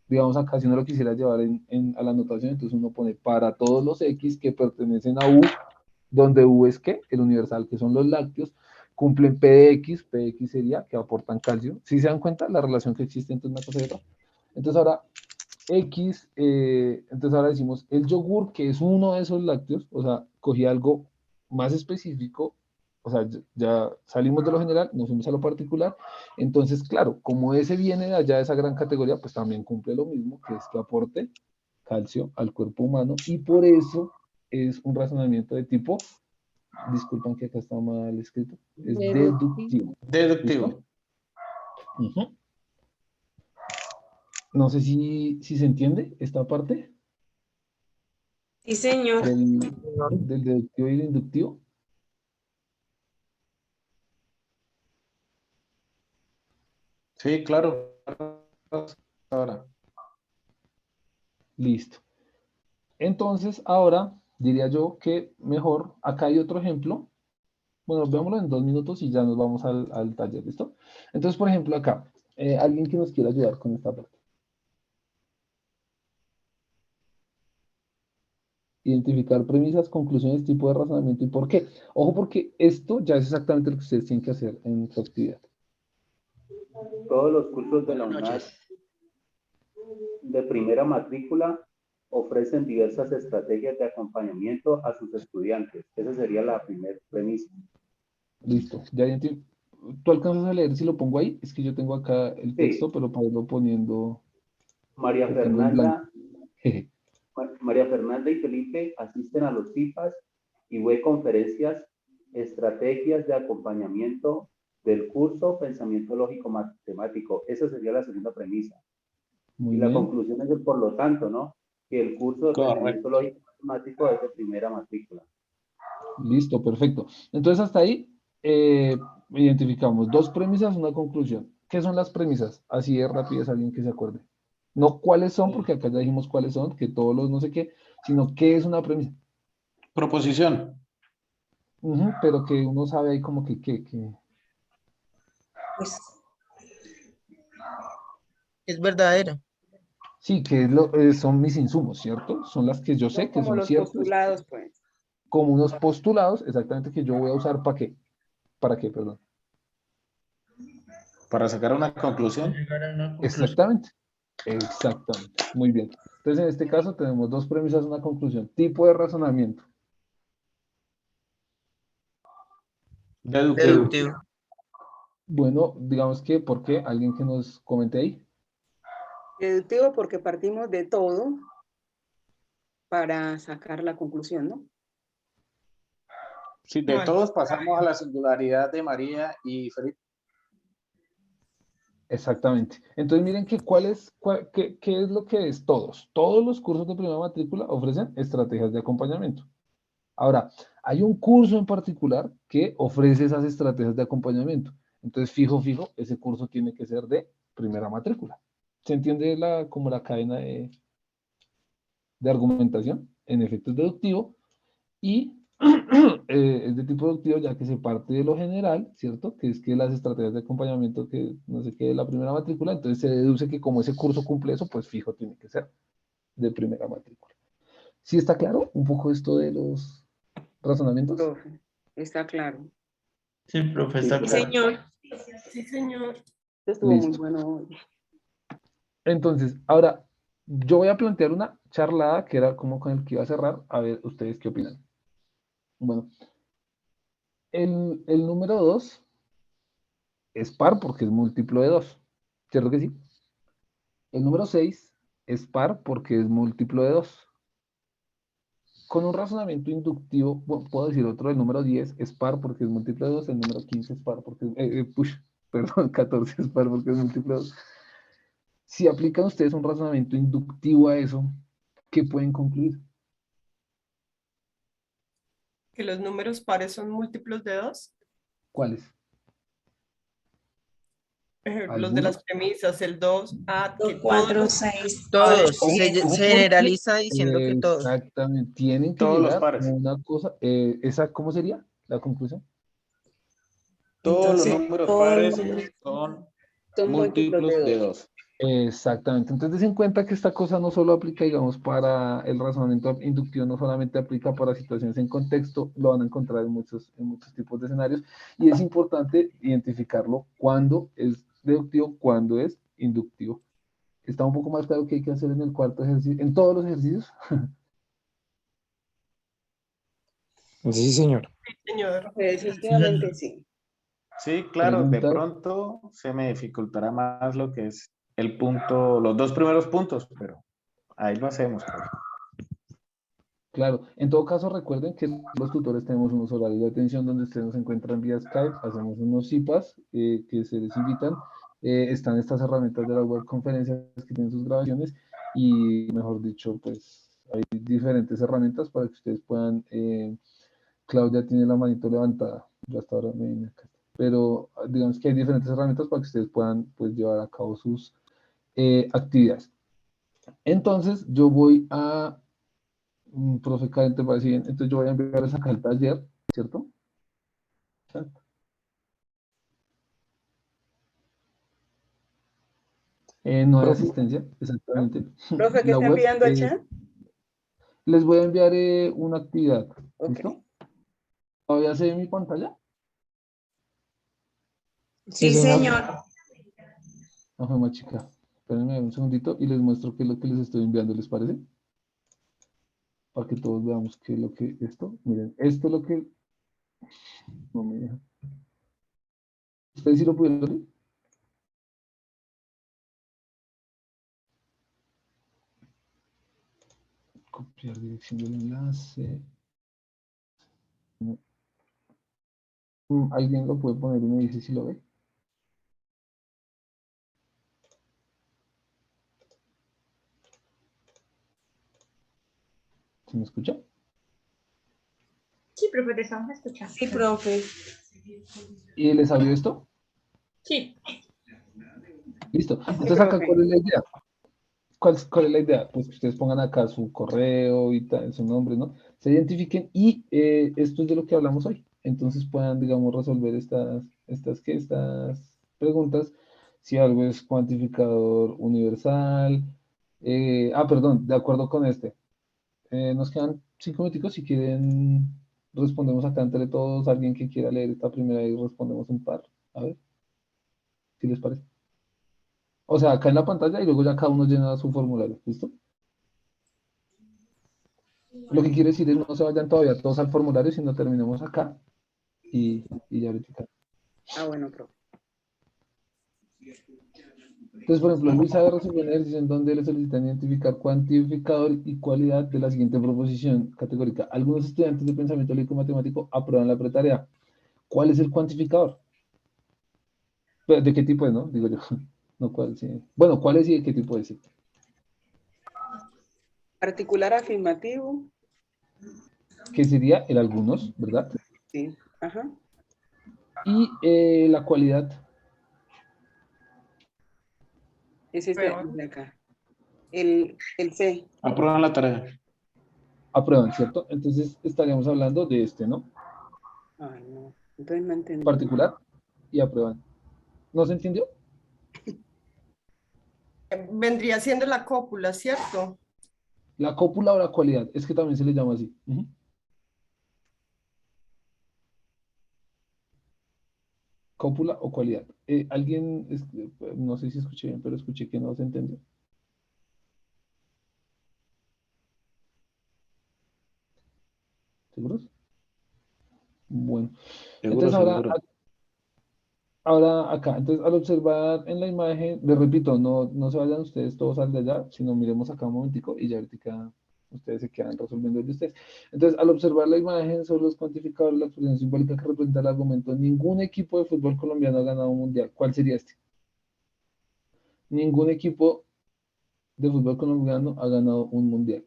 Digamos acá, si uno lo quisiera llevar a la anotación, entonces uno pone para todos los X que pertenecen a U, donde U es ¿qué? El universal, que son los lácteos, cumplen PX sería que aportan calcio. ¿Sí se dan cuenta la relación que existe entre una cosa y otra? Entonces ahora, X, entonces ahora decimos el yogur, que es uno de esos lácteos, o sea, cogí algo más específico, o sea, ya salimos de lo general, nos fuimos a lo particular, entonces, claro, como ese viene de allá de esa gran categoría, pues también cumple lo mismo, que es que aporte calcio al cuerpo humano, y por eso es un razonamiento de tipo, disculpan que acá está mal escrito, es deductivo. Deductivo. ¿Listo? Ujú. No sé si se entiende esta parte Sí, señor. del deductivo y el inductivo. Sí, claro. Ahora. Listo. Entonces, ahora diría yo que mejor, acá hay otro ejemplo. Bueno, veámoslo en 2 minutos y ya nos vamos al taller, ¿listo? Entonces, por ejemplo, acá, alguien que nos quiera ayudar con esta parte. Identificar premisas, conclusiones, tipo de razonamiento y por qué. Ojo, porque esto ya es exactamente lo que ustedes tienen que hacer en su actividad. Todos los cursos de la UNAD de primera matrícula ofrecen diversas estrategias de acompañamiento a sus estudiantes. Esa sería la primera premisa. Listo. Ya ¿Tú alcanzas a leer si lo pongo ahí? Es que yo tengo acá el texto, pero para irlo poniendo, María lo tengo en blanco. María Fernanda y Felipe asisten a los CIPAS y web conferencias, estrategias de acompañamiento del curso Pensamiento Lógico Matemático. Esa sería la segunda premisa. Muy y la bien. conclusión es que, por lo tanto, ¿no? Que el curso de Pensamiento Correcto. Lógico Matemático es de primera matrícula. Listo, perfecto. Entonces, hasta ahí identificamos dos premisas, una conclusión. ¿Qué son las premisas? Así de rápido es alguien que se acuerde. No cuáles son, porque acá ya dijimos cuáles son, que todos los no sé qué, sino qué es una premisa. Proposición. Ujú, pero que uno sabe ahí como que. Pues, Es verdadero. Sí, que son mis insumos, ¿cierto? Son las que yo sé que Como son los ciertas, postulados, pues. como unos postulados, exactamente, que yo voy a usar ¿para qué? ¿Para qué, perdón? Para sacar una conclusión. Llegar a una conclusión. Exactamente. Exactamente. Muy bien. Entonces, en este caso tenemos dos premisas, una conclusión. Tipo de razonamiento. Deductivo. Deductivo. Bueno, digamos que, ¿por qué? Alguien que nos comente ahí. Deductivo porque partimos de todo para sacar la conclusión, ¿no? Sí, de todos pasamos a la singularidad de María y Felipe. Exactamente. Entonces, miren que qué es lo que es todos. Todos los cursos de primera matrícula ofrecen estrategias de acompañamiento. Ahora, hay un curso en particular que ofrece esas estrategias de acompañamiento. Entonces, fijo, ese curso tiene que ser de primera matrícula. ¿Se entiende como la cadena de argumentación? En efecto, es deductivo y es de tipo deductivo ya que se parte de lo general, ¿cierto? Que es que las estrategias de acompañamiento que no sé qué de la primera matrícula, entonces se deduce que como ese curso cumple eso, pues fijo tiene que ser de primera matrícula. ¿Sí está claro un poco esto de los razonamientos? Profe, está claro. Sí, profe, Sí, está sí, claro. señor. Sí, señor. Esto estuvo muy listo. bueno hoy. Entonces, ahora yo voy a plantear una charlada que era como con el que iba a cerrar, a ver ustedes qué opinan. Bueno, el número 2 es par porque es múltiplo de 2, ¿cierto que sí? El número 6 es par porque es múltiplo de 2. Con un razonamiento inductivo, bueno, puedo decir otro, el número 10 es par porque es múltiplo de 2, el número 15 es par porque perdón, 14 es par porque es múltiplo de 2. Si aplican ustedes un razonamiento inductivo a eso, ¿qué pueden concluir? Que los números pares son múltiplos de 2. ¿Cuáles? Los de las premisas, el 2, que 4, todos 6. Todos, Ojo, ojo se porque generaliza diciendo que todos. exactamente, tienen que Todos los llegar a pares. una cosa, esa, ¿cómo sería la conclusión? Todos los Entonces, números todos pares los números son Son múltiplos múltiplos de de 2. 2. Exactamente. Entonces, en cuenta que esta cosa no solo aplica, digamos, para el razonamiento inductivo, no solamente aplica para situaciones en contexto, lo van a encontrar en muchos tipos de escenarios. Y es importante identificarlo cuando es deductivo, cuando es inductivo. Está un poco más claro que hay que hacer en el cuarto ejercicio, en todos los ejercicios. Sí, señor. Señor. Definitivamente sí. Sí, claro, de Preguntas. pronto se me dificultará más lo que es el punto, los dos primeros puntos, pero ahí lo hacemos, profe. Claro, en todo caso recuerden que los tutores tenemos unos horarios de atención donde ustedes nos encuentran vía Skype, hacemos unos CIPAs que se les invitan, están estas herramientas de las web conferencias que tienen sus grabaciones y mejor dicho, pues hay diferentes herramientas para que ustedes puedan, Claudia tiene la manito levantada, yo hasta ahora me vine acá, pero digamos que hay diferentes herramientas para que ustedes puedan pues llevar a cabo sus actividades. Entonces yo voy a profe Karen, ¿te parece bien? Entonces yo voy a enviarles acá el taller, ¿cierto? No hay Profe, asistencia, exactamente. Profe, ¿qué La está web, enviando a chat? les voy a enviar una actividad, Ok. ¿listo? ¿Todavía se ve mi pantalla? Sí, señor. No fue más chica. Espérenme un segundito y les muestro qué es lo que les estoy enviando, ¿les parece? Para que todos veamos qué es lo que esto, miren, esto es lo que no me deja. ¿Ustedes sí lo pudieron ver? Copiar dirección del enlace. ¿Alguien lo puede poner y me dice si lo ve? ¿Se me escucha? Sí, profe, te estamos escuchando. Sí, profe. ¿Y les abrió esto? Sí. Listo. Sí, Entonces acá, profe. ¿cuál es la idea? ¿Cuál es la idea? Pues que ustedes pongan acá su correo y tal, su nombre, ¿no? Se identifiquen y esto es de lo que hablamos hoy. Entonces puedan, digamos, resolver estas preguntas. Si algo es cuantificador universal. Perdón, de acuerdo con este. Nos quedan 5 minuticos. Si quieren, respondemos acá entre todos. Alguien que quiera leer esta primera y respondemos un par. A ver, ¿qué les parece? O sea, acá en la pantalla y luego ya cada uno llena su formulario. ¿Listo? Lo que quiere decir es no se vayan todavía todos al formulario, sino terminemos acá y ya ahorita. Bueno, profe. Entonces, por ejemplo, Luis sabe resolver un ejercicio en donde le solicitan identificar cuantificador y cualidad de la siguiente proposición categórica. Algunos estudiantes de pensamiento lógico matemático aprueban la pretarea. ¿Cuál es el cuantificador? Pero, ¿de qué tipo es, no? Digo yo. No, ¿cuál? Sí. Bueno, ¿cuál es y de qué tipo es? Sí. Particular afirmativo. Que sería el algunos, ¿verdad? Sí. Ajá. Y la cualidad. Es este de acá. El C. Aprueban la tarea. Aprueban, ¿cierto? Entonces estaríamos hablando de este, ¿no? Ay, no. Entonces no entendí. Particular y aprueban. ¿No se entendió? Vendría siendo la cópula, ¿cierto? La cópula o la cualidad, es que también se le llama así. Cópula o cualidad. Alguien, no sé si escuché bien, pero escuché que no se entendió. ¿Seguros? Bueno. Seguro, Entonces seguro. ahora acá, entonces al observar en la imagen, les repito, no se vayan ustedes todos al de allá, sino miremos acá un momentico y ya ahorita ustedes se quedan resolviendo el de ustedes. Entonces, al observar la imagen sobre los cuantificadores, la expresión simbólica que representa el argumento, ningún equipo de fútbol colombiano ha ganado un mundial. ¿Cuál sería este? Ningún equipo de fútbol colombiano ha ganado un mundial.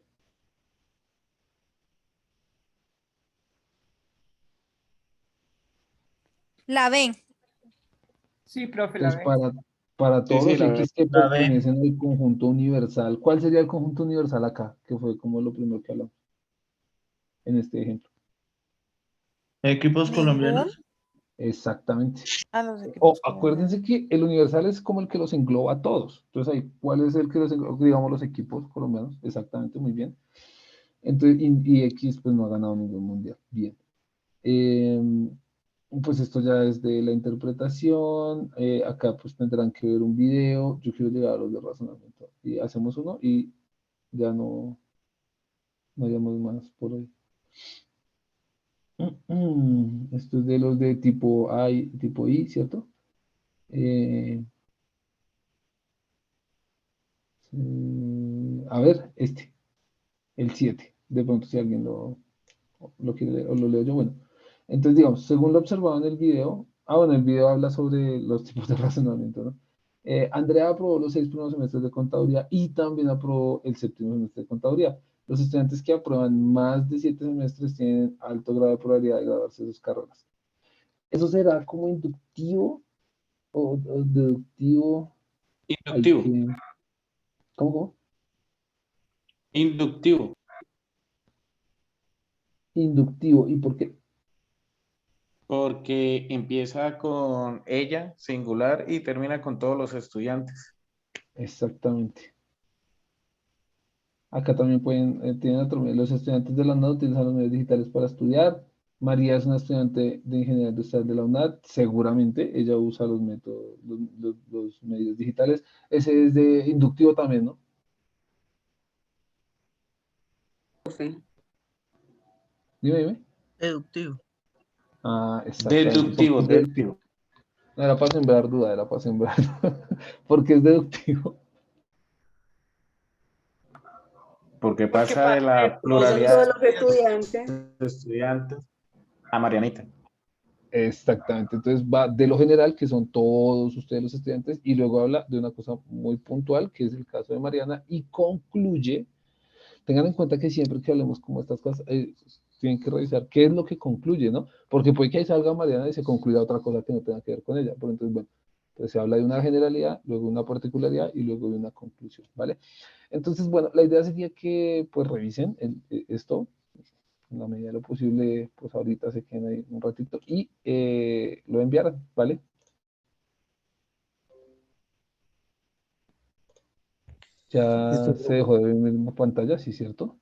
La D. Sí, profe, la Entonces, ve. para Sí, todos sí, los la X que la ve. pertenecen al conjunto universal, ¿cuál sería el conjunto universal acá? Que fue como lo primero que hablamos en este ejemplo. Equipos Ningún. colombianos. Exactamente. A los O equipos colombianos. acuérdense que el universal es como el que los engloba a todos. Entonces, ahí, ¿cuál es el que los engloba? Digamos, los equipos colombianos. Exactamente, muy bien. Entonces, y X, pues no ha ganado ningún mundial. Bien. Pues esto ya es de la interpretación. Acá, pues tendrán que ver un video. Yo quiero llegar a los de razonamiento. Y hacemos uno y ya no hayamos más por hoy. Esto es de los de tipo A y tipo I, ¿cierto? A ver, el 7. De pronto, si alguien lo quiere leer, o lo leo yo, bueno. Entonces, digamos, según lo observado en el video, bueno, el video habla sobre los tipos de razonamiento, ¿no? Andrea aprobó los 6 primeros semestres de contaduría y también aprobó el 7º semestre de contaduría. Los estudiantes que aprueban más de 7 semestres tienen alto grado de probabilidad de graduarse de sus carreras. ¿Eso será como inductivo o deductivo al Inductivo. que... ¿Cómo? Inductivo. Inductivo. ¿Y por qué? Porque empieza con ella, singular, y termina con todos los estudiantes. Exactamente. Acá también tienen otro medio. Los estudiantes de la UNAD utilizan los medios digitales para estudiar. María es una estudiante de ingeniería industrial de la UNAD. Seguramente ella usa los métodos, los medios digitales. Ese es de inductivo también, ¿no? Profe. Dime. Deductivo. Exactamente. Deductivo. No era para sembrar duda, era para sembrar duda. Porque es deductivo. Porque Porque pasa de pasa de la todos Son los pluralidad todos los estudiantes. estudiantes. de estudiantes a Marianita. Exactamente, entonces va de lo general, que son todos ustedes los estudiantes, y luego habla de una cosa muy puntual, que es el caso de Mariana, y concluye. Tengan en cuenta que siempre que hablemos como estas cosas, tienen que revisar qué es lo que concluye, ¿no? Porque puede que ahí salga Mariana y se concluya otra cosa que no tenga que ver con ella. Pero entonces, bueno, entonces se habla de una generalidad, luego de una particularidad y luego de una conclusión, ¿vale? Entonces, bueno, la idea sería que pues revisen esto, en la medida de lo posible, pues ahorita se queden ahí un ratito y lo enviaran, ¿vale? Ya Listo, se profe. dejó de ver en la pantalla, ¿sí, cierto?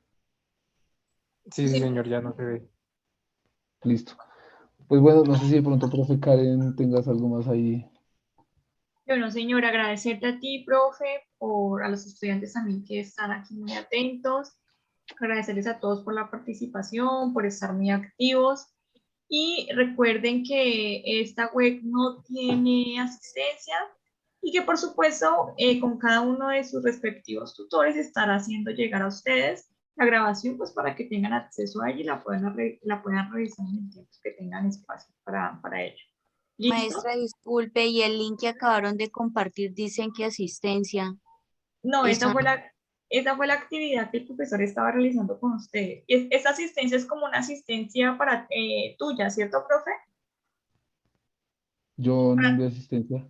Sí, sí, señor, ya no se ve. Listo. Pues bueno, no sé si de pronto, profe Karen, tengas algo más ahí. Bueno, señor, agradecerte a ti, profe, a los estudiantes también que están aquí muy atentos. Agradecerles a todos por la participación, por estar muy activos. Y recuerden que esta web no tiene asistencia y que por supuesto con cada uno de sus respectivos tutores estará haciendo llegar a ustedes la grabación pues para que tengan acceso a ella y la puedan revisar en el tiempo que tengan espacio para ello. ¿Listo? Maestra, disculpe, y el link que acabaron de compartir dicen que asistencia. No, esa Esa- fue la actividad que el profesor estaba realizando con ustedes. Esta asistencia es como una asistencia para tuya, ¿cierto, profe? Yo no envío asistencia.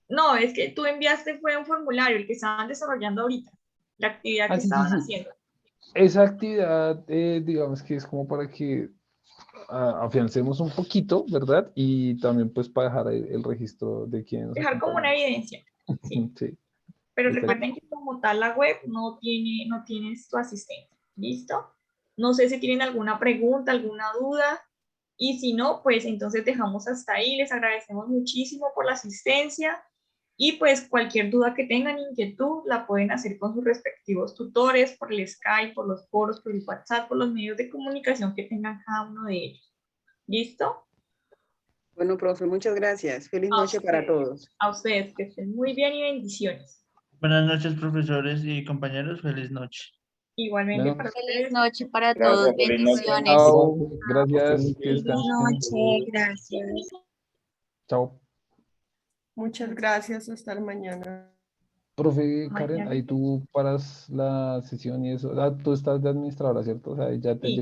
No, es que tú enviaste fue un formulario, el que estaban desarrollando ahorita, la actividad que Sí, sí, estaban sí. haciendo. Esa actividad, digamos que es como para que afiancemos un poquito, ¿verdad? Y también pues para dejar el registro de quienes nos Dejar como una acompañan. evidencia, sí. Sí, Pero está bien. recuerden que como tal la web no tiene tu asistente. ¿Listo? No sé si tienen alguna pregunta, alguna duda. Y si no, pues entonces dejamos hasta ahí. Les agradecemos muchísimo por la asistencia. Y pues cualquier duda que tengan, inquietud, la pueden hacer con sus respectivos tutores, por el Skype, por los foros, por el WhatsApp, por los medios de comunicación que tengan cada uno de ellos. ¿Listo? Bueno, profe, muchas gracias. Feliz A noche para ustedes, todos. a ustedes, que estén muy bien y bendiciones. Buenas noches, profesores y compañeros. Feliz noche. Igualmente Bueno, para Feliz ustedes. noche para Gracias, todos, feliz noche. bendiciones. chao, Usted gracias, muy que bien. Feliz descansen. noche, gracias. Chao. Muchas gracias. Hasta mañana. Profe Karen, Mañana. ahí tú paras la sesión y eso. Tú estás de administradora, ¿cierto? O sea, ya te Sí.